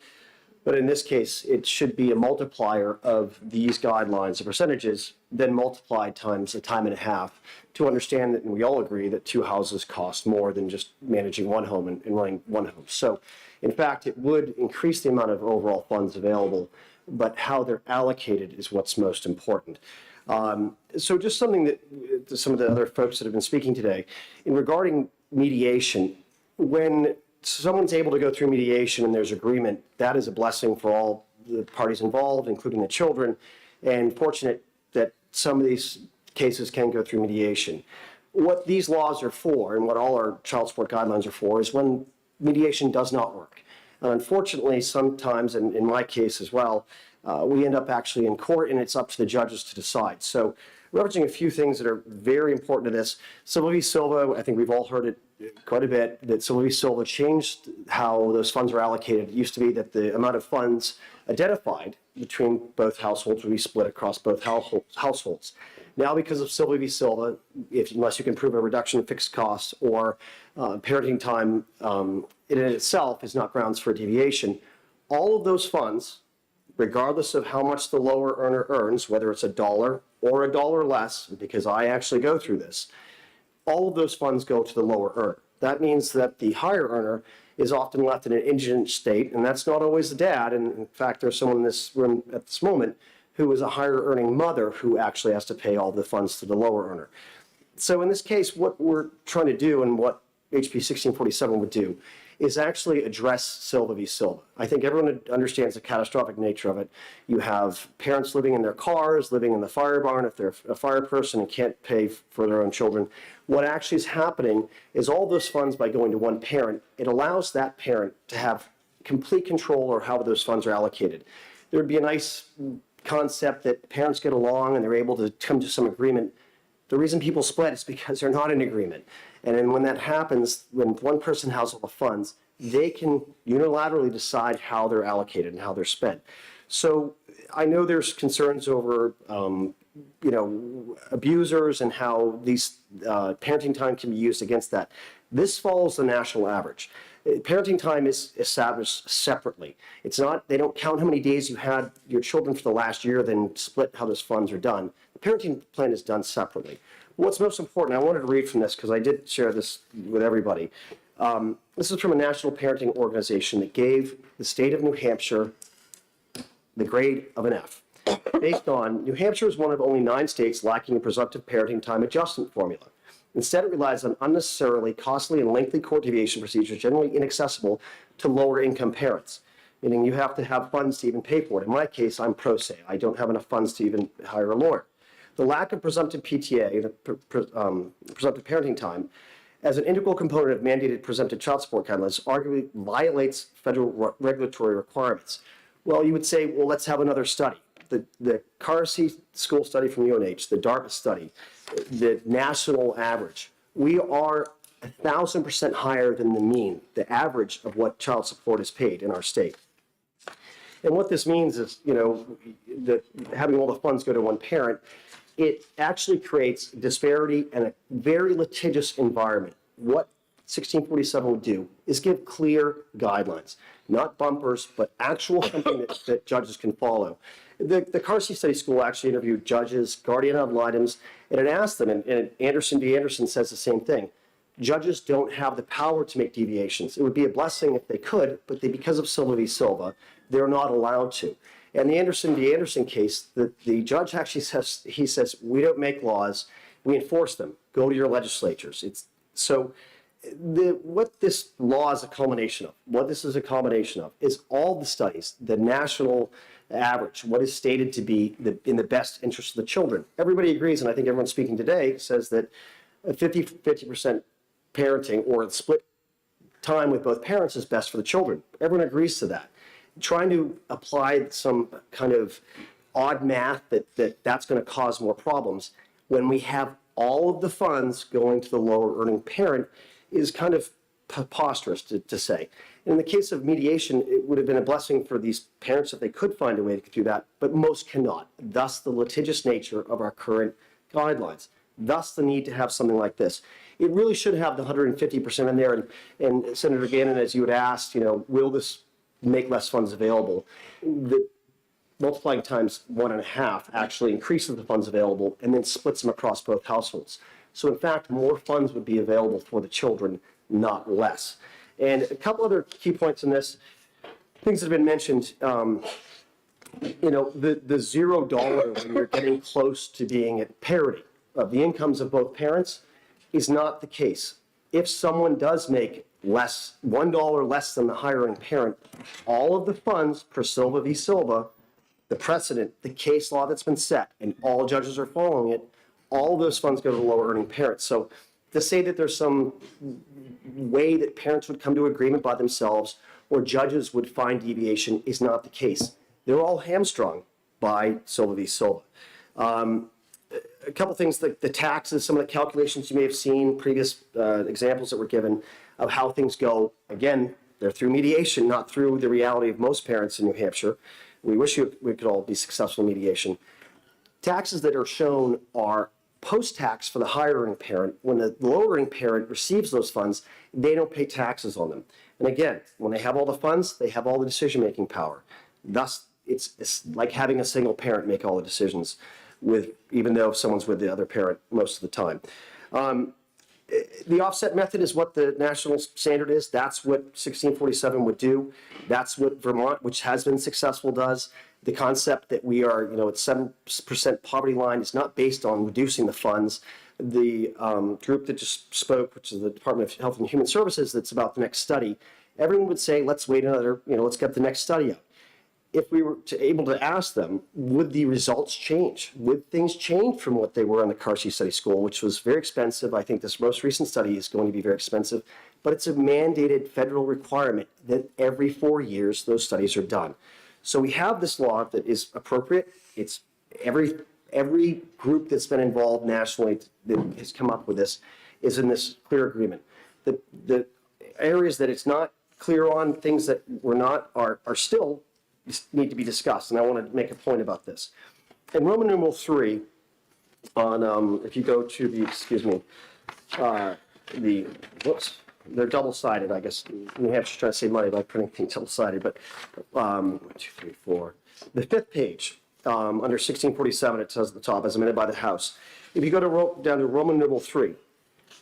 But in this case, it should be a multiplier of these guidelines, the percentages, then multiplied times a time and a half to understand that, and we all agree that two houses cost more than just managing one home and running one home. So in fact, it would increase the amount of overall funds available, but how they're allocated is what's most important. So just something that to some of the other folks that have been speaking today, in regarding mediation, when someone's able to go through mediation and there's agreement, that is a blessing for all the parties involved, including the children, and fortunate that some of these cases can go through mediation. What these laws are for, and what all our child support guidelines are for, is when mediation does not work. Unfortunately, sometimes, and in my case as well, we end up actually in court, and it's up to the judges to decide. So referencing a few things that are very important to this, Silva v. Silva, I think we've all heard it quite a bit, that Silva v. Silva changed how those funds were allocated. It used to be that the amount of funds identified between both households would be split across both households. Now, because of Silva v. Silva, unless you can prove a reduction in fixed costs or parenting time in itself is not grounds for deviation, all of those funds, regardless of how much the lower earner earns, whether it's $1 or $1 less, because I actually go through this, all of those funds go to the lower earner. That means that the higher earner is often left in an indigent state, and that's not always the dad. And in fact, there's someone in this room at this moment who is a higher earning mother who actually has to pay all the funds to the lower earner. So in this case, what we're trying to do and what HB 1647 would do is actually address Silva v. Silva. I think everyone understands the catastrophic nature of it. You have parents living in their cars, living in the fire barn if they're a fire person and can't pay for their own children. What actually is happening is all those funds, by going to one parent, it allows that parent to have complete control over how those funds are allocated. There would be a nice concept that parents get along and they're able to come to some agreement. The reason people split is because they're not in agreement. And then when that happens, when one person has all the funds, they can unilaterally decide how they're allocated and how they're spent. So I know there's concerns over, abusers and how these parenting time can be used against that. This follows the national average. Parenting time is established separately. It's not, they don't count how many days you had your children for the last year, then split how those funds are done. The parenting plan is done separately. What's most important, I wanted to read from this because I did share this with everybody. This is from a national parenting organization that gave the state of New Hampshire the grade of an F. Based on, New Hampshire is one of only 9 states lacking a presumptive parenting time adjustment formula. Instead, it relies on unnecessarily costly and lengthy court deviation procedures generally inaccessible to lower income parents, meaning you have to have funds to even pay for it. In my case, I'm pro se. I don't have enough funds to even hire a lawyer. The lack of presumptive PTA, presumptive parenting time, as an integral component of mandated presumptive child support guidelines arguably violates federal regulatory requirements. Well, you would say, well, let's have another study. The Carsey School study from UNH, the Dartmouth study, the national average, we are 1,000% higher than the mean, the average of what child support is paid in our state. And what this means is, that having all the funds go to one parent, it actually creates disparity and a very litigious environment. What 1647 would do is give clear guidelines, not bumpers, but actual something that judges can follow. The Carsey Study School actually interviewed judges, guardian ad litems, and it asked them, and Anderson v. Anderson says the same thing. Judges don't have the power to make deviations. It would be a blessing if they could, but because of Silva v. Silva, they're not allowed to. And the Anderson v. Anderson case, the judge actually says, he says, we don't make laws, we enforce them. Go to your legislatures. What this law is a culmination of, what this is a combination of, is all the studies, the national average, what is stated to be in the best interest of the children. Everybody agrees, and I think everyone speaking today says that 50% parenting or split time with both parents is best for the children. Everyone agrees to that. Trying to apply some kind of odd math that's going to cause more problems when we have all of the funds going to the lower earning parent is kind of preposterous to say. In the case of mediation, it would have been a blessing for these parents if they could find a way to do that, but most cannot. Thus the litigious nature of our current guidelines. Thus the need to have something like this. It really should have the 150% in there. And Senator Gannon, as you had asked, will this make less funds available? The multiplying times 1.5 actually increases the funds available and then splits them across both households. So in fact, more funds would be available for the children, not less. And a couple other key points in this, things that have been mentioned, the $0 when you're getting close to being at parity of the incomes of both parents is not the case. If someone does make $1 less than the higher earning parent, all of the funds per Silva v. Silva, the precedent, the case law that's been set, and all judges are following it, all those funds go to the lower earning parents. So to say that there's some way that parents would come to agreement by themselves or judges would find deviation is not the case. They're all hamstrung by Silva v. Silva. A couple things, the taxes, some of the calculations you may have seen, previous examples that were given of how things go. Again, they're through mediation, not through the reality of most parents in New Hampshire. We wish we could all be successful in mediation. Taxes that are shown are post-tax for the higher earning parent. When the lower earning parent receives those funds, they don't pay taxes on them. And again, when they have all the funds, they have all the decision-making power. Thus, it's like having a single parent make all the decisions, even though someone's with the other parent most of the time. The offset method is what the national standard is. That's what 1647 would do. That's what Vermont, which has been successful, does. The concept that we are, at 7% poverty line is not based on reducing the funds. The group that just spoke, which is the Department of Health and Human Services, that's about the next study, everyone would say, let's wait another, let's get the next study out. If we were able to ask them, would the results change? Would things change from what they were in the Carsey Study School, which was very expensive? I think this most recent study is going to be very expensive, but it's a mandated federal requirement that every 4 years those studies are done. So we have this law that is appropriate. It's every group that's been involved nationally that has come up with this is in this clear agreement. The areas that it's not clear on, things that we're not, are still need to be discussed, and I want to make a point about this. In Roman numeral 3, on if you go to they're double-sided, I guess. New Hampshire's trying to save money by printing things double-sided, but 1, 2, 3, 4. The 5th page, under 1647, it says at the top, as amended by the House. If you go down to Roman numeral 3,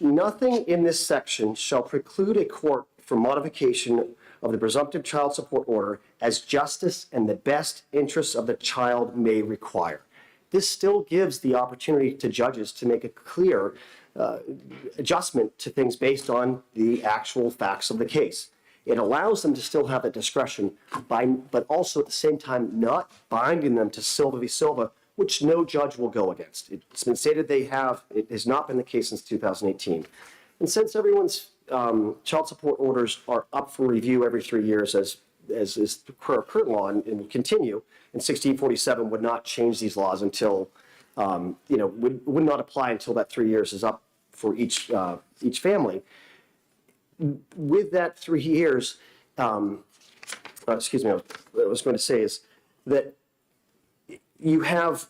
nothing in this section shall preclude a court from modification of the presumptive child support order as justice and the best interests of the child may require. This still gives the opportunity to judges to make a clear adjustment to things based on the actual facts of the case. It allows them to still have that discretion, but also at the same time not binding them to Silva v. Silva, which no judge will go against. It's been stated they have. It has not been the case since 2018. And since everyone's child support orders are up for review every 3 years, as is the current law, and will continue, and 1647 would not change these laws until, would not apply until that 3 years is up for each family. With that 3 years, excuse me, what I was going to say is that you have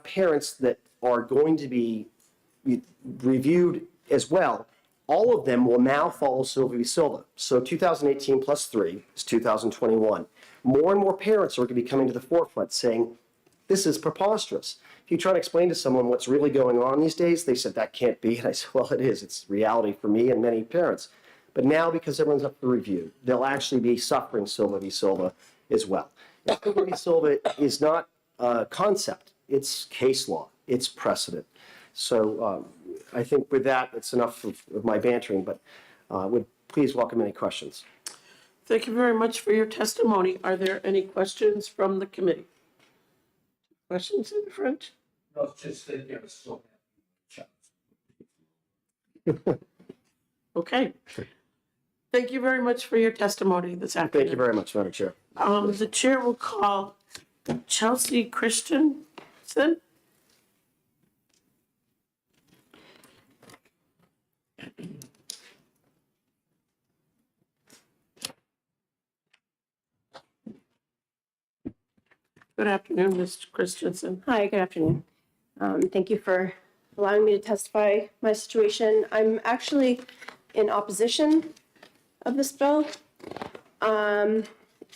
parents that are going to be reviewed as well. All of them will now follow Silva v. Silva. So 2018 plus 3 is 2021. More and more parents are going to be coming to the forefront saying, this is preposterous. If you try to explain to someone what's really going on these days, they said, that can't be. And I said, well, it is. It's reality for me and many parents. But now, because everyone's up for review, they'll actually be suffering Silva v. Silva as well. Now, Silva v. Silva is not a concept. It's case law. It's precedent. So I think with that, it's enough of my bantering, but would please welcome any questions. Thank you very much for your testimony. Are there any questions from the committee? Questions in the front? No, just that you're still Okay. Thank you very much for your testimony this afternoon. Thank you very much, Madam Chair. The chair will call Chelsea Christensen. Good afternoon, Ms. Christensen. Hi, good afternoon. Thank you for allowing me to testify my situation. I'm actually in opposition of this bill. And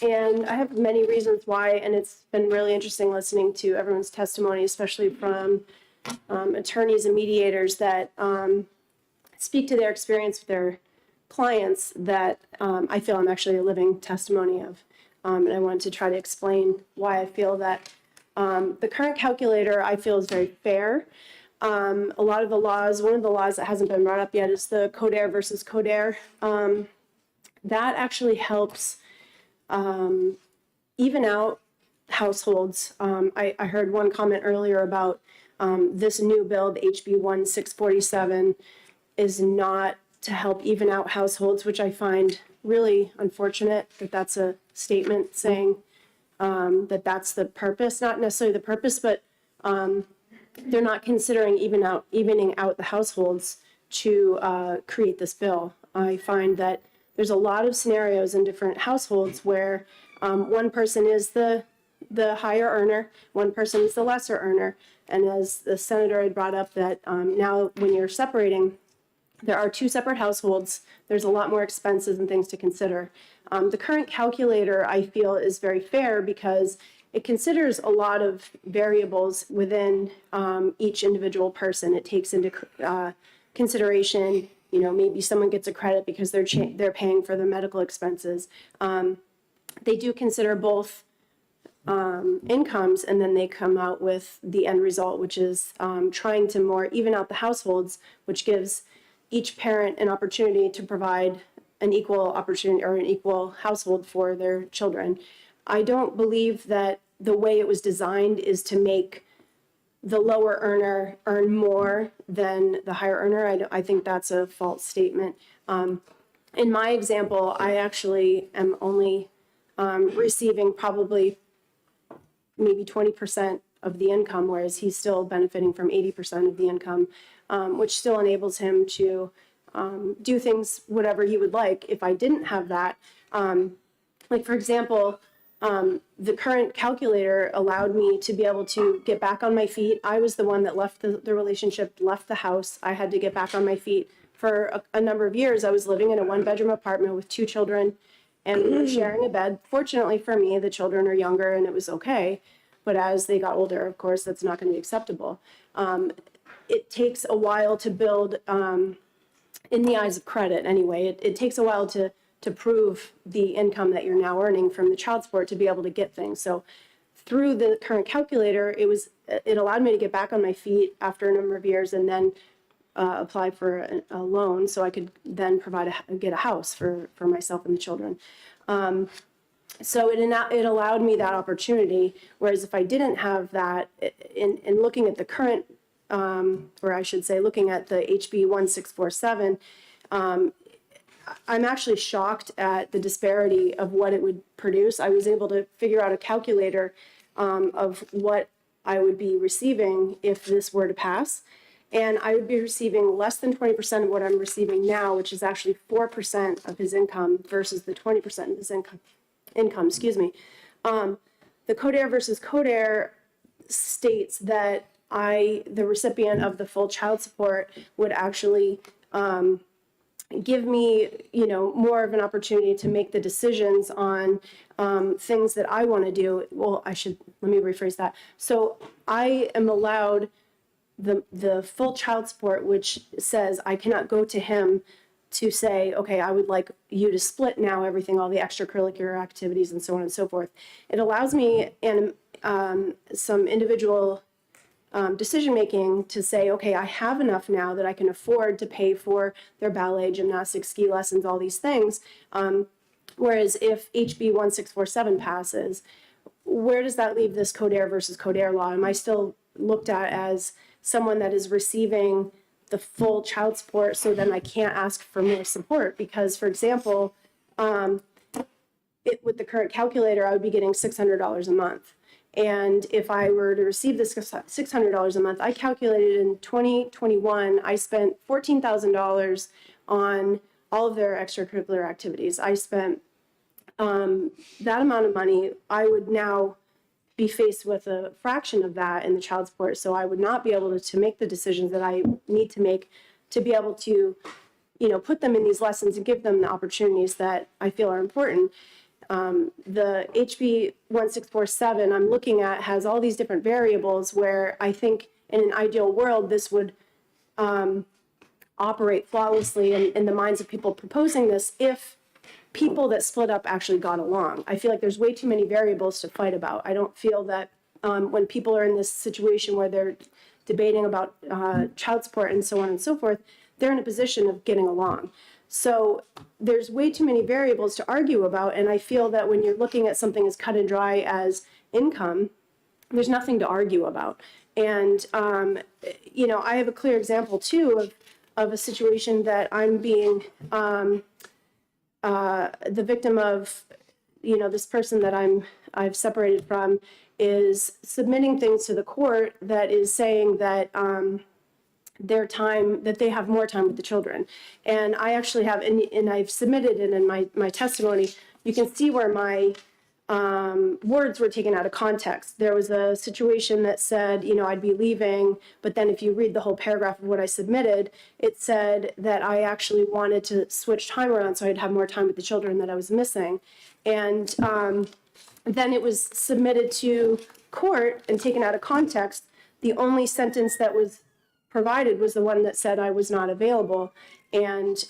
I have many reasons why, and it's been really interesting listening to everyone's testimony, especially from attorneys and mediators that speak to their experience with their clients that I feel I'm actually a living testimony of. And I wanted to try to explain why I feel that the current calculator I feel is very fair. A lot of the laws, one of the laws that hasn't been brought up yet is the Codair versus Codair. That actually helps even out households. I heard one comment earlier about this new bill, the HB 1647, is not to help even out households, which I find really unfortunate that that's a statement saying that that's the purpose, not necessarily the purpose, but they're not considering evening out the households to create this bill. I find that there's a lot of scenarios in different households where one person is the higher earner, one person is the lesser earner. And as the senator had brought up that now when you're separating, there are two separate households. There's a lot more expenses and things to consider. The current calculator, I feel, is very fair because it considers a lot of variables within each individual person. It takes into consideration, you know, maybe someone gets a credit because they're paying for their medical expenses. They do consider both incomes, and then they come out with the end result, which is trying to more even out the households, which gives each parent an opportunity to provide an equal opportunity or an equal household for their children. I don't believe that the way it was designed is to make the lower earner earn more than the higher earner. I think that's a false statement. In my example, I actually am only receiving probably maybe 20% of the income, whereas he's still benefiting from 80% of the income, which still enables him to do things whatever he would like. If I didn't have that, like for example, the current calculator allowed me to be able to get back on my feet. I was the one that left the relationship, left the house. I had to get back on my feet. For a number of years, I was living in a one-bedroom apartment with 2 children, and we were sharing a bed. Fortunately for me, the children are younger and it was okay. But as they got older, of course, that's not going to be acceptable. It takes a while to build, in the eyes of credit anyway, it takes a while to prove the income that you're now earning from the child support to be able to get things. So through the current calculator, it allowed me to get back on my feet after a number of years and then apply for a loan so I could then get a house for myself and the children. So it allowed me that opportunity, whereas if I didn't have that, in looking at the current, or I should say, looking at the HB 1647, I'm actually shocked at the disparity of what it would produce. I was able to figure out a calculator of what I would be receiving if this were to pass. And I would be receiving less than 20% of what I'm receiving now, which is actually 4% of his income versus the 20% of his income, The Codair versus Codair states that the recipient of the full child support would actually give me, more of an opportunity to make the decisions on things that I want to do. Well, let me rephrase that. So I am allowed the full child support, which says I cannot go to him to say, okay, I would like you to split now everything, all the extracurricular activities and so on and so forth. It allows me and some individual decision-making to say, okay, I have enough now that I can afford to pay for their ballet, gymnastics, ski lessons, all these things. Whereas if HB 1647 passes, where does that leave this Codair versus Codair law? Am I still looked at as someone that is receiving the full child support, so then I can't ask for more support because, for example, with the current calculator, I would be getting $600 a month. And if I were to receive this $600 a month, I calculated in 2021, I spent $14,000 on all of their extracurricular activities. I spent that amount of money. I would now be faced with a fraction of that in the child support. So I would not be able to make the decisions that I need to make to be able to, put them in these lessons and give them the opportunities that I feel are important. The HB 1647 I'm looking at has all these different variables where I think in an ideal world, this would operate flawlessly in the minds of people proposing this if people that split up actually got along. I feel like there's way too many variables to fight about. I don't feel that when people are in this situation where they're debating about child support and so on and so forth, they're in a position of getting along. So there's way too many variables to argue about, and I feel that when you're looking at something as cut and dry as income, there's nothing to argue about. And, I have a clear example, too, of a situation that I'm being the victim of, this person that I've separated from is submitting things to the court that is saying that that they have more time with the children. And I actually have, and I've submitted it in my testimony, you can see where my words were taken out of context. There was a situation that said, I'd be leaving, but then if you read the whole paragraph of what I submitted, it said that I actually wanted to switch time around so I'd have more time with the children that I was missing. And then it was submitted to court and taken out of context. The only sentence that was provided was the one that said I was not available. And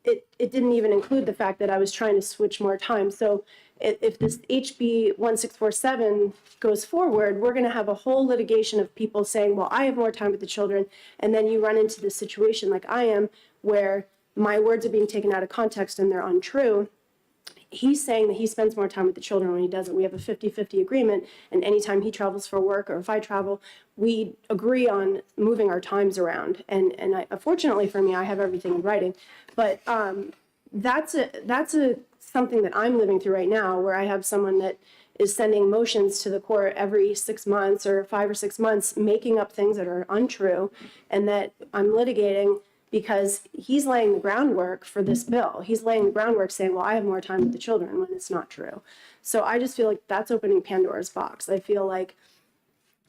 it didn't even include the fact that I was trying to switch more time. So if this HB 1647 goes forward, we're going to have a whole litigation of people saying, well, I have more time with the children. And then you run into this situation like I am, where my words are being taken out of context and they're untrue. He's saying that he spends more time with the children when he doesn't. We have a 50-50 agreement, and anytime he travels for work or if I travel, we agree on moving our times around. And fortunately for me, I have everything in writing. But that's something that I'm living through right now, where I have someone that is sending motions to the court every 6 months or 5 or 6 months, making up things that are untrue, and that I'm litigating because he's laying the groundwork for this bill. He's laying the groundwork saying, well, I have more time with the children, when it's not true. So I just feel like that's opening Pandora's box. I feel like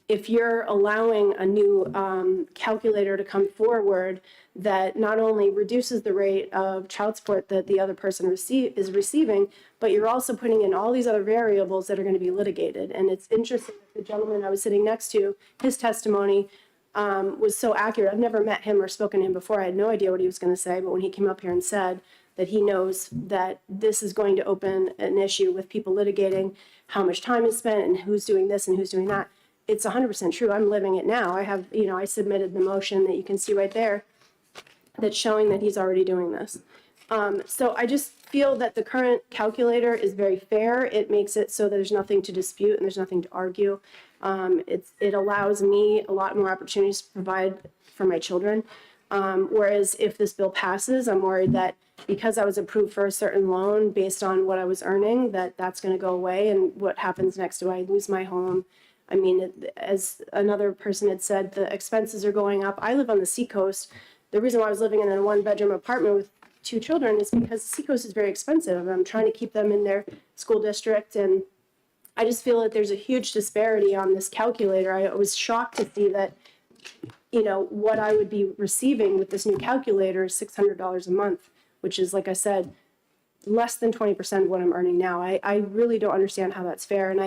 if you're allowing a new calculator to come forward that not only reduces the rate of child support that the other person is receiving, but you're also putting in all these other variables that are going to be litigated. And it's interesting that the gentleman I was sitting next to, his testimony was so accurate. I've never met him or spoken to him before. I had no idea what he was going to say, but when he came up here and said that he knows that this is going to open an issue with people litigating how much time is spent and who's doing this and who's doing that, it's 100% true. I'm living it now. I have, I submitted the motion that you can see right there that's showing that he's already doing this. So I just feel that the current calculator is very fair. It makes it so that there's nothing to dispute and there's nothing to argue. It allows me a lot more opportunities to provide for my children. Whereas if this bill passes, I'm worried that because I was approved for a certain loan based on what I was earning, that's going to go away. And what happens next? Do I lose my home? I mean, as another person had said, the expenses are going up. I live on the seacoast. The reason why I was living in a 1-bedroom apartment with 2 children is because the seacoast is very expensive. I'm trying to keep them in their school district, and I just feel that there's a huge disparity on this calculator. I was shocked to see that, what I would be receiving with this new calculator is $600 a month, which is, like I said, less than 20% of what I'm earning now. I really don't understand how that's fair, and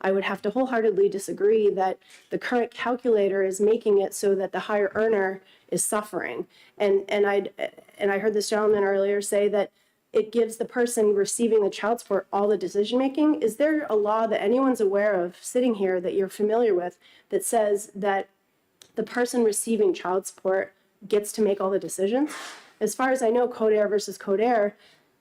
I would have to wholeheartedly disagree that the current calculator is making it so that the higher earner is suffering. And I heard this gentleman earlier say that it gives the person receiving the child support all the decision making. Is there a law that anyone's aware of sitting here that you're familiar with that says that the person receiving child support gets to make all the decisions? As far as I know, Code Air versus Code Air,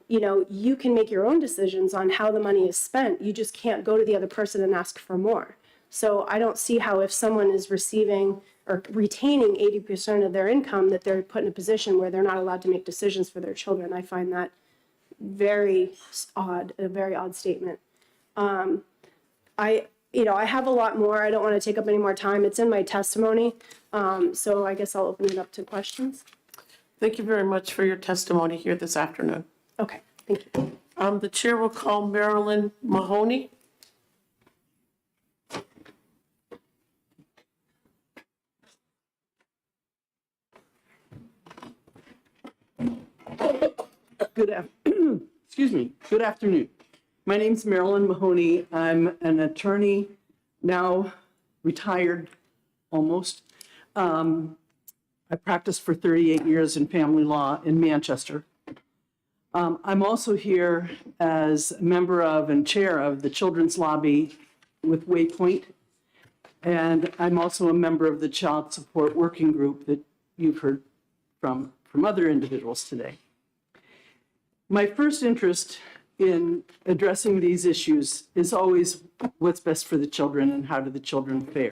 you can make your own decisions on how the money is spent. You just can't go to the other person and ask for more. So I don't see how if someone is receiving or retaining 80% of their income, that they're put in a position where they're not allowed to make decisions for their children. I find that very odd, a very odd statement. I have a lot more. I don't want to take up any more time. It's in my testimony. So I guess I'll open it up to questions. Thank you very much for your testimony here this afternoon. Okay, thank you. The chair will call Marilyn Mahoney. Good afternoon. My name's Marilyn Mahoney. I'm an attorney, now retired almost. I practiced for 38 years in family law in Manchester. I'm also here as a member of and chair of the Children's Lobby with Waypoint. And I'm also a member of the Child Support Working Group that you've heard from other individuals today. My first interest in addressing these issues is always what's best for the children and how do the children fare.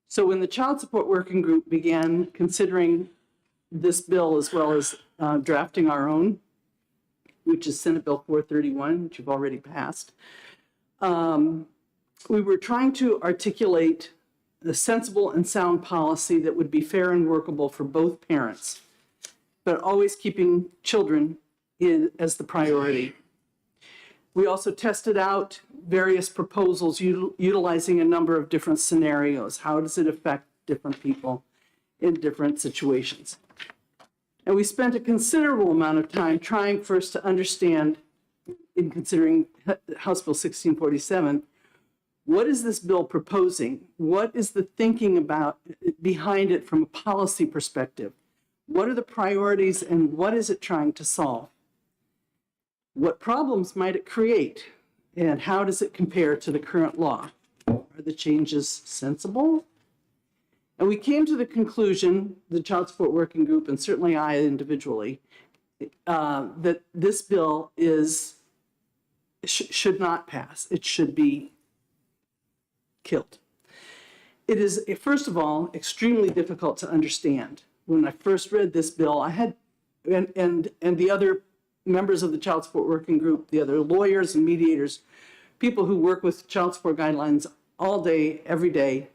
So when the Child Support Working Group began considering this bill as well as drafting our own, which is Senate Bill 431, which you've already passed, we were trying to articulate a sensible and sound policy that would be fair and workable for both parents, but always keeping children as the priority. We also tested out various proposals utilizing a number of different scenarios. How does it affect different people in different situations? And we spent a considerable amount of time trying first to understand, in considering House Bill 1647, what is this bill proposing? What is the thinking about behind it from a policy perspective? What are the priorities and what is it trying to solve? What problems might it create? And how does it compare to the current law? Are the changes sensible? And we came to the conclusion, the Child Support Working Group, and certainly I individually, that this bill should not pass. It should be killed. It is, first of all, extremely difficult to understand. When I first read this bill, I had, and the other members of the Child Support Working Group, the other lawyers and mediators, people who work with child support guidelines all day, every day,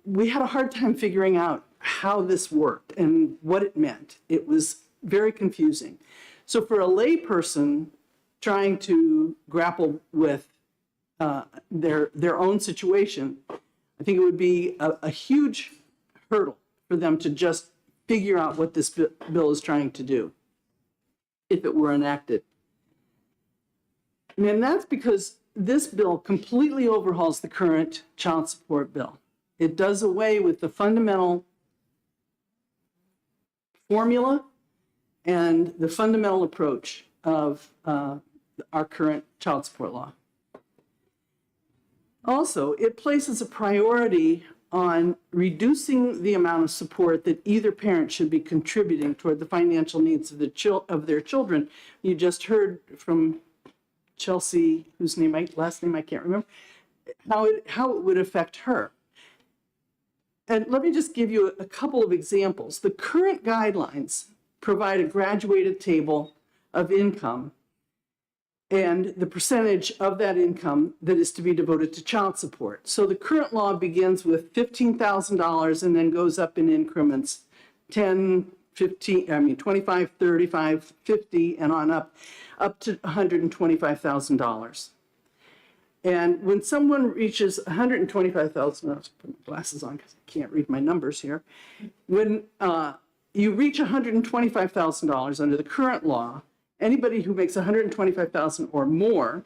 we had a hard time figuring out how this worked and what it meant. It was very confusing. So for a lay person trying to grapple with their own situation, I think it would be a huge hurdle for them to just figure out what this bill is trying to do if it were enacted. And that's because this bill completely overhauls the current child support bill. It does away with the fundamental formula and the fundamental approach of our current child support law. Also, it places a priority on reducing the amount of support that either parent should be contributing toward the financial needs of their children. You just heard from Chelsea, whose last name I can't remember, how it would affect her. And let me just give you a couple of examples. The current guidelines provide a graduated table of income and the percentage of that income that is to be devoted to child support. So the current law begins with $15,000 and then goes up in increments, 10, 15, 25, 35, 50, and on up to $125,000. And when someone reaches $125,000, I'll put my glasses on because I can't read my numbers here. When you reach $125,000 under the current law, anybody who makes $125,000 or more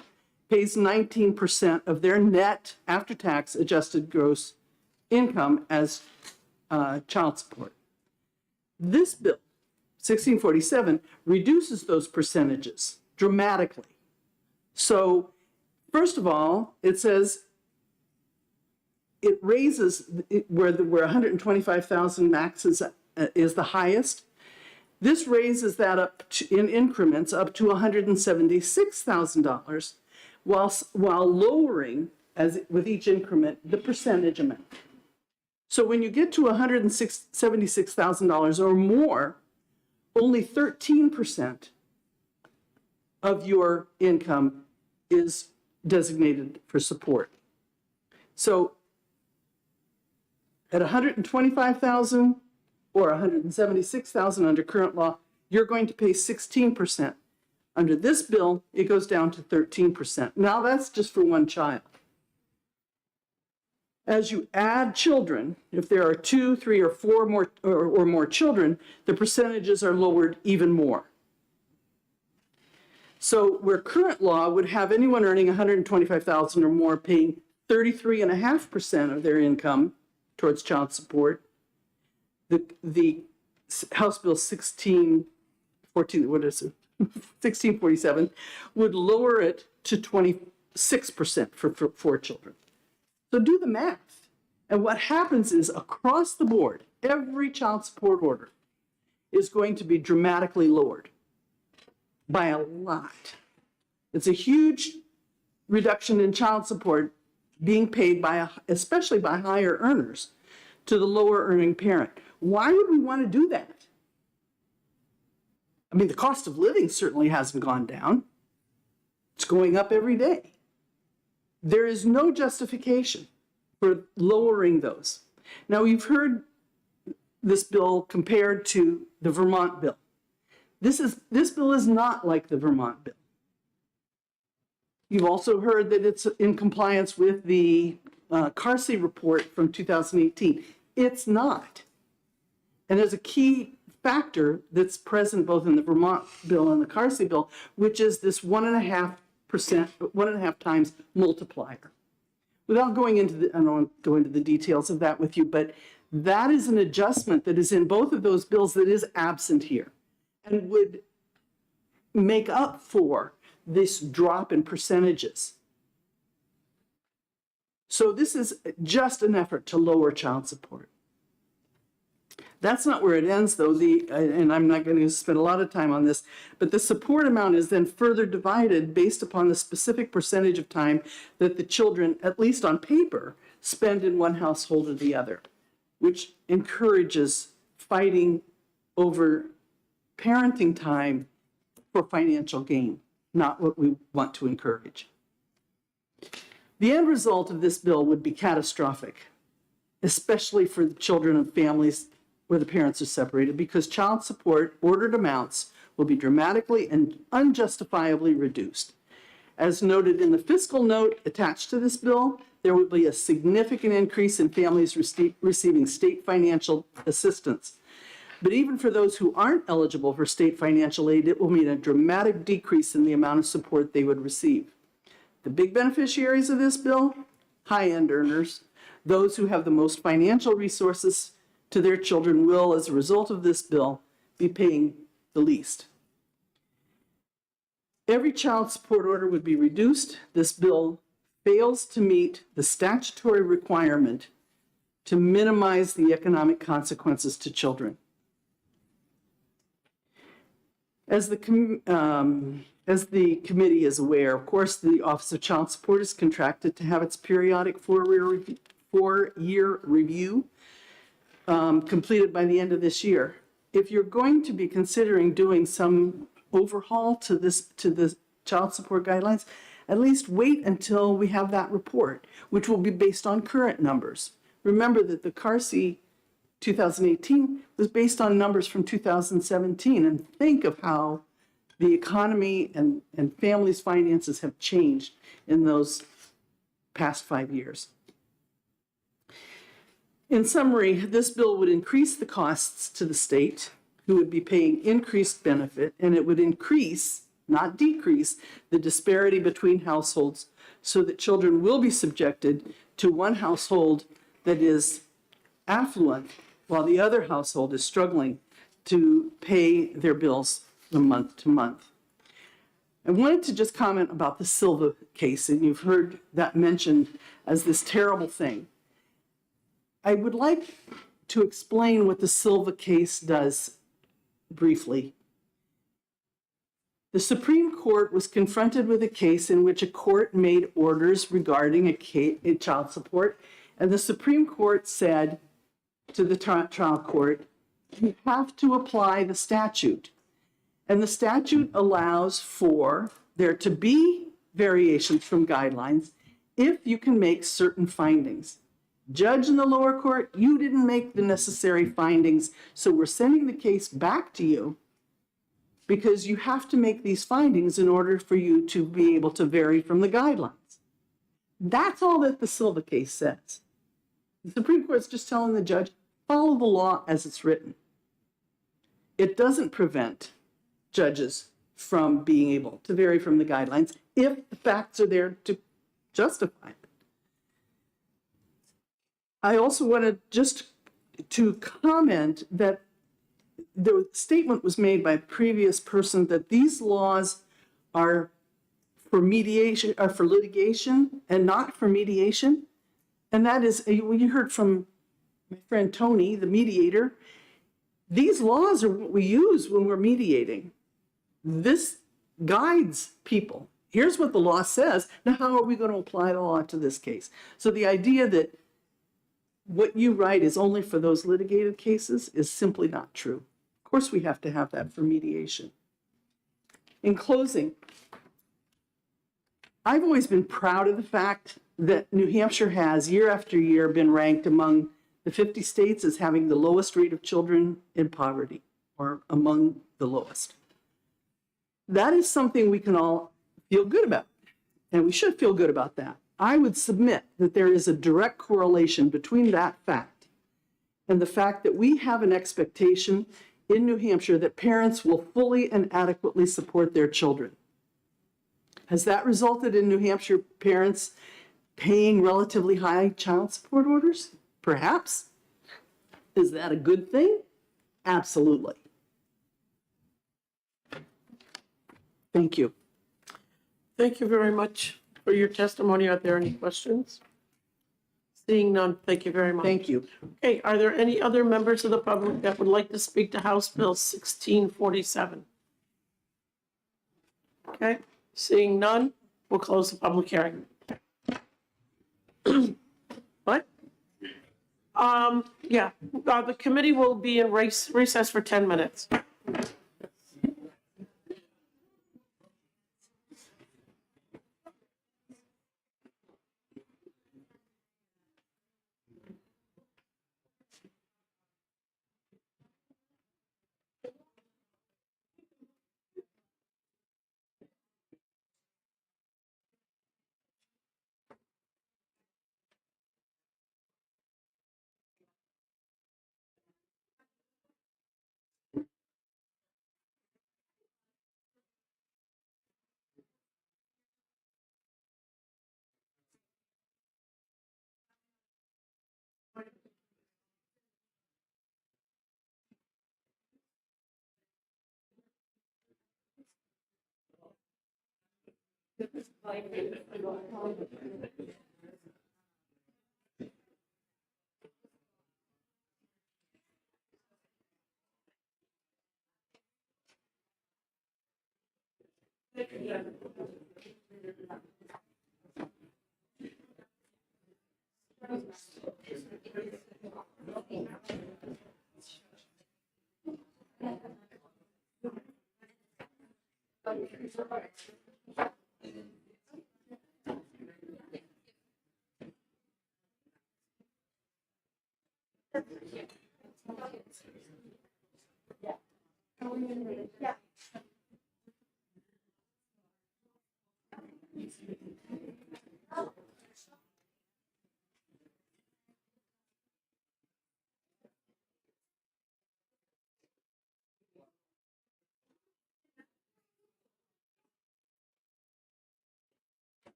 pays 19% of their net after-tax adjusted gross income as child support. This bill, 1647, reduces those percentages dramatically. So, first of all, it says it raises where 125,000 max is the highest. This raises that up in increments up to $176,000, while lowering as with each increment, the percentage amount. So when you get to $176,000 or more, only 13% of your income is designated for support. So at $125,000 or $176,000 under current law, you're going to pay 16%. Under this bill, it goes down to 13%. Now that's just for one child. As you add children, if there are 2, 3, or 4 more or more children, the percentages are lowered even more. So where current law would have anyone earning $125,000 or more paying 33.5% of their income towards child support, the House Bill 1647 would lower it to 26% for 4 children. So do the math. And what happens is across the board, every child support order is going to be dramatically lowered by a lot. It's a huge reduction in child support being paid by, especially by higher earners, to the lower earning parent. Why would we want to do that? I mean, the cost of living certainly hasn't gone down. It's going up every day. There is no justification for lowering those. Now, you've heard this bill compared to the Vermont bill. This bill is not like the Vermont bill. You've also heard that it's in compliance with the Carsey report from 2018. It's not. And there's a key factor that's present both in the Vermont bill and the Carsey bill, which is this 1.5 times multiplier. Without going into I don't want to go into the details of that with you, but that is an adjustment that is in both of those bills that is absent here and would make up for this drop in percentages. So this is just an effort to lower child support. That's not where it ends, though, and I'm not going to spend a lot of time on this, but the support amount is then further divided based upon the specific percentage of time that the children, at least on paper, spend in one household or the other, which encourages fighting over parenting time for financial gain, not what we want to encourage. The end result of this bill would be catastrophic, especially for the children of families where the parents are separated, because child support ordered amounts will be dramatically and unjustifiably reduced. As noted in the fiscal note attached to this bill, there will be a significant increase in families receiving state financial assistance. But even for those who aren't eligible for state financial aid, it will mean a dramatic decrease in the amount of support they would receive. The big beneficiaries of this bill, high-end earners, those who have the most financial resources to their children will, as a result of this bill, be paying the least. Every child support order would be reduced. This bill fails to meet the statutory requirement to minimize the economic consequences to children. As the committee is aware, of course, the Office of Child Support is contracted to have its periodic four-year review completed by the end of this year. If you're going to be considering doing some overhaul to the child support guidelines, at least wait until we have that report, which will be based on current numbers. Remember that the Carsey 2018 was based on numbers from 2017, and think of how the economy and families' finances have changed in those past 5 years. In summary, this bill would increase the costs to the state, who would be paying increased benefit, and it would increase, not decrease, the disparity between households so that children will be subjected to one household that is affluent while the other household is struggling to pay their bills from month to month. I wanted to just comment about the Silva case, and you've heard that mentioned as this terrible thing. I would like to explain what the Silva case does briefly. The Supreme Court was confronted with a case in which a court made orders regarding a child support, and the Supreme Court said to the trial court, you have to apply the statute. And the statute allows for there to be variations from guidelines if you can make certain findings. Judge in the lower court, you didn't make the necessary findings, so we're sending the case back to you because you have to make these findings in order for you to be able to vary from the guidelines. That's all that the Silva case says. The Supreme Court's just telling the judge, follow the law as it's written. It doesn't prevent judges from being able to vary from the guidelines if the facts are there to justify it. I also wanted just to comment that the statement was made by a previous person that these laws are for mediation, are for litigation and not for mediation. And that is, you heard from my friend Tony, the mediator, these laws are what we use when we're mediating. This guides people. Here's what the law says. Now, how are we going to apply the law to this case? So the idea that what you write is only for those litigated cases is simply not true. Of course, we have to have that for mediation. In closing, I've always been proud of the fact that New Hampshire has, year after year, been ranked among the 50 states as having the lowest rate of children in poverty, or among the lowest. That is something we can all feel good about, and we should feel good about that. I would submit that there is a direct correlation between that fact and the fact that we have an expectation in New Hampshire that parents will fully and adequately support their children. Has that resulted in New Hampshire parents paying relatively high child support orders? Perhaps. Is that a good thing? Absolutely. Thank you. Thank you very much for your testimony. Are there any questions? Seeing none, thank you very much. Thank you. Okay, are there any other members of the public that would like to speak to House Bill 1647? Okay, seeing none, we'll close the public hearing. What? Yeah, the committee will be in recess for 10 minutes.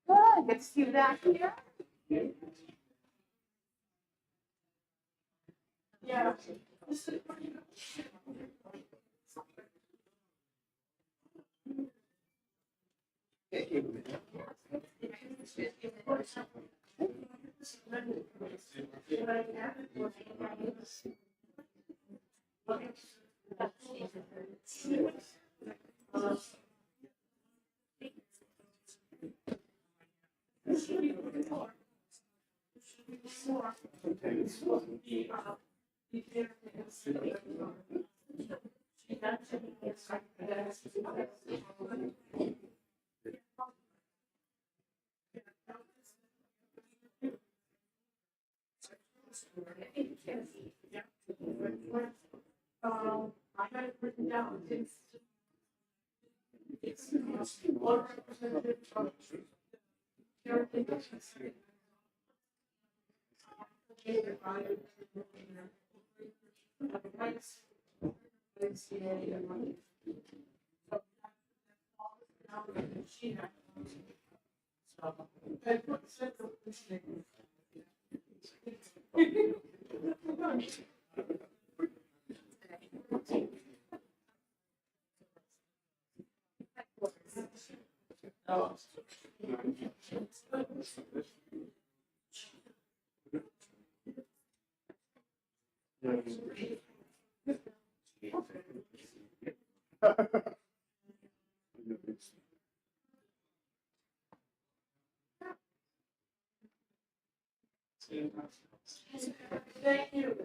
Good, good to see you back here. Yeah. I had it written down. It's one representative from Thank you.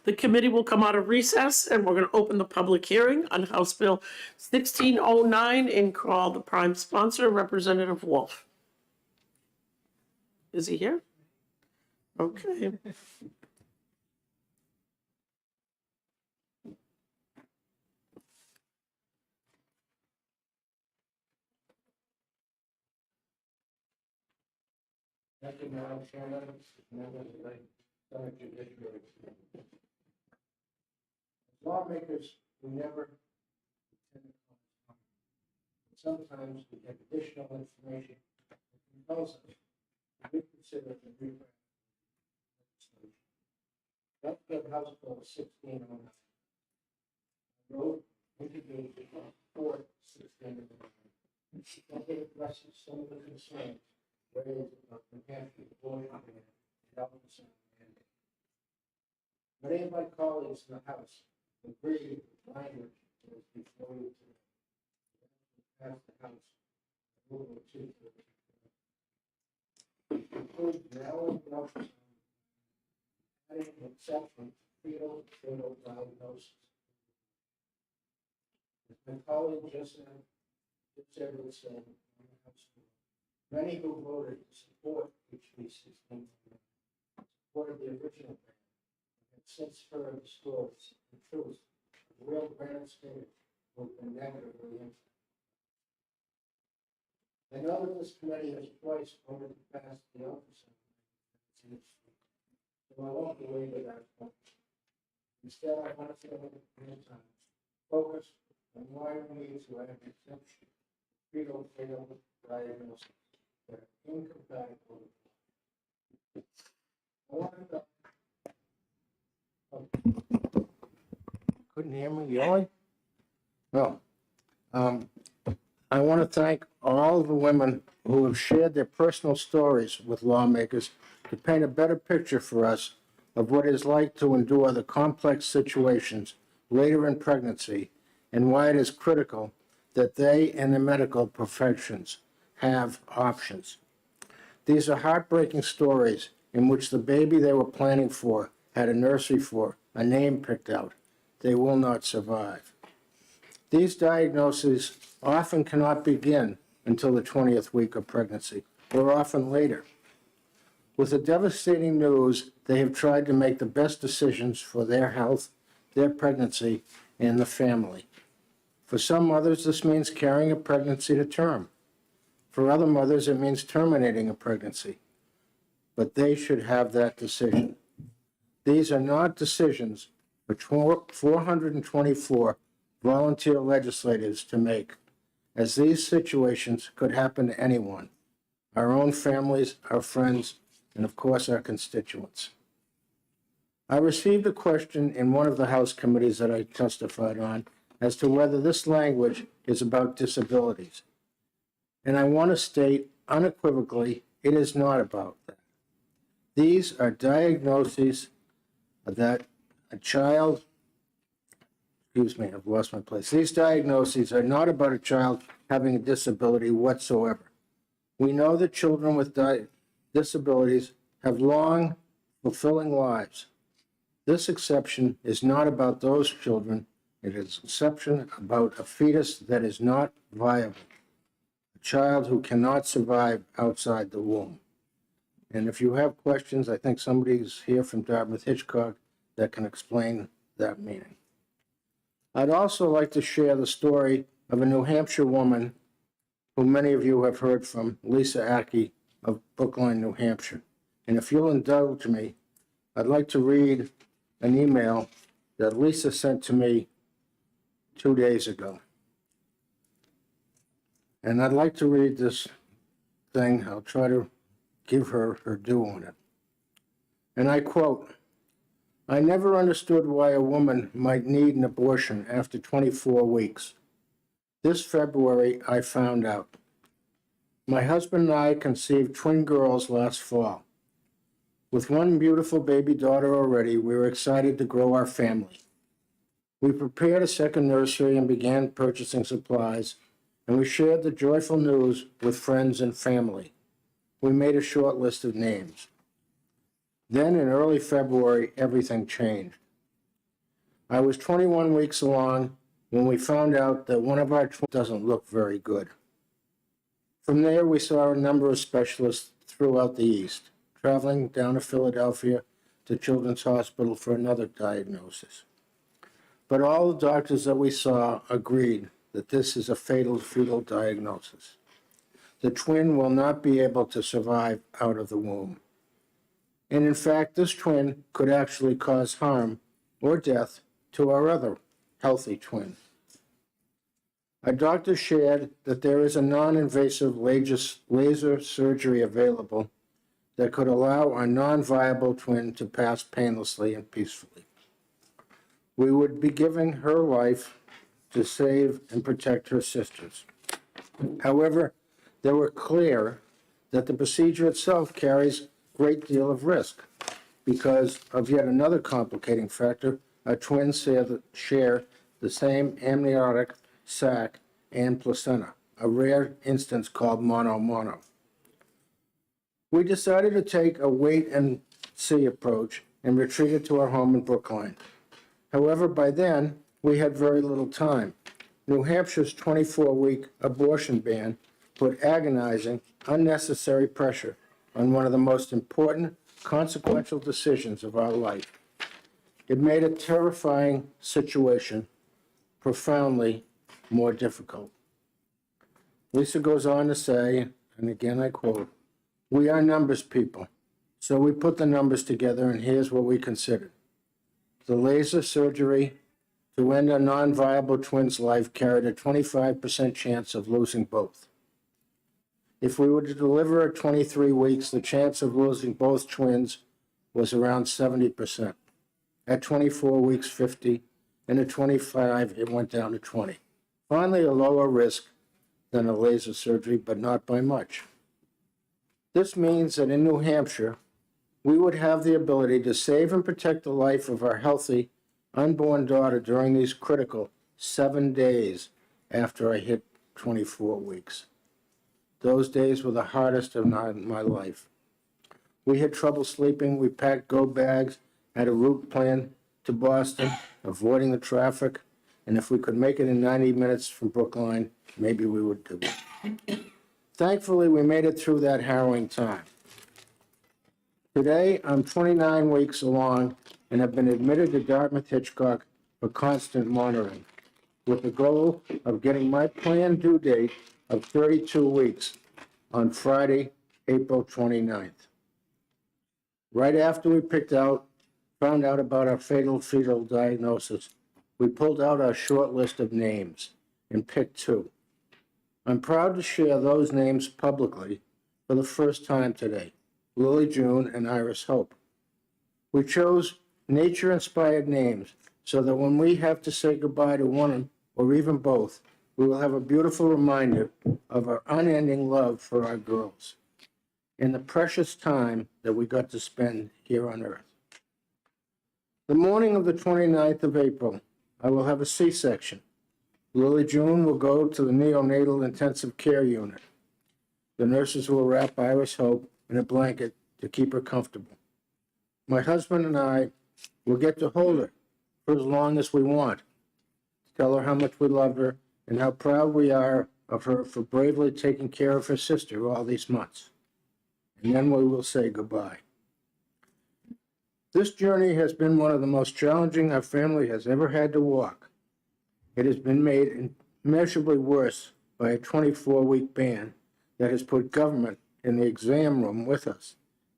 The committee will come out of recess, and we're going to open the public hearing on House Bill 1609 and call the prime sponsor, Representative Wolf. Is he here? Okay. Thank you, Madam Chairman, members of the Senate Judiciary. As lawmakers, we never intend to cause harm. But sometimes we get additional information that compels us to reconsider the new legislation. That's what House Bill 1609. I wrote, introduced, and support 1609. It addresses some of the concerns raised about New Hampshire abortion and health mandate. Many of my colleagues in the House agree with the language that is before you today. Pass the House, Rule 232. It includes narrowing the option, adding an exception to fetal diagnosis. As my colleague just said, many who voted to support HB 16 supported the original ban and have since heard the stories and truth of real Granite State who have been negatively impacted. I know that this committee has twice voted to pass the opposite, so I won't belabor that point. Instead, I want to spend the time focused on why we need to add an exception to fetal diagnosis that are incompatible with life. Couldn't hear me yelling? No. I want to thank all the women who have shared their personal stories with lawmakers to paint a better picture for us of what it's like to endure the complex situations later in pregnancy and why it is critical that they and the medical professions have options. These are heartbreaking stories in which the baby they were planning for had a nursery for, a name picked out. They will not survive. These diagnoses often cannot begin until the 20th week of pregnancy, or often later. With the devastating news, they have tried to make the best decisions for their health, their pregnancy, and the family. For some mothers, this means carrying a pregnancy to term. For other mothers, it means terminating a pregnancy. But they should have that decision. These are not decisions for 424 volunteer legislators to make, as these situations could happen to anyone, our own families, our friends, and of course our constituents. I received a question in one of the House committees that I testified on as to whether this language is about disabilities. And I want to state unequivocally, it is not about that. These are diagnoses that a child, I've lost my place. These diagnoses are not about a child having a disability whatsoever. We know that children with disabilities have long, fulfilling lives. This exception is not about those children. It is an exception about a fetus that is not viable, a child who cannot survive outside the womb. And if you have questions, I think somebody's here from Dartmouth-Hitchcock that can explain that meaning. I'd also like to share the story of a New Hampshire woman who many of you have heard from, Lisa Aki of Brookline, New Hampshire. And if you'll indulge me, I'd like to read an email that Lisa sent to me 2 days ago. And I'd like to read this thing. I'll try to give her her due on it. And I quote, "I never understood why a woman might need an abortion after 24 weeks. This February, I found out. My husband and I conceived twin girls last fall. With one beautiful baby daughter already, we were excited to grow our family. We prepared a second nursery and began purchasing supplies, and we shared the joyful news with friends and family. We made a short list of names. Then in early February, everything changed. I was 21 weeks along when we found out that one of our twins doesn't look very good. From there, we saw a number of specialists throughout the East, traveling down to Philadelphia to Children's Hospital for another diagnosis. But all the doctors that we saw agreed that this is a fatal fetal diagnosis. The twin will not be able to survive out of the womb. And in fact, this twin could actually cause harm or death to our other healthy twin. Our doctor shared that there is a non-invasive laser surgery available that could allow our non-viable twin to pass painlessly and peacefully. We would be giving her life to save and protect her sisters. However, they were clear that the procedure itself carries a great deal of risk because of yet another complicating factor. Our twins share the same amniotic sac and placenta, a rare instance called mono-mono. We decided to take a wait-and-see approach and retreated to our home in Brookline. However, by then, we had very little time. New Hampshire's 24-week abortion ban put agonizing, unnecessary pressure on one of the most important, consequential decisions of our life. It made a terrifying situation profoundly more difficult. Lisa goes on to say, and again I quote, "We are numbers people, so we put the numbers together and here's what we considered. The laser surgery to end a non-viable twin's life carried a 25% chance of losing both. If we were to deliver at 23 weeks, the chance of losing both twins was around 70%. At 24 weeks, 50, and at 25, it went down to 20. Finally, a lower risk than a laser surgery, but not by much. This means that in New Hampshire, we would have the ability to save and protect the life of our healthy, unborn daughter during these critical 7 days after I hit 24 weeks. Those days were the hardest of my life. We had trouble sleeping. We packed go bags, had a route plan to Boston, avoiding the traffic, and if we could make it in 90 minutes from Brookline, maybe we would do it. Thankfully, we made it through that harrowing time. Today, I'm 29 weeks along and have been admitted to Dartmouth-Hitchcock for constant monitoring, with the goal of getting my planned due date of 32 weeks on Friday, April 29th. Right after we found out about our fatal fetal diagnosis, we pulled out our short list of names and picked 2. I'm proud to share those names publicly for the first time today, Lily June and Iris Hope. We chose nature-inspired names so that when we have to say goodbye to one or even both, we will have a beautiful reminder of our unending love for our girls and the precious time that we got to spend here on Earth. The morning of the 29th of April, I will have a C-section. Lily June will go to the neonatal intensive care unit. The nurses will wrap Iris Hope in a blanket to keep her comfortable. My husband and I will get to hold her for as long as we want, to tell her how much we love her and how proud we are of her for bravely taking care of her sister all these months. And then we will say goodbye. This journey has been one of the most challenging our family has ever had to walk. It has been made immeasurably worse by a 24-week ban that has put government in the exam room with us,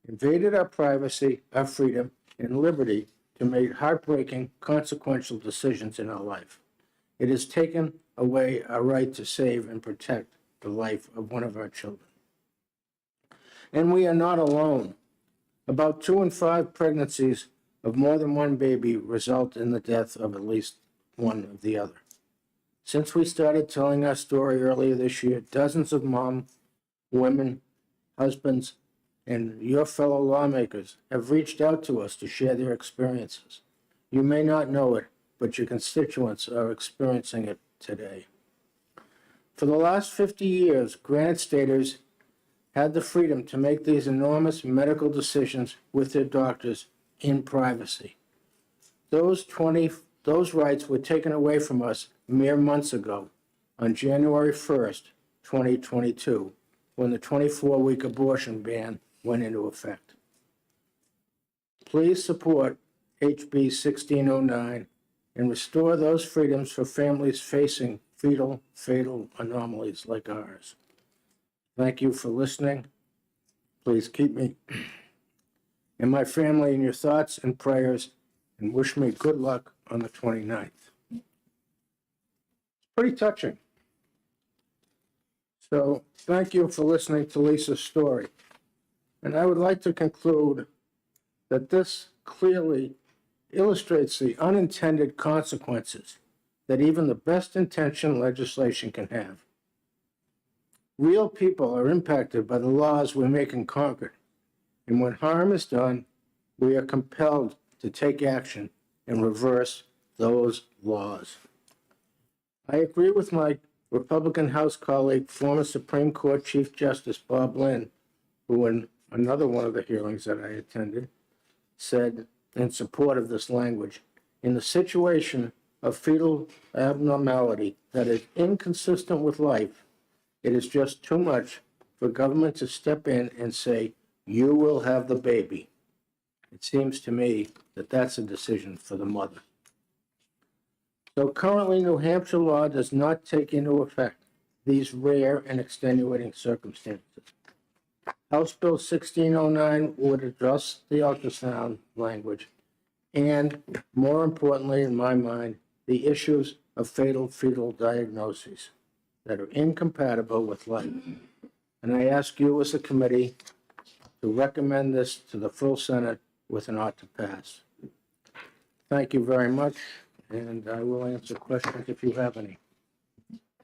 invaded our privacy, our freedom, and liberty to make heartbreaking, consequential decisions in our life. It has taken away our right to save and protect the life of one of our children. And we are not alone. About 2 in 5 pregnancies of more than one baby result in the death of at least one of the other. Since we started telling our story earlier this year, dozens of moms, women, husbands, and your fellow lawmakers have reached out to us to share their experiences. You may not know it, but your constituents are experiencing it today. For the last 50 years, Granite Staters had the freedom to make these enormous medical decisions with their doctors in privacy. Those those rights were taken away from us mere months ago, on January 1st, 2022, when the 24-week abortion ban went into effect. Please support HB 1609 and restore those freedoms for families facing fatal anomalies like ours. Thank you for listening. Please keep me and my family in your thoughts and prayers, and wish me good luck on the 29th. It's pretty touching. So thank you for listening to Lisa's story. And I would like to conclude that this clearly illustrates the unintended consequences that even the best intentioned legislation can have. Real people are impacted by the laws we make in Concord, and when harm is done, we are compelled to take action and reverse those laws. I agree with my Republican House colleague, former Supreme Court Chief Justice Bob Lynn, who in another one of the hearings that I attended, said in support of this language, in the situation of fetal abnormality that is inconsistent with life, it is just too much for government to step in and say, you will have the baby. It seems to me that that's a decision for the mother. So currently, New Hampshire law does not take into effect these rare and extenuating circumstances. House Bill 1609 would address the ultrasound language and, more importantly in my mind, the issues of fatal fetal diagnoses that are incompatible with life. And I ask you as a committee to recommend this to the full Senate with an ought to pass. Thank you very much, and I will answer questions if you have any.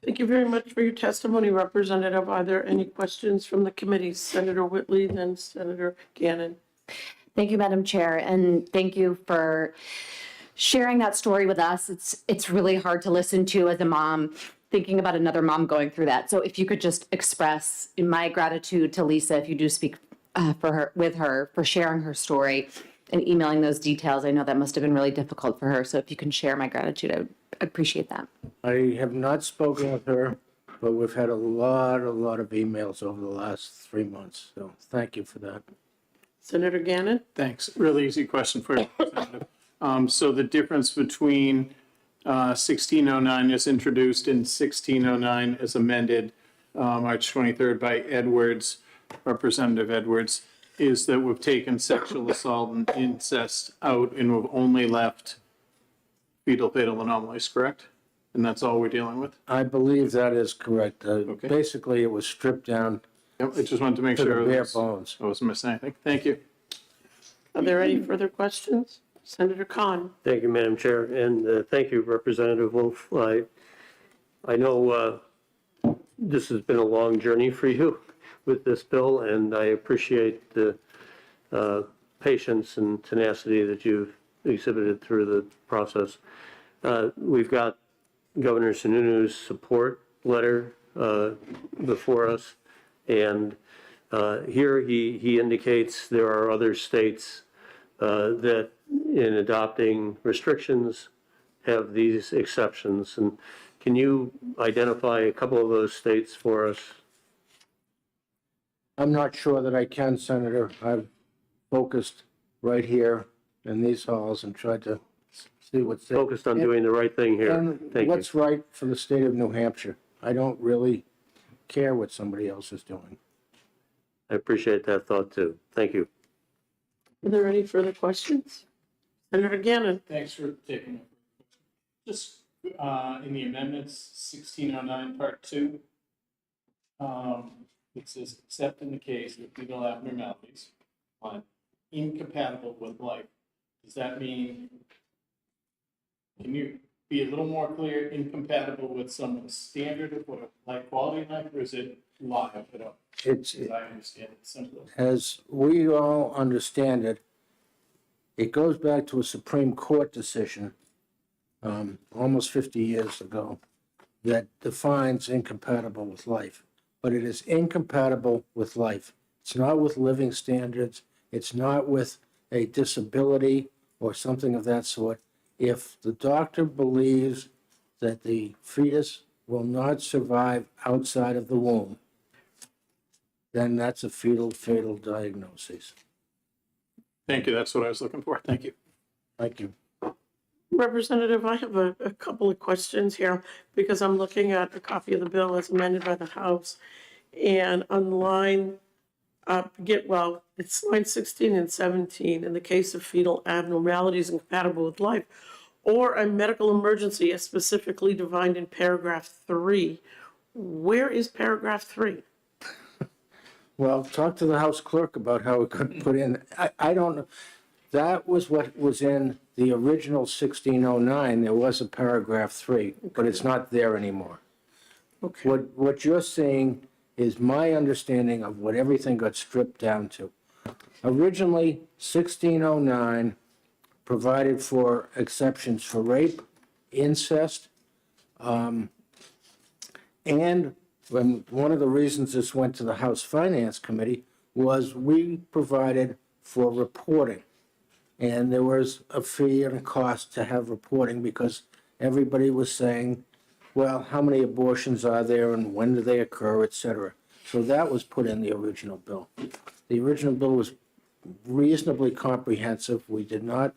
Thank you very much for your testimony, Representative. Are there any questions from the committee? Senator Whitley, then Senator Gannon. Thank you, Madam Chair, and thank you for sharing that story with us. It's really hard to listen to as a mom, thinking about another mom going through that. So if you could just express my gratitude to Lisa, if you do speak with her, for sharing her story and emailing those details. I know that must have been really difficult for her. So if you can share my gratitude, I would appreciate that. I have not spoken with her, but we've had a lot of emails over the last 3 months. So thank you for that. Senator Gannon? Thanks. Really easy question for you, Representative. So the difference between 1609 as introduced and 1609 as amended March 23rd by Edwards, Representative Edwards, is that we've taken sexual assault and incest out and we've only left fetal fatal anomalies, correct? And that's all we're dealing with? I believe that is correct. Okay. Basically, it was stripped down Yep, I just wanted to make to sure the bare I bones. wasn't missing anything. Thank you. Are there any further questions? Senator Khan? Thank you, Madam Chair, and thank you, Representative Wolf. I know this has been a long journey for you with this bill, and I appreciate the patience and tenacity that you've exhibited through the process. We've got Governor Sununu's support letter before us, and here he indicates there are other states that in adopting restrictions have these exceptions. And can you identify a couple of those states for us? I'm not sure that I can, Senator. I've focused right here in these halls and tried to see what's there. Focused on doing the right thing here. And Thank you. what's right for the state of New Hampshire. I don't really care what somebody else is doing. I appreciate that thought too. Thank you. Are there any further questions? Senator Gannon? Thanks for taking it. Just in the amendments, 1609 Part 2, it says, except in the case of fetal abnormalities incompatible with life. Does that mean, can you be a little more clear, incompatible with someone's standard of what a life quality life, or is it live at all? It's, As I understand it, simple. as we all understand it, it goes back to a Supreme Court decision almost 50 years ago that defines incompatible with life. But it is incompatible with life. It's not with living standards. It's not with a disability or something of that sort. if the doctor believes that the fetus will not survive outside of the womb, then that's a fatal diagnosis. Thank you, that's what I was looking for. Thank you. Thank you. Representative, I have a couple of questions here because I'm looking at a copy of the bill as amended by the House. And on line, it's line 16 and 17, in the case of fetal abnormalities incompatible with life, or a medical emergency as specifically defined in paragraph 3. Where is paragraph 3? Well, talk to the House Clerk about how it got put in. I don't know. That was what was in the original 1609. There was a paragraph 3, but it's not there anymore. Okay. What you're saying is my understanding of what everything got stripped down to. Originally, 1609 provided for exceptions for rape, incest, and when one of the reasons this went to the House Finance Committee was we provided for reporting. And there was a fee and a cost to have reporting because everybody was saying, well, how many abortions are there and when do they occur, et cetera. So that was put in the original bill. The original bill was reasonably comprehensive. We did not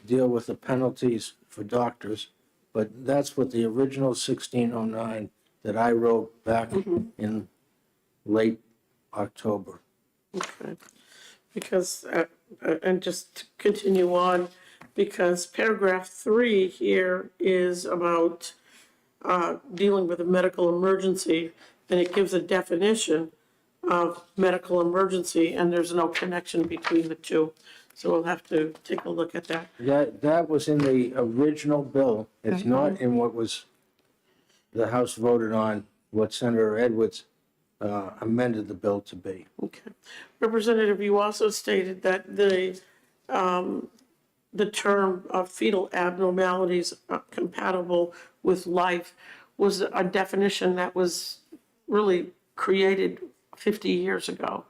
deal with the penalties for doctors, but that's what the original 1609 that I wrote back in late October. Okay. Because, and just to continue on, because paragraph 3 here is about dealing with a medical emergency, and it gives a definition of medical emergency, and there's no connection between the two. So we'll have to take a look at that. That was in the original bill. It's not in what was the House voted on, what Senator Edwards amended the bill to be. Okay. Representative, you also stated that the term of fetal abnormalities compatible with life was a definition that was really created 50 years ago.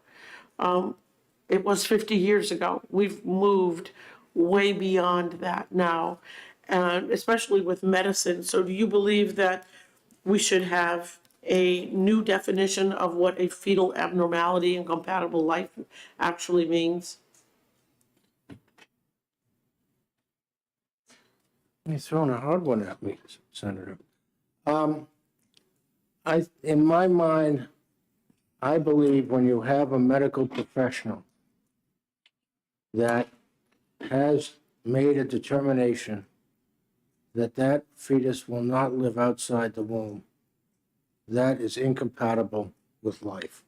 It was 50 years ago. We've moved way beyond that now, and especially with medicine. So do you believe that we should have a new definition of what a fetal abnormality and compatible life actually means? You're throwing a hard one at me, Senator. In my mind, I believe when you have a medical professional that has made a determination that that fetus will not live outside the womb, that is incompatible with life.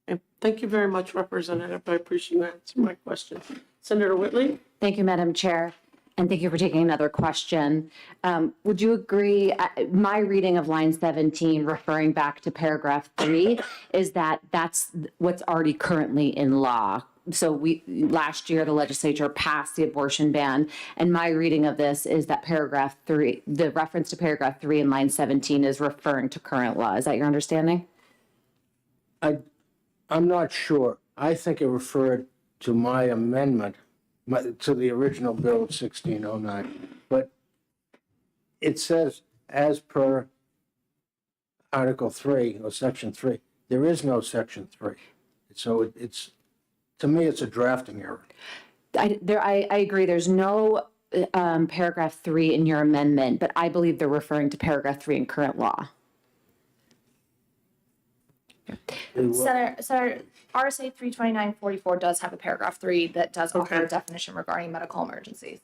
And thank you very much, Representative. I appreciate you answering my question. Senator Whitley? Thank you, Madam Chair. And thank you for taking another question. Would you agree, my reading of line 17, referring back to paragraph 3, is that that's what's already currently in law. So last year, the legislature passed the abortion ban, and my reading of this is that paragraph 3, the reference to paragraph 3 in line 17 is referring to current law. Is that your understanding? I'm not sure. I think it referred to my amendment to the original bill of 1609, but it says as per Article 3 or Section 3, there is no Section 3. So it's, to me, it's a drafting error. I agree. There's no paragraph 3 in your amendment, but I believe they're referring to paragraph 3 in current law. Senator, RSA 32944 does have a paragraph 3 that does offer a definition regarding medical emergencies.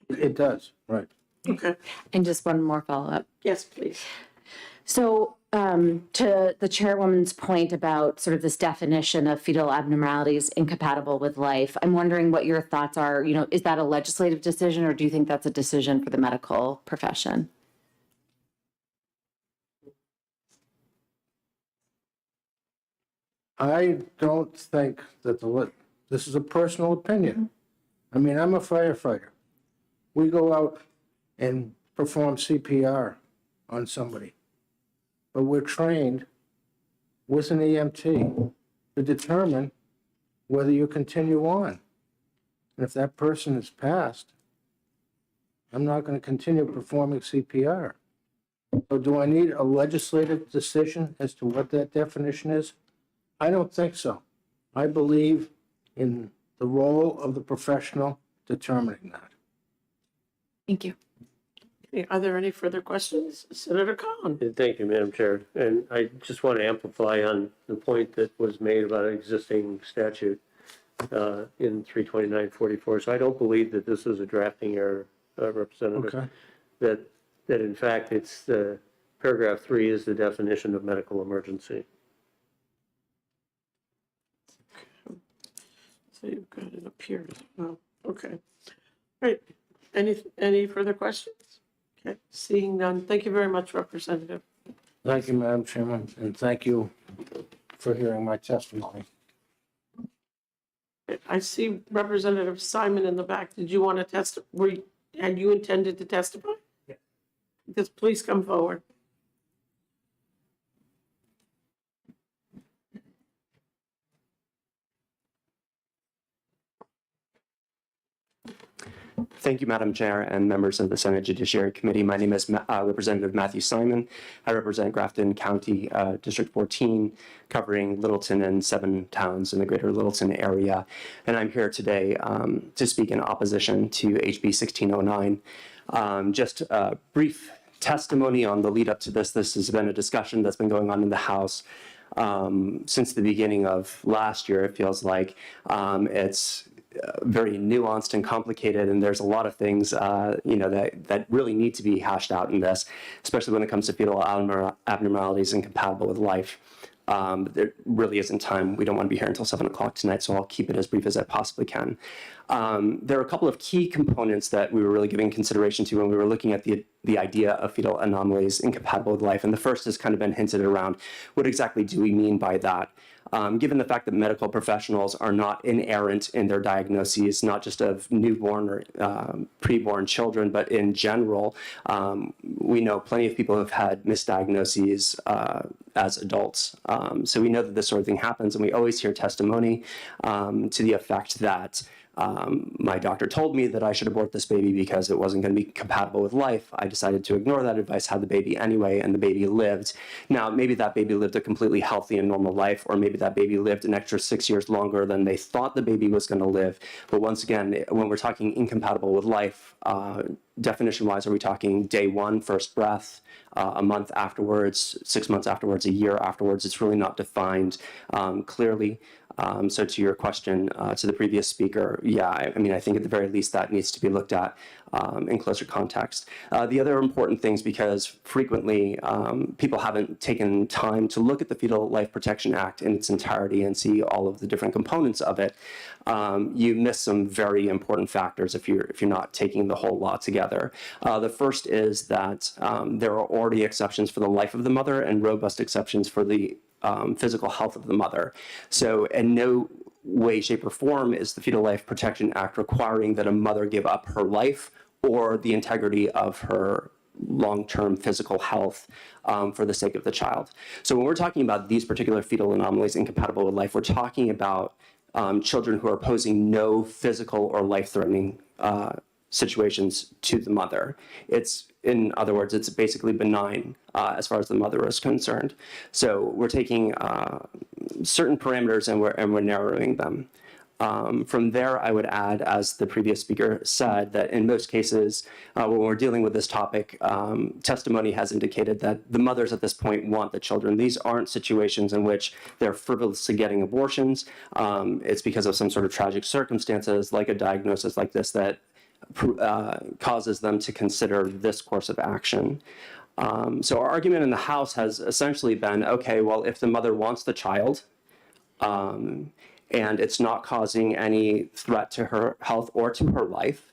It does, right. Okay. And just one more follow-up. Yes, please. So to the chairwoman's point about sort of this definition of fetal abnormalities incompatible with life, I'm wondering what your thoughts are. You know, is that a legislative decision, or do you think that's a decision for the medical profession? I don't think that this is a personal opinion. I mean, I'm a firefighter. We go out and perform CPR on somebody, but we're trained with an EMT to determine whether you continue on. And if that person has passed, I'm not going to continue performing CPR. So do I need a legislative decision as to what that definition is? I don't think so. I believe in the role of the professional determining that. Thank you. Okay, are there any further questions? Senator Collins? Thank you, Madam Chair. And I just want to amplify on the point that was made about an existing statute in 32944. So I don't believe that this is a drafting error, Representative. Okay. That in fact, it's paragraph 3 is the definition of medical emergency. So you've got it up here as well. Okay. All right. Any further questions? Okay, seeing none. Thank you very much, Representative. Thank you, Madam Chairman, and thank you for hearing my testimony. I see Representative Simon in the back. Did you want to had you intended to testify? Yes. Just please come forward. Thank you, Madam Chair and members of the Senate Judiciary Committee. My name is Representative Matthew Simon. I represent Grafton County, District 14, covering Littleton and 7 towns in the greater Littleton area. And I'm here today to speak in opposition to HB 1609. Just a brief testimony on the lead up to this. This has been a discussion that's been going on in the House since the beginning of last year. It feels like it's very nuanced and complicated, and there's a lot of things that really need to be hashed out in this, especially when it comes to fetal abnormalities incompatible with life. There really isn't time. We don't want to be here until 7 o'clock tonight, so I'll keep it as brief as I possibly can. There are a couple of key components that we were really giving consideration to when we were looking at the idea of fetal anomalies incompatible with life. And the first has kind of been hinted around. What exactly do we mean by that? Given the fact that medical professionals are not inerrant in their diagnoses, not just of newborn or preborn children, but in general, we know plenty of people have had misdiagnoses as adults. So we know that this sort of thing happens, and we always hear testimony to the effect that my doctor told me that I should abort this baby because it wasn't going to be compatible with life. I decided to ignore that advice, had the baby anyway, and the baby lived. Now, maybe that baby lived a completely healthy and normal life, or maybe that baby lived an extra 6 years longer than they thought the baby was going to live. But once again, when we're talking incompatible with life, definition-wise, are we talking day 1, first breath, a month afterwards, 6 months afterwards, a year afterwards? It's really not defined clearly. So to your question, to the previous speaker, yeah, I mean, I think at the very least that needs to be looked at in closer context. The other important things, because frequently people haven't taken time to look at the Fetal Life Protection Act in its entirety and see all of the different components of it, you miss some very important factors if you're not taking the whole law together. The first is that there are already exceptions for the life of the mother and robust exceptions for the physical health of the mother. So in no way, shape, or form is the Fetal Life Protection Act requiring that a mother give up her life or the integrity of her long-term physical health for the sake of the child. So when we're talking about these particular fetal anomalies incompatible with life, we're talking about children who are posing no physical or life-threatening situations to the mother. In other words, it's basically benign as far as the mother is concerned. So we're taking certain parameters and we're narrowing them. From there, I would add, as the previous speaker said, that in most cases, when we're dealing with this topic, testimony has indicated that the mothers at this point want the children. These aren't situations in which they're frivolously getting abortions. It's because of some sort of tragic circumstances, like a diagnosis like this, that causes them to consider this course of action. So our argument in the House has essentially been, okay, well, if the mother wants the child, and it's not causing any threat to her health or to her life,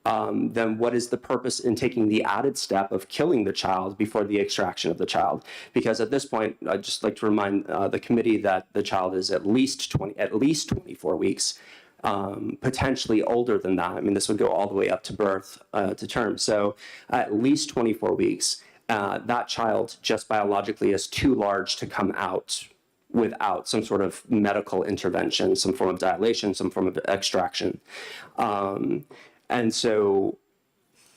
then what is the purpose in taking the added step of killing the child before the extraction of the child? Because at this point, I'd just like to remind the committee that the child is at least 24 weeks, potentially older than that. I mean, this would go all the way up to birth, to term. So at least 24 weeks, that child just biologically is too large to come out without some sort of medical intervention, some form of dilation, some form of extraction. And so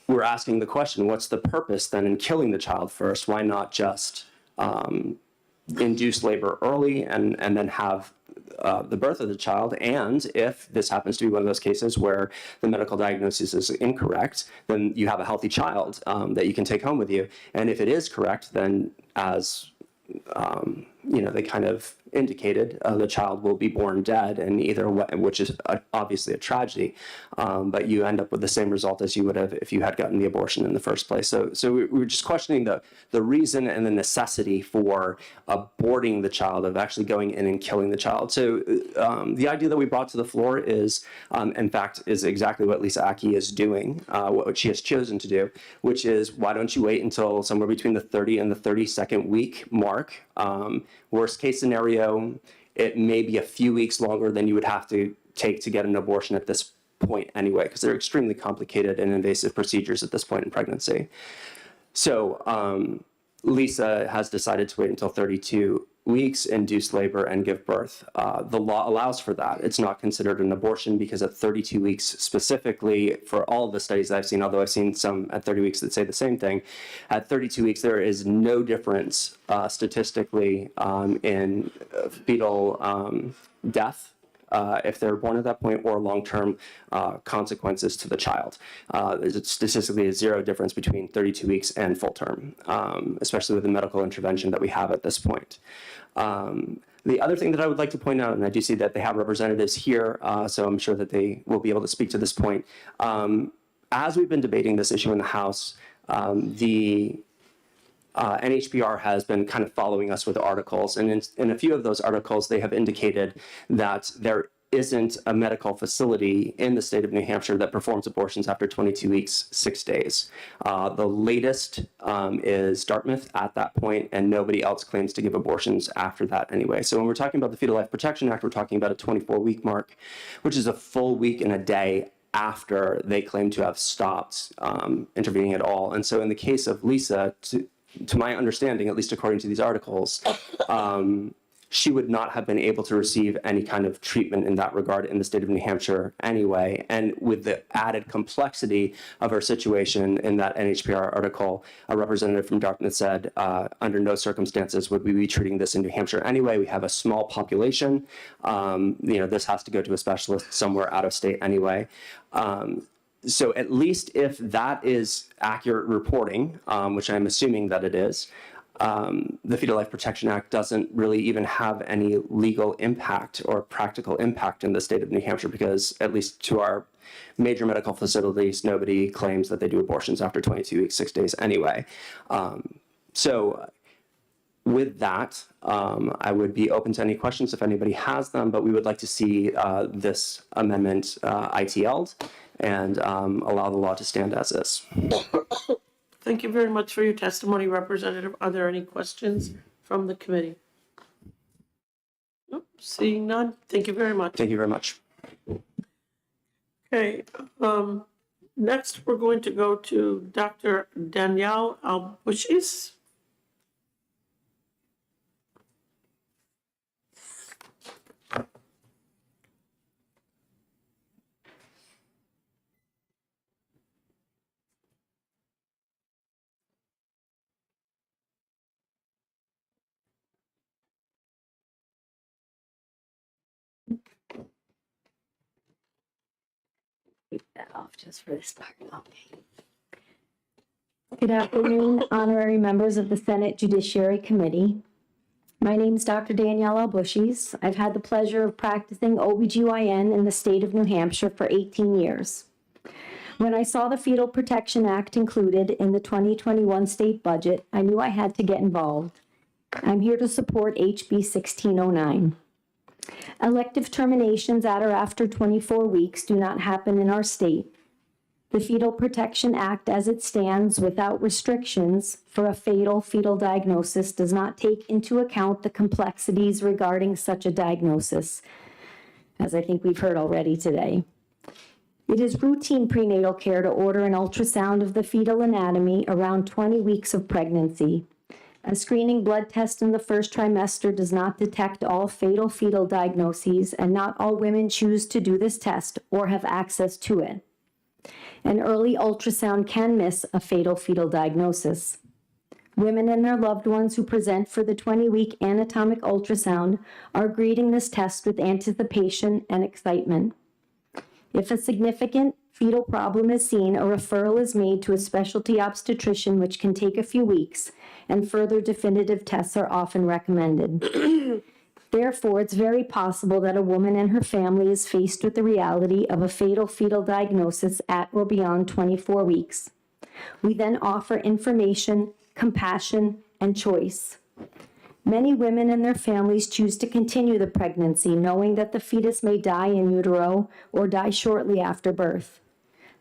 we're asking the question, what's the purpose then in killing the child first? Why not just induce labor early and then have the birth of the child? And if this happens to be one of those cases where the medical diagnosis is incorrect, then you have a healthy child that you can take home with you. And if it is correct, then as they kind of indicated, the child will be born dead, and either way, which is obviously a tragedy, but you end up with the same result as you would have if you had gotten the abortion in the first place. So we're just questioning the reason and the necessity for aborting the child, of actually going in and killing the child. So the idea that we brought to the floor is, in fact, is exactly what Lisa Aki is doing, what she has chosen to do, which is, why don't you wait until somewhere between the 30 and the 32nd week mark? Worst case scenario, it may be a few weeks longer than you would have to take to get an abortion at this point anyway, because they're extremely complicated and invasive procedures at this point in pregnancy. So Lisa has decided to wait until 32 weeks, induce labor, and give birth. The law allows for that. It's not considered an abortion because at 32 weeks specifically, for all of the studies that I've seen, although I've seen some at 30 weeks that say the same thing, at 32 weeks there is no difference statistically in fetal death if they're born at that point, or long-term consequences to the child. There's statistically a zero difference between 32 weeks and full term, especially with the medical intervention that we have at this point. The other thing that I would like to point out, and I do see that they have representatives here, so I'm sure that they will be able to speak to this point. As we've been debating this issue in the House, the NHPR has been kind of following us with articles, and in a few of those articles, they have indicated that there isn't a medical facility in the state of New Hampshire that performs abortions after 22 weeks, 6 days. The latest is Dartmouth at that point, and nobody else claims to give abortions after that anyway. So when we're talking about the Fetal Life Protection Act, we're talking about a 24-week mark, which is a full week and a day after they claim to have stopped intervening at all. And so in the case of Lisa, to my understanding, at least according to these articles, she would not have been able to receive any kind of treatment in that regard in the state of New Hampshire anyway. And with the added complexity of her situation in that NHPR article, a representative from Dartmouth said, under no circumstances would we be treating this in New Hampshire anyway. We have a small population. This has to go to a specialist somewhere out of state anyway. So at least if that is accurate reporting, which I'm assuming that it is, the Fetal Life Protection Act doesn't really even have any legal impact or practical impact in the state of New Hampshire, because at least to our major medical facilities, nobody claims that they do abortions after 22 weeks, 6 days anyway. So with that, I would be open to any questions if anybody has them, but we would like to see this amendment ITL'd and allow the law to stand as is. Thank you very much for your testimony, Representative. Are there any questions from the committee? Nope, seeing none. Thank you very much. Thank you very much. Okay, next we're going to go to Dr. Danielle Albushis. That off just for this part. Okay. Good afternoon, honorary members of the Senate Judiciary Committee. My name is Dr. Danielle Albushis. I've had the pleasure of practicing OBGYN in the state of New Hampshire for 18 years. When I saw the Fetal Protection Act included in the 2021 state budget, I knew I had to get involved. I'm here to support HB 1609. Elective terminations at or after 24 weeks do not happen in our state. The Fetal Protection Act as it stands without restrictions for a fetal diagnosis does not take into account the complexities regarding such a diagnosis, as I think we've heard already today. It is routine prenatal care to order an ultrasound of the fetal anatomy around 20 weeks of pregnancy. A screening blood test in the first trimester does not detect all fatal fetal diagnoses, and not all women choose to do this test or have access to it. An early ultrasound can miss a fatal fetal diagnosis. Women and their loved ones who present for the 20-week anatomic ultrasound are greeting this test with anticipation and excitement. If a significant fetal problem is seen, a referral is made to a specialty obstetrician, which can take a few weeks, and further definitive tests are often recommended. Therefore, it's very possible that a woman and her family is faced with the reality of a fatal fetal diagnosis at or beyond 24 weeks. We then offer information, compassion, and choice. Many women and their families choose to continue the pregnancy, knowing that the fetus may die in utero or die shortly after birth.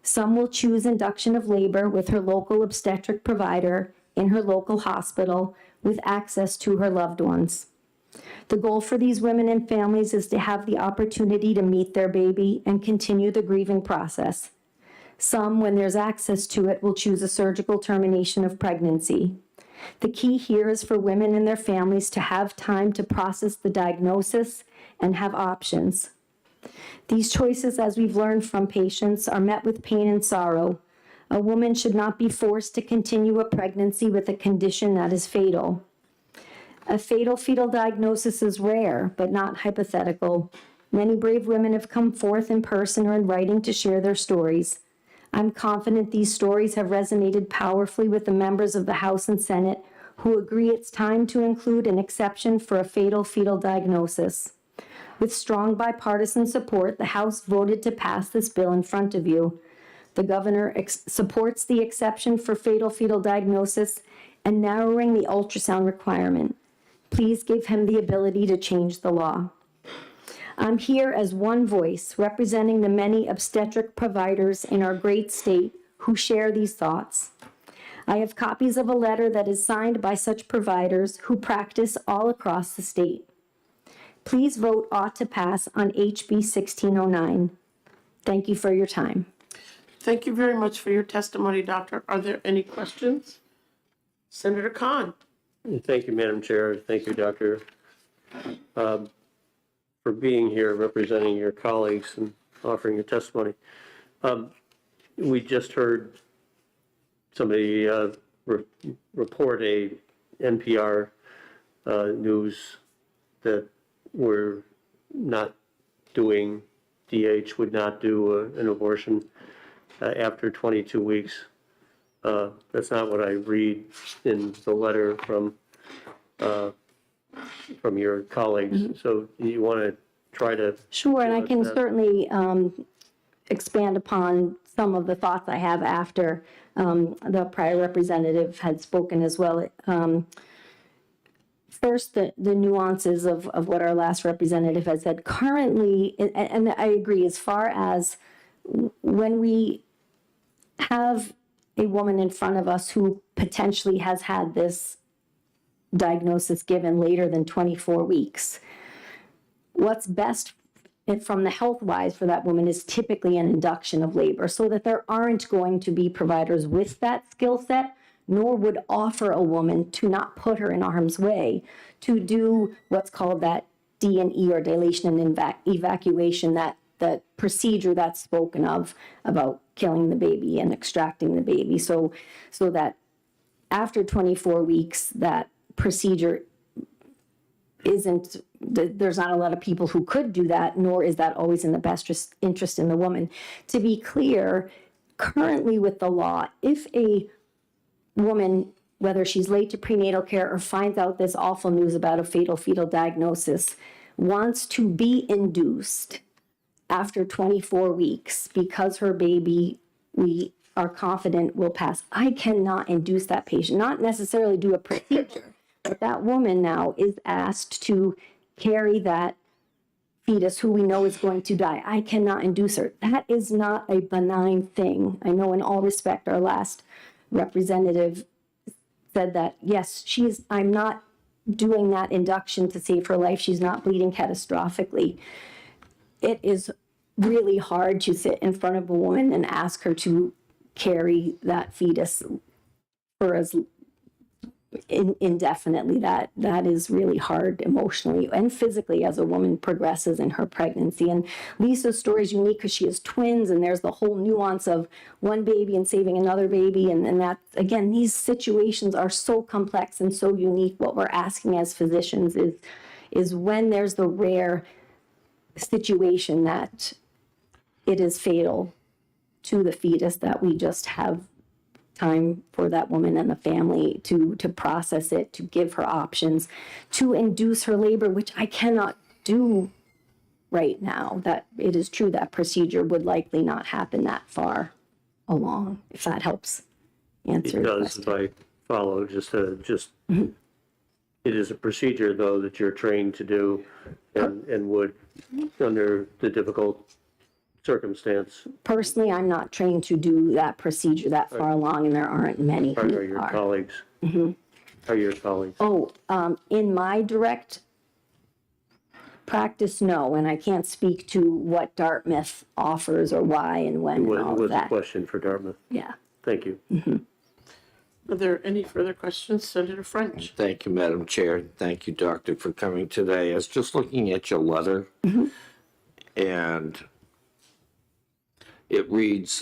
Some will choose induction of labor with her local obstetric provider in her local hospital with access to her loved ones. The goal for these women and families is to have the opportunity to meet their baby and continue the grieving process. Some, when there's access to it, will choose a surgical termination of pregnancy. The key here is for women and their families to have time to process the diagnosis and have options. These choices, as we've learned from patients, are met with pain and sorrow. A woman should not be forced to continue a pregnancy with a condition that is fatal. A fatal fetal diagnosis is rare, but not hypothetical. Many brave women have come forth in person or in writing to share their stories. I'm confident these stories have resonated powerfully with the members of the House and Senate who agree it's time to include an exception for a fatal fetal diagnosis. With strong bipartisan support, the House voted to pass this bill in front of you. The governor supports the exception for fatal fetal diagnosis and narrowing the ultrasound requirement. Please give him the ability to change the law. I'm here as one voice representing the many obstetric providers in our great state who share these thoughts. I have copies of a letter that is signed by such providers who practice all across the state. Please vote ought to pass on HB 1609. Thank you for your time. Thank you very much for your testimony, Doctor. Are there any questions? Senator Khan. Thank you, Madam Chair. Thank you, Doctor, for being here, representing your colleagues and offering your testimony. We just heard somebody report a NPR news that we're not doing, DH would not do an abortion after 22 weeks. That's not what I read in the letter from your colleagues. So you want to try to... Sure, and I can certainly expand upon some of the thoughts I have after the prior representative had spoken as well. First, the nuances of what our last representative had said. Currently, and I agree, as far as when we have a woman in front of us who potentially has had this diagnosis given later than 24 weeks, what's best from the health-wise for that woman is typically an induction of labor, so that there aren't going to be providers with that skill set, nor would offer a woman to not put her in harm's way to do what's called that D&E, or dilation and evacuation, that procedure that's spoken of about killing the baby and extracting the baby, so that after 24 weeks, that procedure isn't, there's not a lot of people who could do that, nor is that always in the best interest in the woman. To be clear, currently with the law, if a woman, whether she's late to prenatal care or finds out this awful news about a fatal fetal diagnosis, wants to be induced after 24 weeks because her baby, we are confident, will pass, I cannot induce that patient, not necessarily do a procedure, but that woman now is asked to carry that fetus who we know is going to die. I cannot induce her. That is not a benign thing. I know in all respect our last representative said that, yes, I'm not doing that induction to save her life. She's not bleeding catastrophically. It is really hard to sit in front of a woman and ask her to carry that fetus for as indefinitely. That is really hard emotionally and physically as a woman progresses in her pregnancy. And Lisa's story is unique because she has twins, and there's the whole nuance of one baby and saving another baby. And that, again, these situations are so complex and so unique. What we're asking as physicians is when there's the rare situation that it is fatal to the fetus, that we just have time for that woman and the family to process it, to give her options, to induce her labor, which I cannot do right now. That it is true that procedure would likely not happen that far along, if that helps answer your Because question. if I follow, it is a procedure, though, that you're trained to do and would, under the difficult circumstance, Personally, I'm not trained to do that procedure that far along, and there aren't many who are your colleagues? Are your colleagues? In my direct practice, no, and I can't speak to what Dartmouth offers or why and when and all It of was a that. question for Dartmouth. Yeah. Thank you. Are there any further questions? Senator French? Thank you, Madam Chair. Thank you, Doctor, for coming today. I was just looking at your letter, and it reads,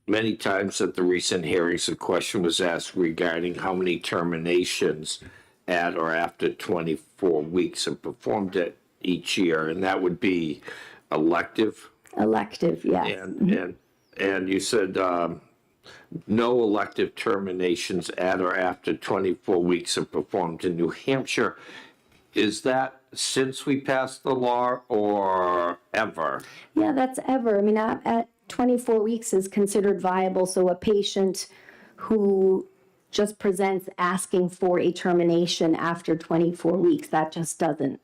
many times at the recent hearings, a question was asked regarding how many terminations at or after 24 weeks are performed at each year, and that would be elective. Elective, yes. And you said no elective terminations at or after 24 weeks are performed in New Hampshire. Is that since we passed the law or ever? Yeah, that's ever. I mean, at 24 weeks is considered viable. So a patient who just presents asking for a termination after 24 weeks, that just doesn't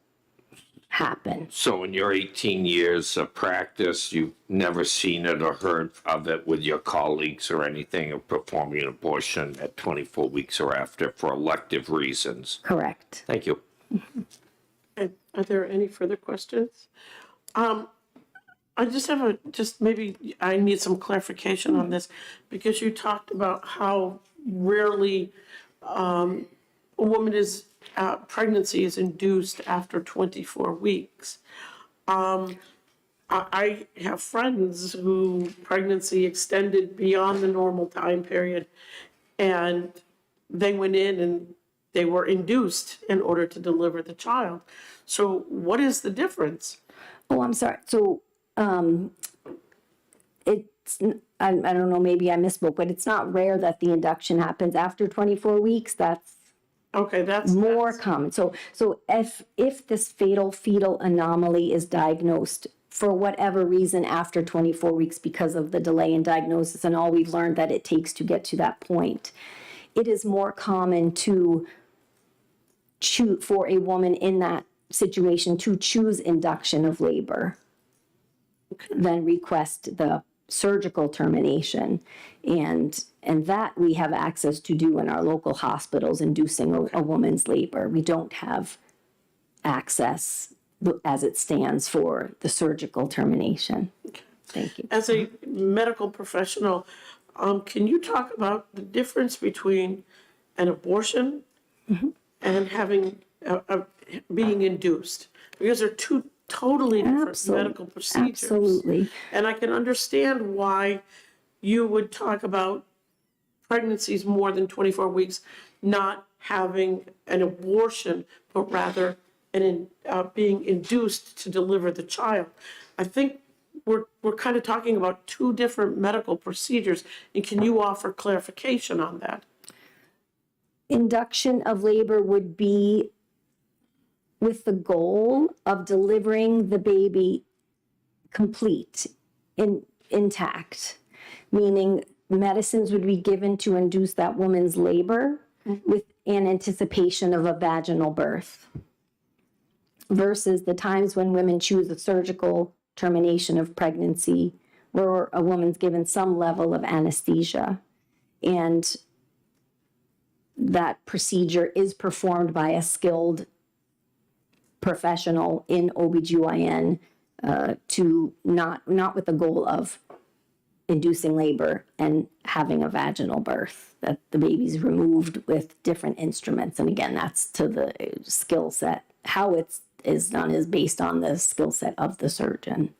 happen. So in your 18 years of practice, you've never seen it or heard of it with your colleagues or anything of performing an abortion at 24 weeks or after for elective reasons? Correct. Thank you. Are there any further questions? I just have maybe I need some clarification on this, because you talked about how rarely a woman pregnancy is induced after 24 weeks. I have friends who pregnancy extended beyond the normal time period, and they went in and they were induced in order to deliver the child. So what is the difference? Oh, I'm sorry. So it's, I don't know, maybe I misspoke, but it's not rare that the induction happens after 24 weeks. That's more common. So if this fatal fetal anomaly is diagnosed for whatever reason after 24 weeks because of the delay in diagnosis and all we've learned that it takes to get to that point, it is more common for a woman in that situation to choose induction of labor than request the surgical termination. And that we have access to do in our local hospitals, inducing a woman's labor. We don't have access as it stands for the surgical termination. Thank you. As a medical professional, can you talk about the difference between an abortion and having being induced? Because they're two totally different medical procedures. Absolutely. And I can understand why you would talk about pregnancies more than 24 weeks not having an abortion, but rather being induced to deliver the child. I think we're kind of talking about two different medical procedures, and can you offer clarification on that? Induction of labor would be with the goal of delivering the baby complete, intact, meaning medicines would be given to induce that woman's labor with an anticipation of a vaginal birth, versus the times when women choose a surgical termination of pregnancy where a woman's given some level of anesthesia, and that procedure is performed by a skilled professional in OBGYN to not with the goal of inducing labor and having a vaginal birth, that the baby's removed with different instruments. And again, that's to the skill set. How it is done is based on the skill set of the surgeon.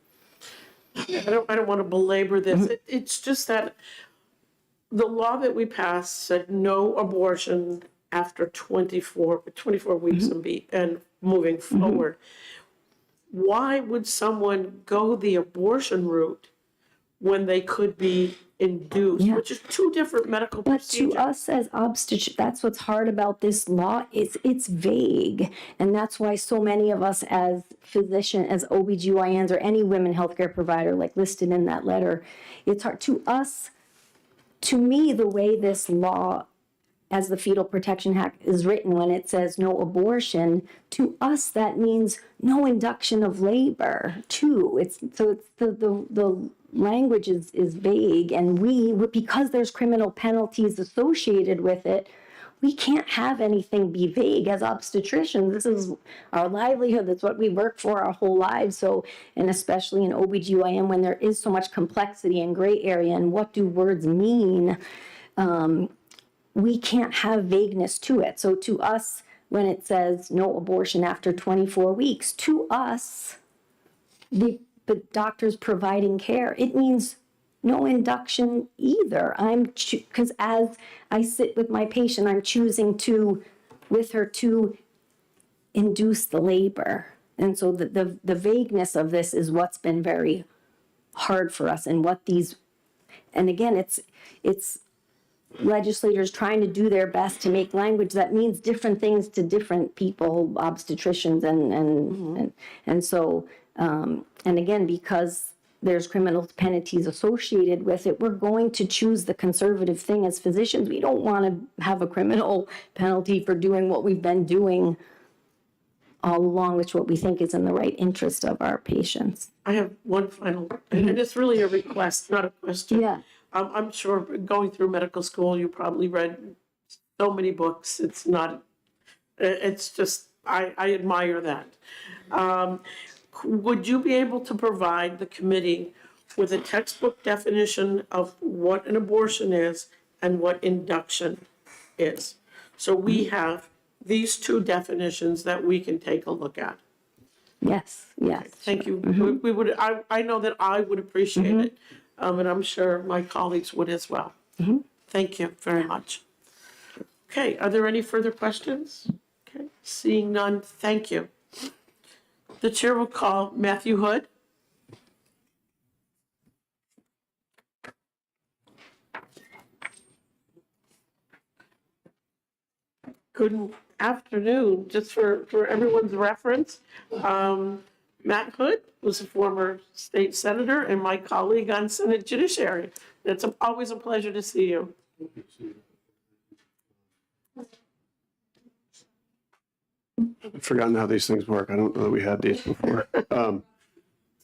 I don't want to belabor this. It's just that the law that we passed said no abortion after 24 weeks and moving forward. Why would someone go the abortion route when they could be induced, which is two different medical procedures? To us as obstetricians, that's what's hard about this law. It's vague. And that's why so many of us as physicians, as OBGYNs or any women healthcare provider like listed in that letter, it's hard to us. To me, the way this law as the Fetal Protection Act is written, when it says no abortion, to us that means no induction of labor too. It's the language is vague, and because there's criminal penalties associated with it, we can't have anything be vague as obstetricians. This is our livelihood. That's what we work for our whole lives. So, and especially in OBGYN, when there is so much complexity and gray area, and what do words mean? We can't have vagueness to it. So to us, when it says no abortion after 24 weeks, to us, the doctor's providing care, it means no induction either. Because as I sit with my patient, I'm choosing with her to induce the labor. And so the vagueness of this is what's been very hard for us, and and again, it's legislators trying to do their best to make language that means different things to different people, obstetricians, and so, and again, because there's criminal penalties associated with it, we're going to choose the conservative thing as physicians. We don't want to have a criminal penalty for doing what we've been doing all along, which what we think is in the right interest of our patients. I have one final, and it's really a request, not a question. Yeah. I'm sure going through medical school, you probably read so many books. It's just, I admire that. Would you be able to provide the committee with a textbook definition of what an abortion is and what induction is? So we have these two definitions that we can take a look at. Yes. Thank you. We would, I know that I would appreciate it. And I'm sure my colleagues would as well. Thank you very much. Okay, are there any further questions? Okay, seeing none, thank you. The chair will call Matthew Hood. Good afternoon, just for everyone's reference. Matt Hood was a former state senator and my colleague on Senate Judiciary. It's always a pleasure to see you. I've forgotten how these things work. I don't know that we had these before.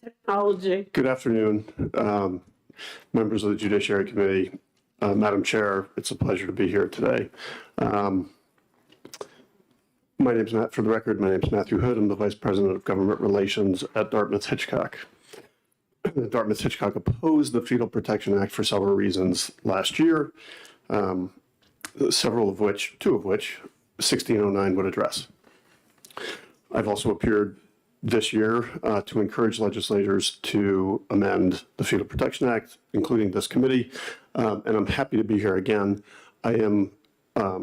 Technology. Good afternoon, members of the Judiciary Committee. Madam Chair, it's a pleasure to be here today. My name's Matt, for the record, my name's Matthew Hood. I'm the Vice President of Government Relations at Dartmouth-Hitchcock. Dartmouth-Hitchcock opposed the Fetal Protection Act for several reasons last year, two of which 1609 would address. I've also appeared this year to encourage legislators to amend the Fetal Protection Act, including this committee, and I'm happy to be here again. I am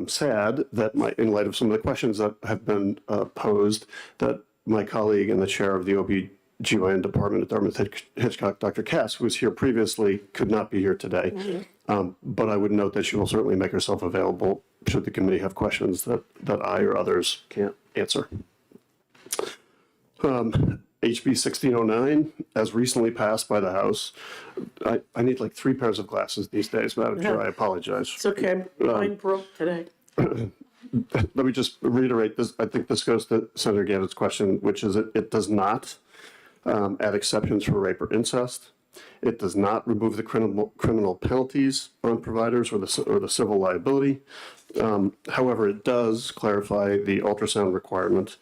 sad that in light of some of the questions that have been posed, that my colleague and the chair of the OB/GYN department at Dartmouth-Hitchcock, Dr. Cass, who was here previously, could not be here today. But I would note that she will certainly make herself available should the committee have questions that I or others can't answer. HB 1609, as recently passed by the House. I need like 3 pairs of glasses these days, Madam Chair. I apologize. It's okay. Mine broke today. Let me just reiterate this. I think this goes to Senator Gavitt's question, which is it does not add exceptions for rape or incest. It does not remove the criminal penalties on providers or the civil liability. However, it does clarify the ultrasound requirement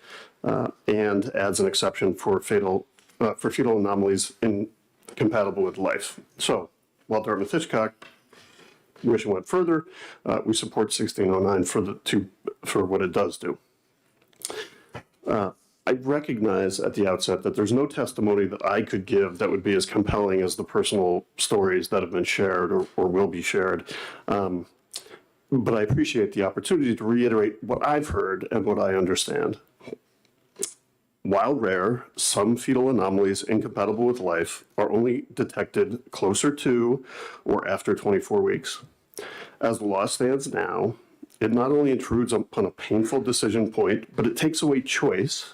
and adds an exception for fetal anomalies incompatible with life. So, while Dartmouth-Hitchcock wish it went further, we support 1609 for what it does do. I recognize at the outset that there's no testimony that I could give that would be as compelling as the personal stories that have been shared or will be shared. But I appreciate the opportunity to reiterate what I've heard and what I understand. While rare, some fetal anomalies incompatible with life are only detected closer to or after 24 weeks. As the law stands now, it not only intrudes upon a painful decision point, but it takes away choice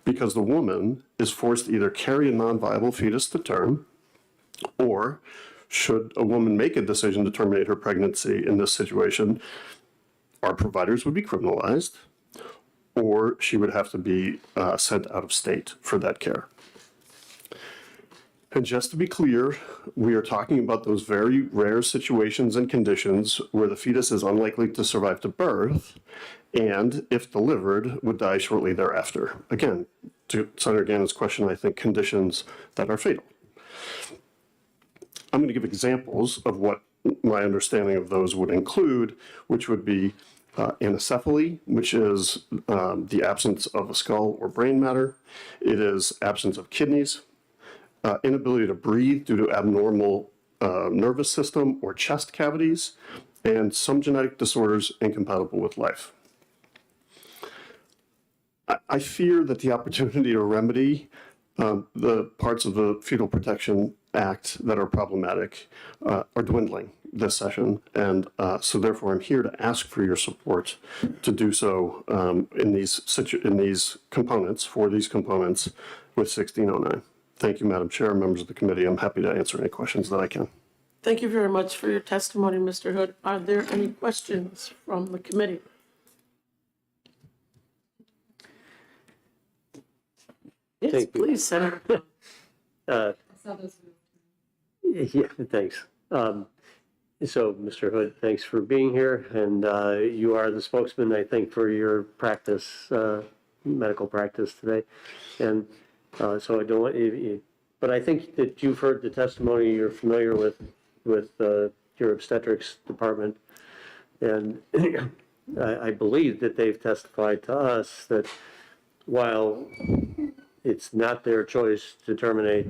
because the woman is forced to either carry a non-viable fetus to term, or should a woman make a decision to terminate her pregnancy in this situation, our providers would be criminalized, or she would have to be sent out of state for that care. And just to be clear, we are talking about those very rare situations and conditions where the fetus is unlikely to survive to birth and, if delivered, would die shortly thereafter. Again, to Senator Gannon's question, I think conditions that are fatal. I'm going to give examples of what my understanding of those would include, which would be anencephaly, which is the absence of a skull or brain matter. It is absence of kidneys, inability to breathe due to abnormal nervous system or chest cavities, and some genetic disorders incompatible with life. I fear that the opportunity to remedy the parts of the Fetal Protection Act that are problematic are dwindling this session, and so therefore I'm here to ask for your support to do so in these components, for these components with 1609. Thank you, Madam Chair, members of the committee. I'm happy to answer any questions that I can. Thank you very much for your testimony, Mr. Hood. Are there any questions from the committee? Yes, please, Senator. Yeah, thanks. So, Mr. Hood, thanks for being here, and you are the spokesman, I think, for your practice, medical practice today. And so I don't want you, but I think that you've heard the testimony, you're familiar with your obstetrics department, and I believe that they've testified to us that while it's not their choice to terminate,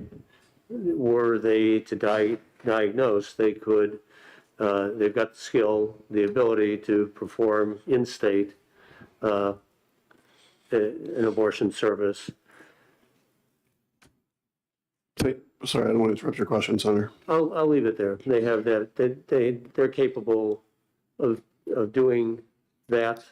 were they to diagnose, they could, they've got the skill, the ability to perform in-state an abortion service. Sorry, I don't want to interrupt your question, Senator. I'll leave it there. They have that, they're capable of doing that.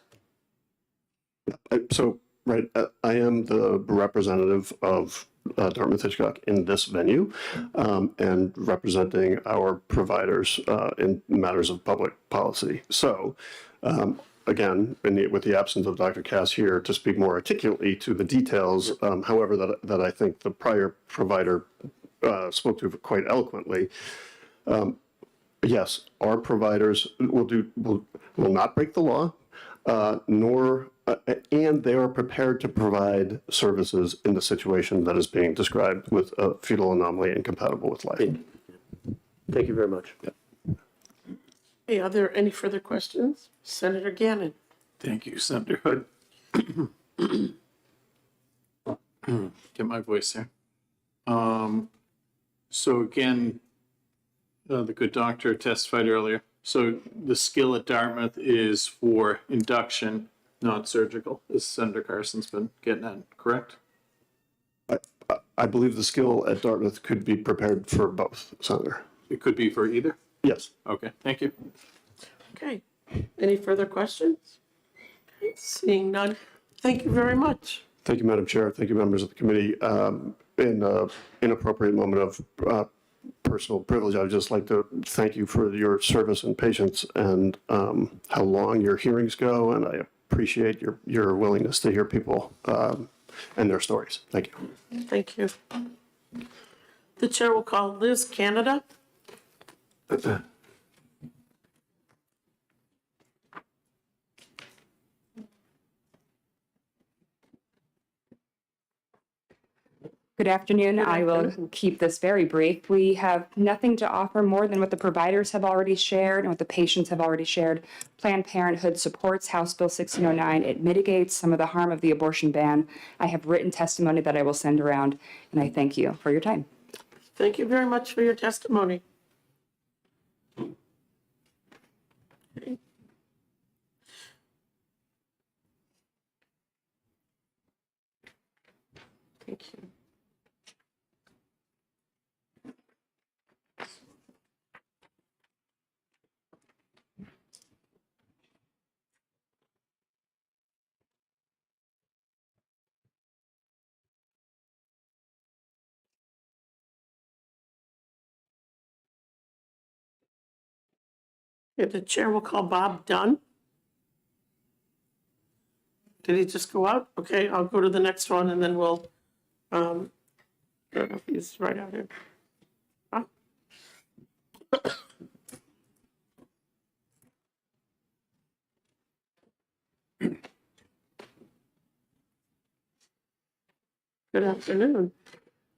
So, right, I am the representative of Dartmouth-Hitchcock in this venue, and representing our providers in matters of public policy. So, again, with the absence of Dr. Cass here to speak more articulately to the details, however, that I think the prior provider spoke to quite eloquently. Yes, our providers will not break the law, and they are prepared to provide services in the situation that is being described with a fetal anomaly incompatible with life. Thank you very much. Hey, are there any further questions? Senator Gannon. Thank you, Senator Hood. Get my voice there. So again, the good doctor testified earlier. So the skill at Dartmouth is for induction, not surgical, as Senator Carson's been getting at, correct? I believe the skill at Dartmouth could be prepared for both, Senator. It could be for either? Yes. Okay, thank you. Okay. Any further questions? Seeing none, thank you very much. Thank you, Madam Chair. Thank you, members of the committee. In an inappropriate moment of personal privilege, I would just like to thank you for your service and patience and how long your hearings go, and I appreciate your willingness to hear people and their stories. Thank you. Thank you. The chair will call Liz Canada. Good afternoon. I will keep this very brief. We have nothing to offer more than what the providers have already shared and what the patients have already shared. Planned Parenthood supports House Bill 1609. It mitigates some of the harm of the abortion ban. I have written testimony that I will send around, and I thank you for your time. Thank you very much for your testimony. Okay. Thank you. The chair will call Bob Dunn. Did he just go out? Okay, I'll go to the next one and then we'll, I don't know if he's right out here. Huh? Good afternoon.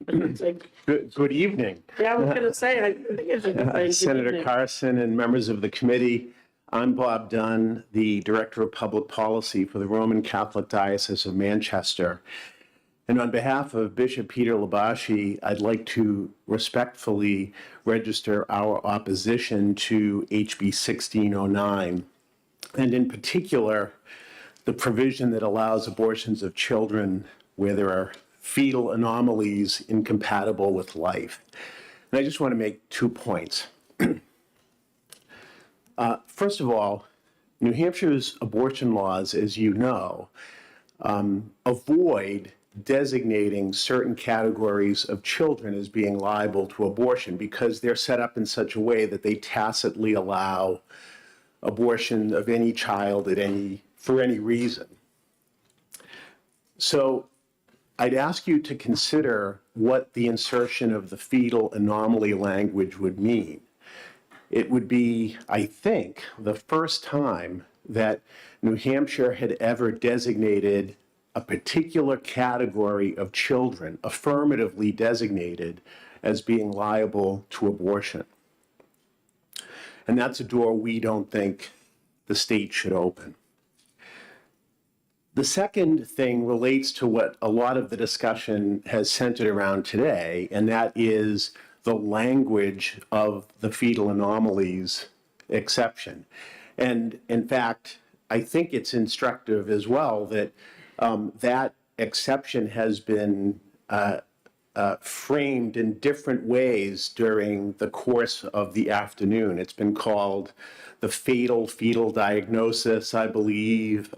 Good evening. Yeah, I was going to say, I think I should be saying good Senator evening. Carson and members of the committee, I'm Bob Dunn, the Director of Public Policy for the Roman Catholic Diocese of Manchester. And on behalf of Bishop Peter Labashi, I'd like to respectfully register our opposition to HB 1609, and in particular, the provision that allows abortions of children where there are fetal anomalies incompatible with life. And I just want to make 2 points. First of all, New Hampshire's abortion laws, as you know, avoid designating certain categories of children as being liable to abortion because they're set up in such a way that they tacitly allow abortion of any child for any reason. So I'd ask you to consider what the insertion of the fetal anomaly language would mean. It would be, I think, the first time that New Hampshire had ever designated a particular category of children, affirmatively designated, as being liable to abortion. And that's a door we don't think the state should open. The second thing relates to what a lot of the discussion has centered around today, and that is the language of the fetal anomalies exception. And in fact, I think it's instructive as well that that exception has been framed in different ways during the course of the afternoon. It's been called the fetal diagnosis, I believe.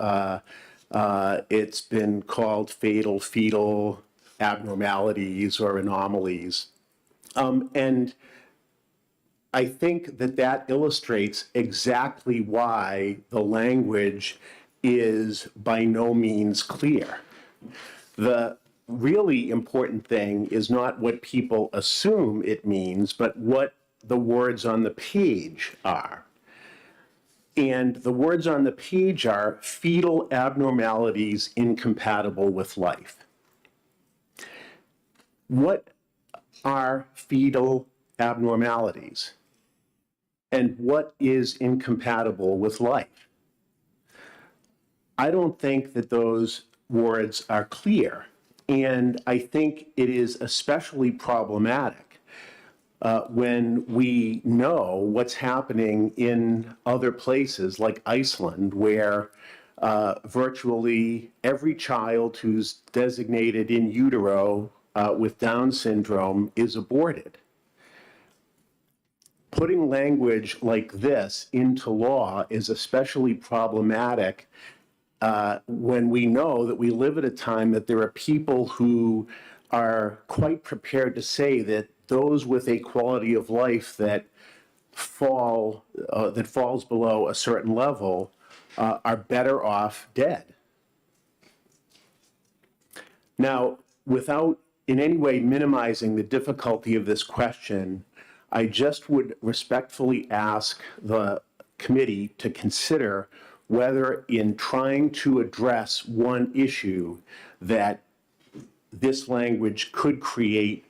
It's been called fetal abnormalities or anomalies. And I think that illustrates exactly why the language is by no means clear. The really important thing is not what people assume it means, but what the words on the page are. And the words on the page are fetal abnormalities incompatible with life. What are fetal abnormalities? And what is incompatible with life? I don't think that those words are clear. And I think it is especially problematic when we know what's happening in other places like Iceland, where virtually every child who's designated in utero with Down syndrome is aborted. Putting language like this into law is especially problematic when we know that we live at a time that there are people who are quite prepared to say that those with a quality of life that falls below a certain level are better off dead. Now, without in any way minimizing the difficulty of this question, I just would respectfully ask the committee to consider whether in trying to address one issue that this language could create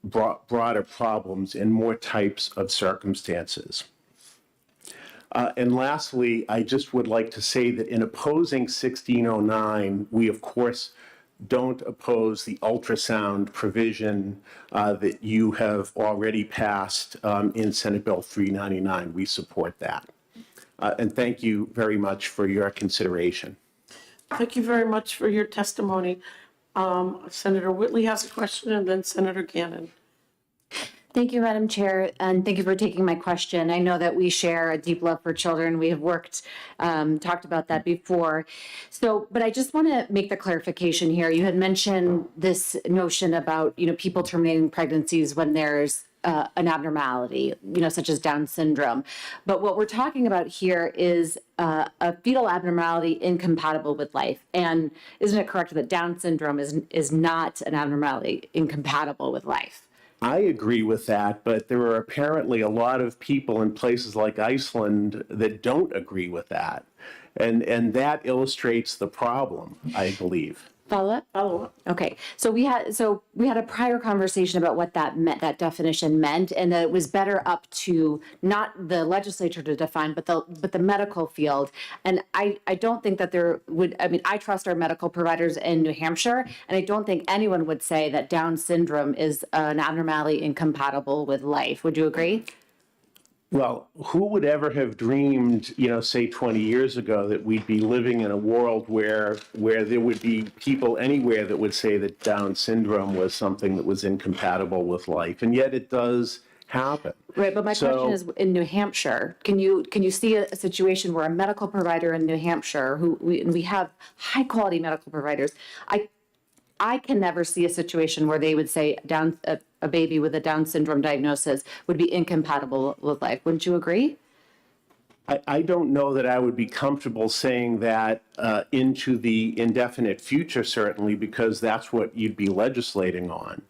broader problems in more types of circumstances. And lastly, I just would like to say that in opposing 1609, we of course don't oppose the ultrasound provision that you have already passed in Senate Bill 399. We support that. And thank you very much for your consideration. Thank you very much for your testimony. Senator Whitley has a question, and then Senator Gannon. Thank you, Madam Chair, and thank you for taking my question. I know that we share a deep love for children. We have talked about that before. So, but I just want to make the clarification here. You had mentioned this notion about, people terminating pregnancies when there's an abnormality, such as Down syndrome. But what we're talking about here is a fetal abnormality incompatible with life. And isn't it correct that Down syndrome is not an abnormality incompatible with life? I agree with that, but there are apparently a lot of people in places like Iceland that don't agree with that. And that illustrates the problem, I believe. Follow up? Follow up. Okay. So we had a prior conversation about what that meant, that definition meant, and that it was better up to not the legislature to define, but the medical field. And I don't think that there would, I trust our medical providers in New Hampshire, and I don't think anyone would say that Down syndrome is an abnormality incompatible with life. Would you agree? Well, who would ever have dreamed, say 20 years ago, that we'd be living in a world where there would be people anywhere that would say that Down syndrome was something that was incompatible with life, and yet it does happen. Right, but my question is, in New Hampshire, can you see a situation where a medical provider in New Hampshire, who we have high quality medical providers, I can never see a situation where they would say a baby with a Down syndrome diagnosis would be incompatible with life. Wouldn't you agree? I don't know that I would be comfortable saying that into the indefinite future, certainly, because that's what you'd be legislating on.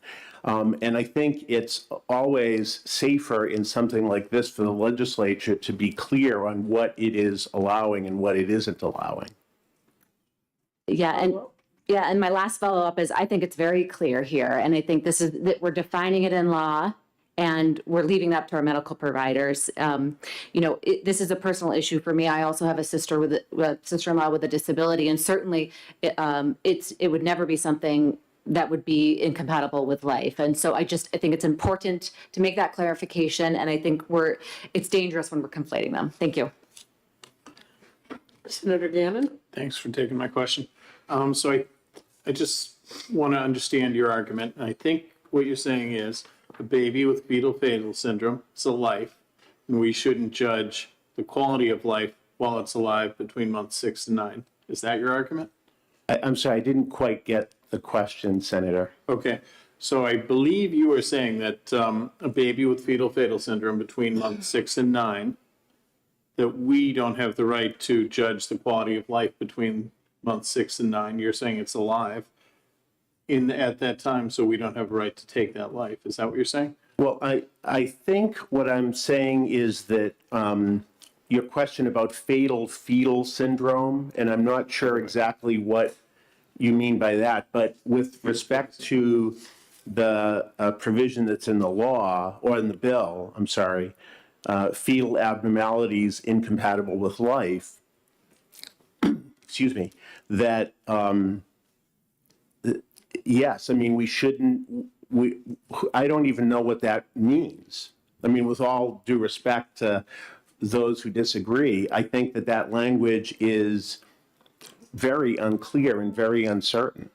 And I think it's always safer in something like this for the legislature to be clear on what it is allowing and what it isn't allowing. Yeah, and my last follow-up is I think it's very clear here, and I think this is that we're defining it in law, and we're leaving it up to our medical providers. This is a personal issue for me. I also have a sister-in-law with a disability, and certainly it would never be something that would be incompatible with life. And so I think it's important to make that clarification, and I think it's dangerous when we're conflating them. Thank you. Senator Gannon? Thanks for taking my question. So I just want to understand your argument. I think what you're saying is a baby with fetal syndrome is a life, and we shouldn't judge the quality of life while it's alive between months 6 and 9. Is that your argument? I'm sorry, I didn't quite get the question, Senator. Okay. So I believe you were saying that a baby with fetal syndrome between months 6 and 9, that we don't have the right to judge the quality of life between months 6 and 9. You're saying it's alive at that time, so we don't have a right to take that life. Is that what you're saying? Well, I think what I'm saying is that your question about fetal syndrome, and I'm not sure exactly what you mean by that, but with respect to the provision that's in the law, or in the bill, I'm sorry, fetal abnormalities incompatible with life, excuse me, that, yes, we shouldn't, I don't even know what that means. With all due respect to those who disagree, I think that language is very unclear and very uncertain.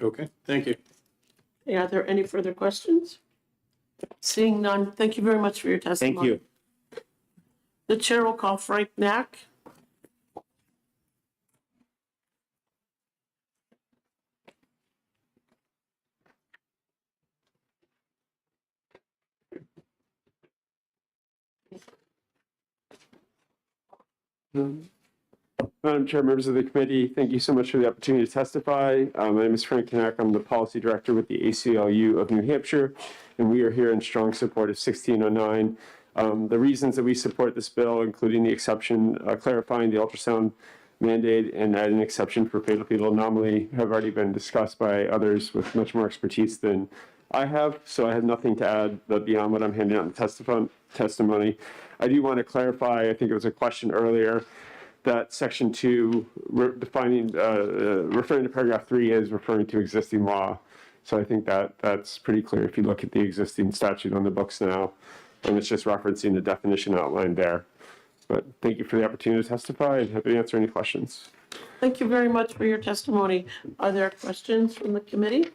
Okay, thank you. Are there any further questions? Seeing none, thank you very much for your testimony. Thank you. The chair will call Frank Knack. Madam Chair, members of the committee, thank you so much for the opportunity to testify. My name is Frank Knack. I'm the policy director with the ACLU of New Hampshire, and we are here in strong support of 1609. The reasons that we support this bill, including the exception clarifying the ultrasound mandate and add an exception for fatal fetal anomaly have already been discussed by others with much more expertise than I have, so I have nothing to add but beyond what I'm handing out in the testimony. I do want to clarify, I think it was a question earlier, that section 2 referring to paragraph 3 is referring to existing law. So I think that's pretty clear if you look at the existing statute on the books now, and it's just referencing the definition outlined there. But thank you for the opportunity to testify and happy to answer any questions. Thank you very much for your testimony. Are there questions from the committee?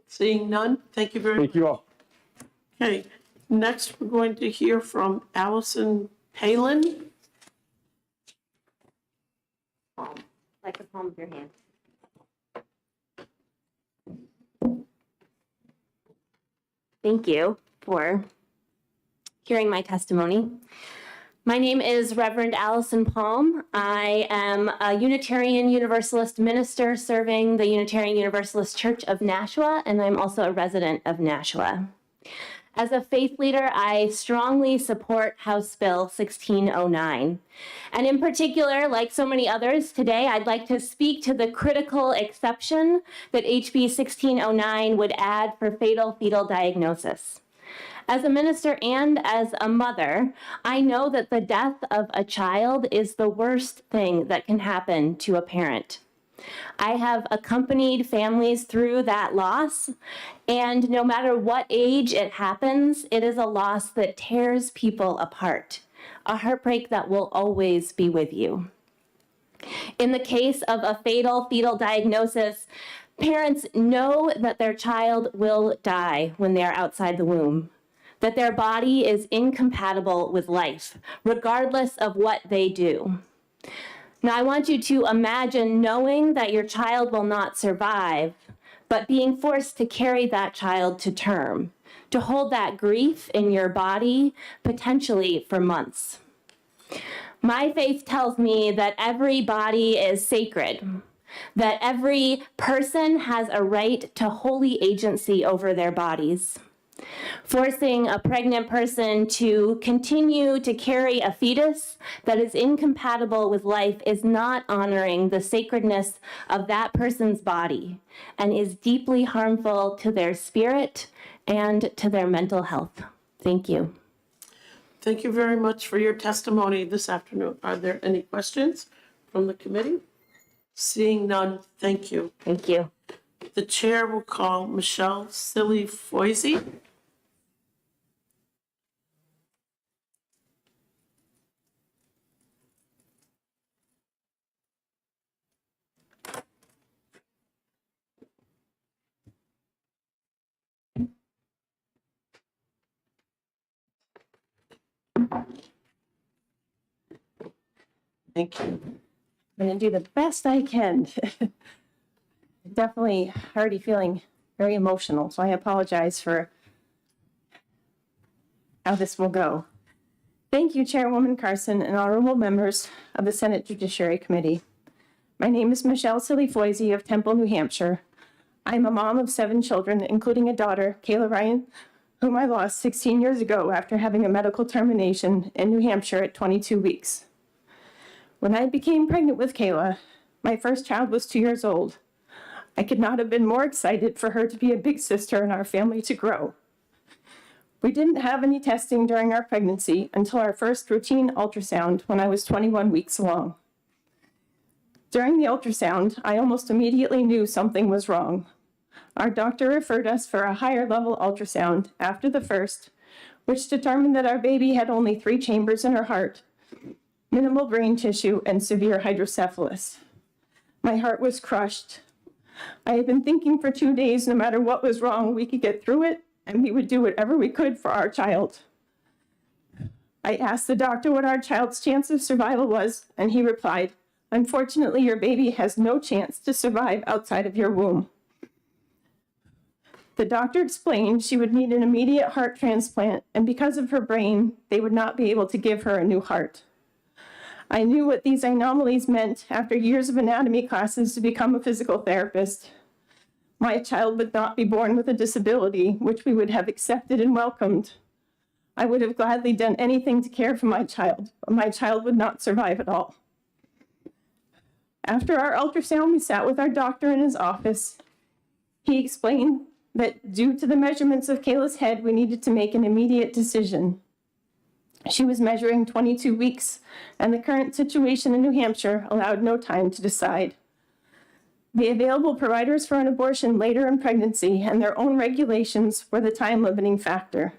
Seeing none, thank you very much. Thank you all. Okay, next we're going to hear from Allison Palin. Like the palm of your hand. Thank you for hearing my testimony. My name is Reverend Allison Palm. I am a Unitarian Universalist minister serving the Unitarian Universalist Church of Nashua, and I'm also a resident of Nashua. As a faith leader, I strongly support House Bill 1609. And in particular, like so many others today, I'd like to speak to the critical exception that HB 1609 would add for fatal fetal diagnosis. As a minister and as a mother, I know that the death of a child is the worst thing that can happen to a parent. I have accompanied families through that loss, and no matter what age it happens, it is a loss that tears people apart, a heartbreak that will always be with you. In the case of a fatal fetal diagnosis, parents know that their child will die when they are outside the womb, that their body is incompatible with life, regardless of what they do. Now, I want you to imagine knowing that your child will not survive, but being forced to carry that child to term, to hold that grief in your body, potentially for months. My faith tells me that every body is sacred, that every person has a right to holy agency over their bodies. Forcing a pregnant person to continue to carry a fetus that is incompatible with life is not honoring the sacredness of that person's body and is deeply harmful to their spirit and to their mental health. Thank you. Thank you very much for your testimony this afternoon. Are there any questions from the committee? Seeing none, thank you. Thank you. The chair will call Michelle Silly-Foisey. Thank you. I'm going to do the best I can. Definitely already feeling very emotional, so I apologize for how this will go. Thank you, Chairwoman Carson and honorable members of the Senate Judiciary Committee. My name is Michelle Silly-Foisey of Temple, New Hampshire. I'm a mom of 7 children, including a daughter, Kayla Ryan, whom I lost 16 years ago after having a medical termination in New Hampshire at 22 weeks. When I became pregnant with Kayla, my first child was 2 years old. I could not have been more excited for her to be a big sister and our family to grow. We didn't have any testing during our pregnancy until our first routine ultrasound when I was 21 weeks along. During the ultrasound, I almost immediately knew something was wrong. Our doctor referred us for a higher level ultrasound after the first, which determined that our baby had only 3 chambers in her heart, minimal brain tissue, and severe hydrocephalus. My heart was crushed. I had been thinking for 2 days, no matter what was wrong, we could get through it, and we would do whatever we could for our child. I asked the doctor what our child's chance of survival was, and he replied, "Unfortunately, your baby has no chance to survive outside of your womb." The doctor explained she would need an immediate heart transplant, and because of her brain, they would not be able to give her a new heart. I knew what these anomalies meant after years of anatomy classes to become a physical therapist. My child would not be born with a disability, which we would have accepted and welcomed. I would have gladly done anything to care for my child, but my child would not survive at all. After our ultrasound, we sat with our doctor in his office. He explained that due to the measurements of Kayla's head, we needed to make an immediate decision. She was measuring 22 weeks, and the current situation in New Hampshire allowed no time to decide. The available providers for an abortion later in pregnancy and their own regulations were the time-limiting factor.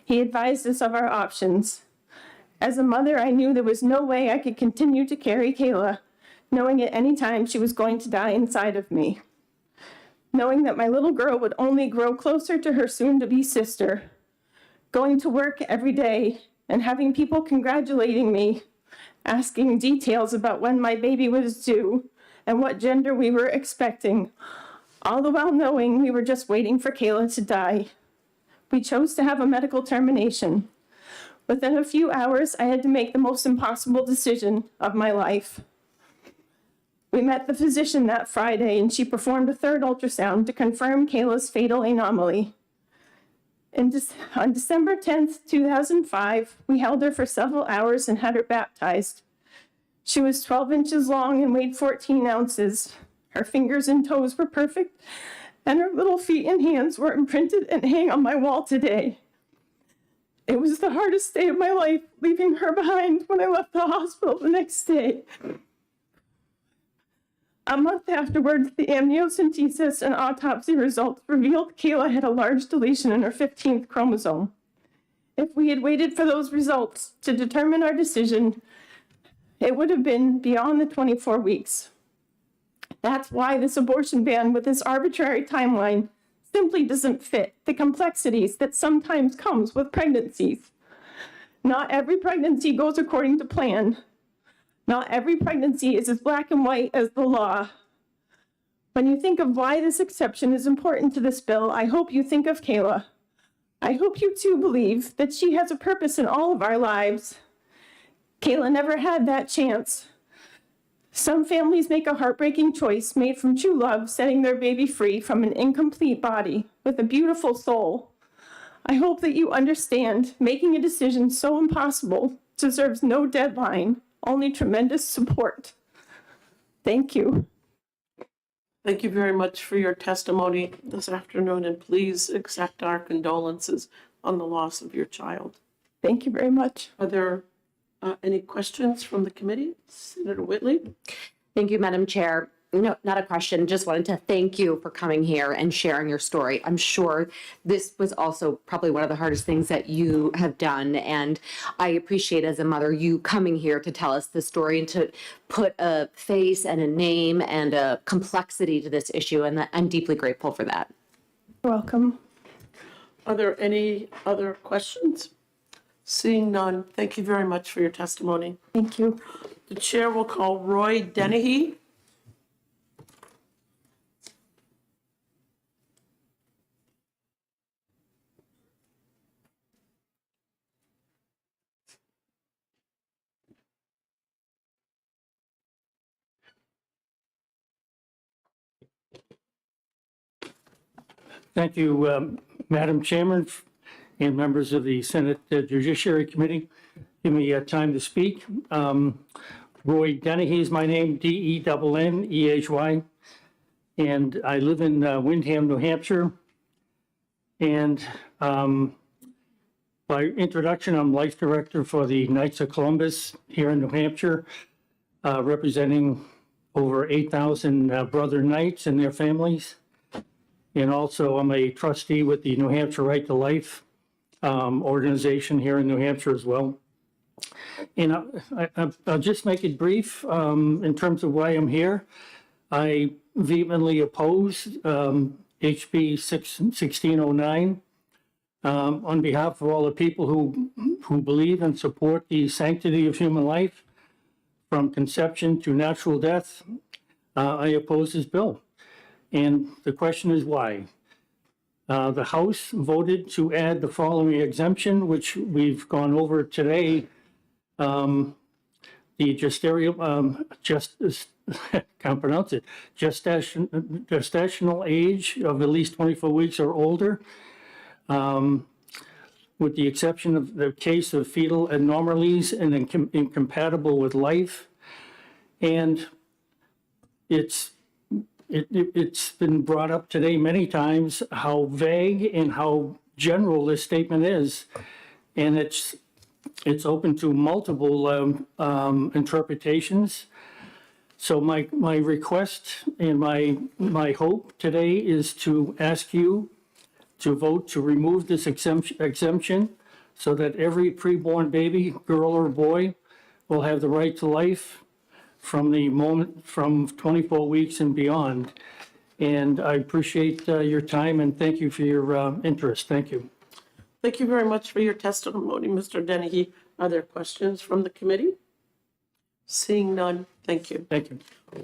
He advised us of our options. As a mother, I knew there was no way I could continue to carry Kayla, knowing at any time she was going to die inside of me. Knowing that my little girl would only grow closer to her soon-to-be sister. Going to work every day and having people congratulating me, asking details about when my baby was due and what gender we were expecting, all the while knowing we were just waiting for Kayla to die. We chose to have a medical termination. Within a few hours, I had to make the most impossible decision of my life. We met the physician that Friday, and she performed a third ultrasound to confirm Kayla's fatal anomaly. On December 10th, 2005, we held her for several hours and had her baptized. She was 12 inches long and weighed 14 ounces. Her fingers and toes were perfect, and her little feet and hands were imprinted and hang on my wall today. It was the hardest day of my life, leaving her behind when I left the hospital the next day. A month afterwards, the amniocentesis and autopsy results revealed Kayla had a large deletion in her 15th chromosome. If we had waited for those results to determine our decision, it would have been beyond the 24 weeks. That's why this abortion ban with this arbitrary timeline simply doesn't fit the complexities that sometimes comes with pregnancies. Not every pregnancy goes according to plan. Not every pregnancy is as black and white as the law. When you think of why this exception is important to this bill, I hope you think of Kayla. I hope you too believe that she has a purpose in all of our lives. Kayla never had that chance. Some families make a heartbreaking choice made from true love, setting their baby free from an incomplete body with a beautiful soul. I hope that you understand making a decision so impossible deserves no deadline, only tremendous support. Thank you. Thank you very much for your testimony this afternoon, and please accept our condolences on the loss of your child. Thank you very much. Are there any questions from the committee? Senator Whitley? Thank you, Madam Chair. No, not a question. Just wanted to thank you for coming here and sharing your story. I'm sure this was also probably one of the hardest things that you have done. And I appreciate, as a mother, you coming here to tell us the story and to put a face and a name and a complexity to this issue. And I'm deeply grateful for that. You're welcome. Are there any other questions? Seeing none, thank you very much for your testimony. Thank you. The chair will call Roy Dennehy. Thank you, Madam Chairman and members of the Senate Judiciary Committee. Give me time to speak. Roy Dennehy is my name, D-E-N-N-E-H-Y. And I live in Windham, New Hampshire. And by introduction, I'm Life Director for the Knights of Columbus here in New Hampshire, representing over 8,000 brother knights and their families. And also, I'm a trustee with the New Hampshire Right to Life organization here in New Hampshire as well. And I'll just make it brief in terms of why I'm here. I vehemently oppose HB 1609 on behalf of all the people who believe and support the sanctity of human life from conception to natural death. I oppose this bill. And the question is why? The House voted to add the following exemption, which we've gone over today. The can't pronounce it, gestational age of at least 24 weeks or older, with the exception of the case of fetal anomalies and incompatible with life. And it's been brought up today many times how vague and how general this statement is. And it's open to multiple interpretations. So my request and my hope today is to ask you to vote to remove this exemption so that every preborn baby, girl or boy, will have the right to life from the moment, from 24 weeks and beyond. And I appreciate your time and thank you for your interest. Thank you. Thank you very much for your testimony, Mr. Dennehy. Are there questions from the committee? Seeing none, thank you. Thank you.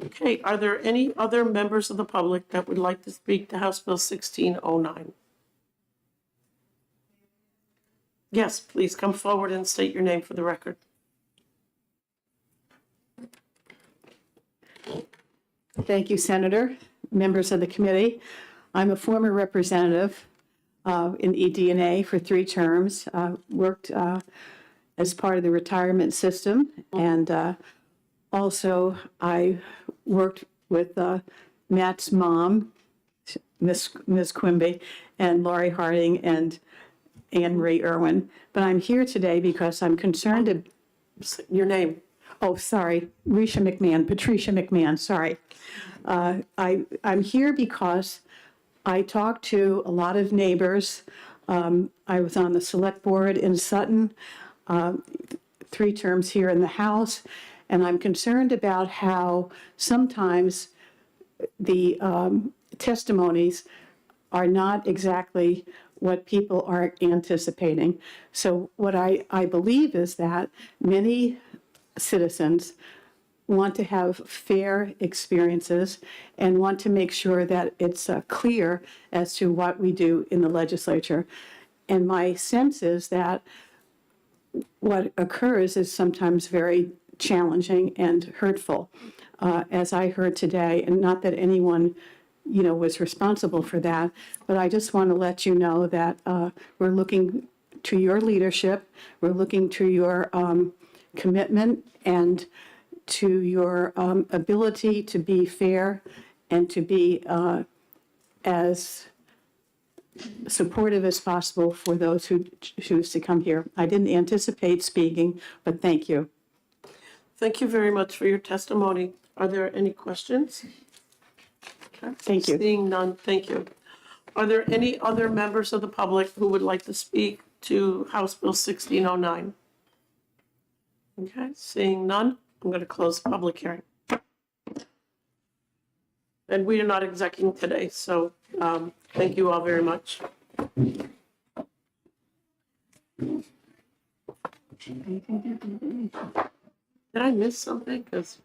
Okay, are there any other members of the public that would like to speak to House Bill 1609? Yes, please come forward and state your name for the record. Thank you, Senator, members of the committee. I'm a former representative in ED&A for 3 terms, worked as part of the retirement system, and also I worked with Matt's mom, Ms. Quimby, and Laurie Harding, and Anne Ray Irwin. But I'm here today because I'm concerned. Your name? Oh, sorry, Patricia McMahon, sorry. I'm here because I talked to a lot of neighbors. I was on the select board in Sutton, 3 terms here in the House, and I'm concerned about how sometimes the testimonies are not exactly what people are anticipating. So what I believe is that many citizens want to have fair experiences and want to make sure that it's clear as to what we do in the legislature. And my sense is that what occurs is sometimes very challenging and hurtful, as I heard today, and not that anyone was responsible for that, but I just want to let you know that we're looking to your leadership, we're looking to your commitment and to your ability to be fair and to be as supportive as possible for those who choose to come here. I didn't anticipate speaking, but thank you. Thank you very much for your testimony. Are there any questions? Okay. Thank you. Seeing none, thank you. Are there any other members of the public who would like to speak to House Bill 1609? Okay, seeing none, I'm going to close the public hearing. And we are not executing today, so thank you all very much. Did I miss something? Because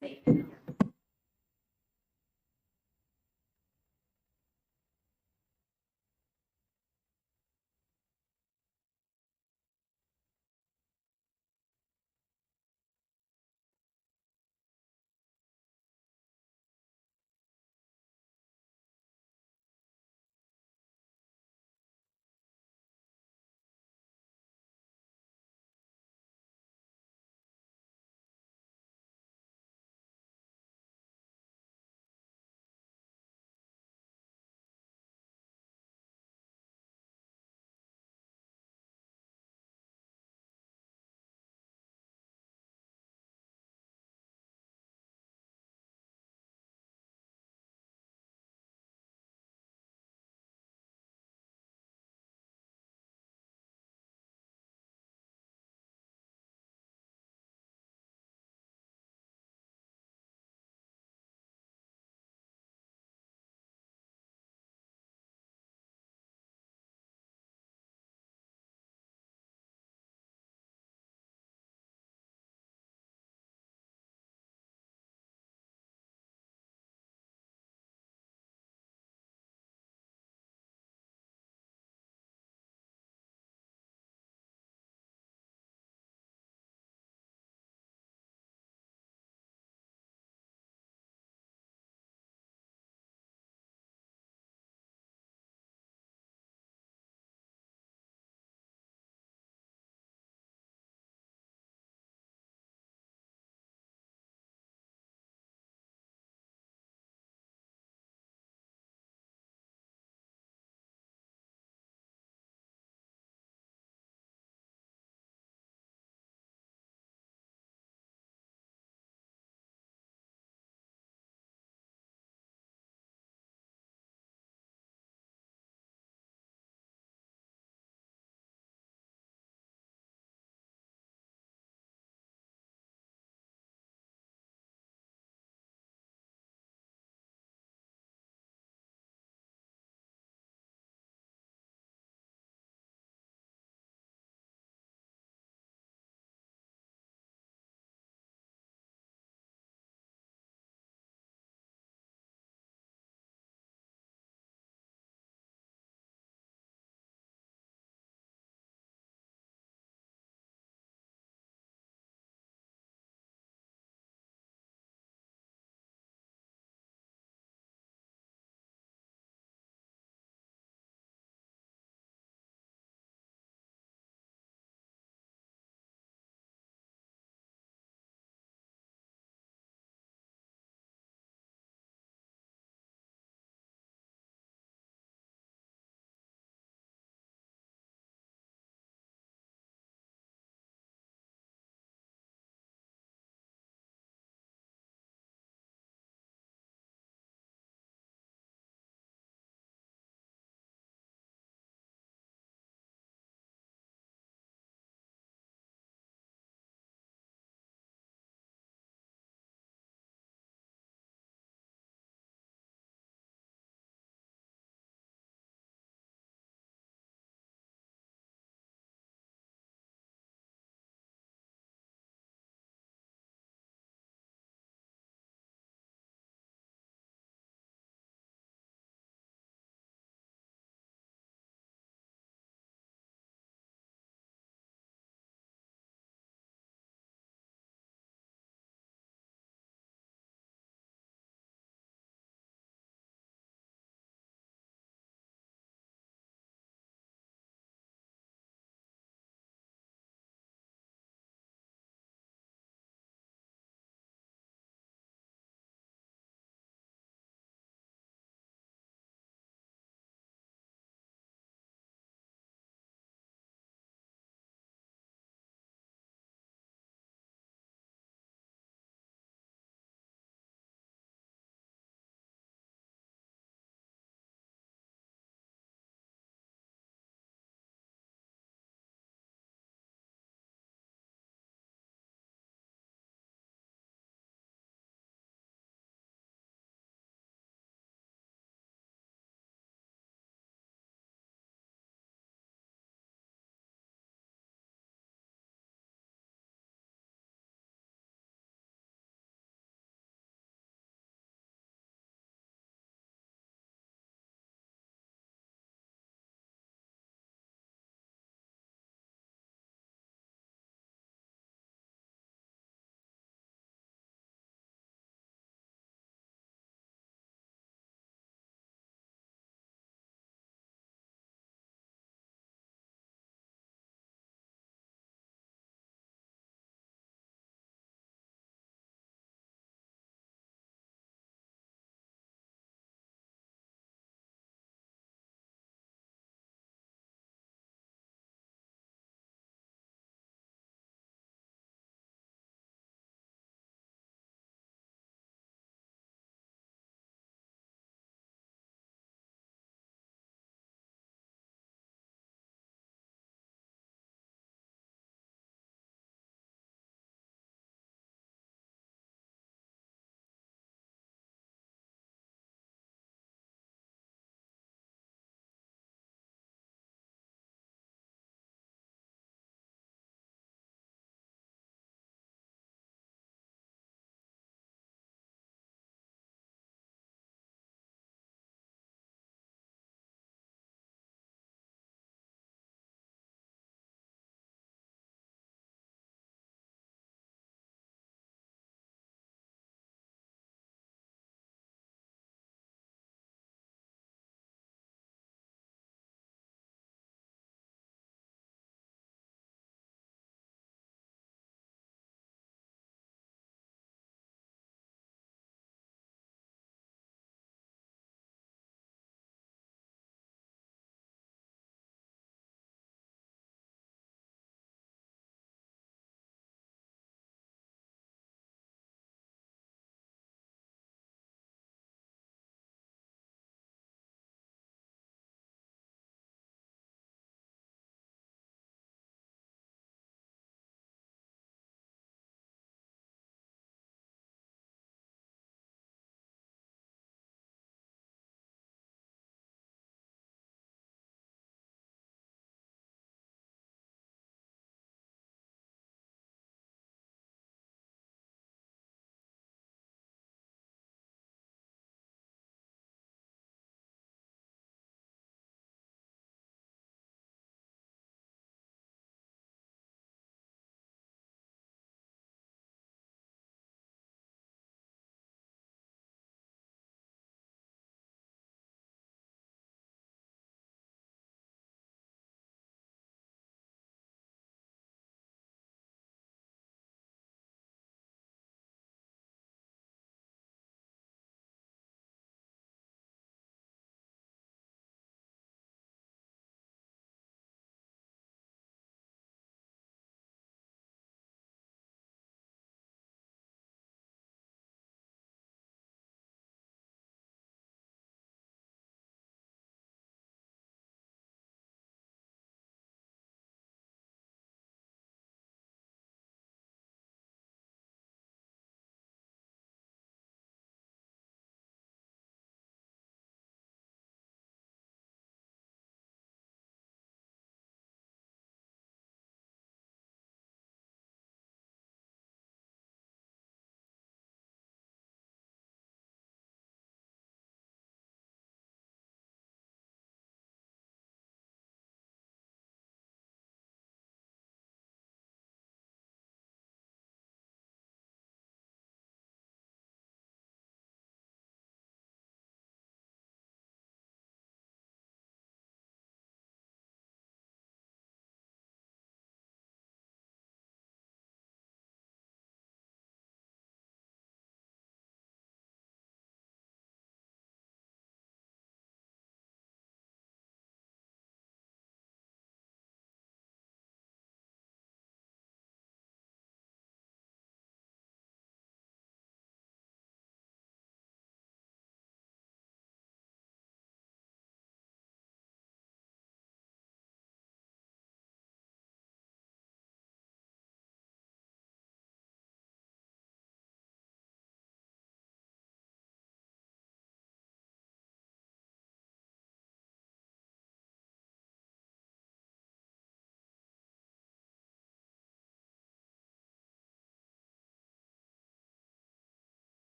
Thank you.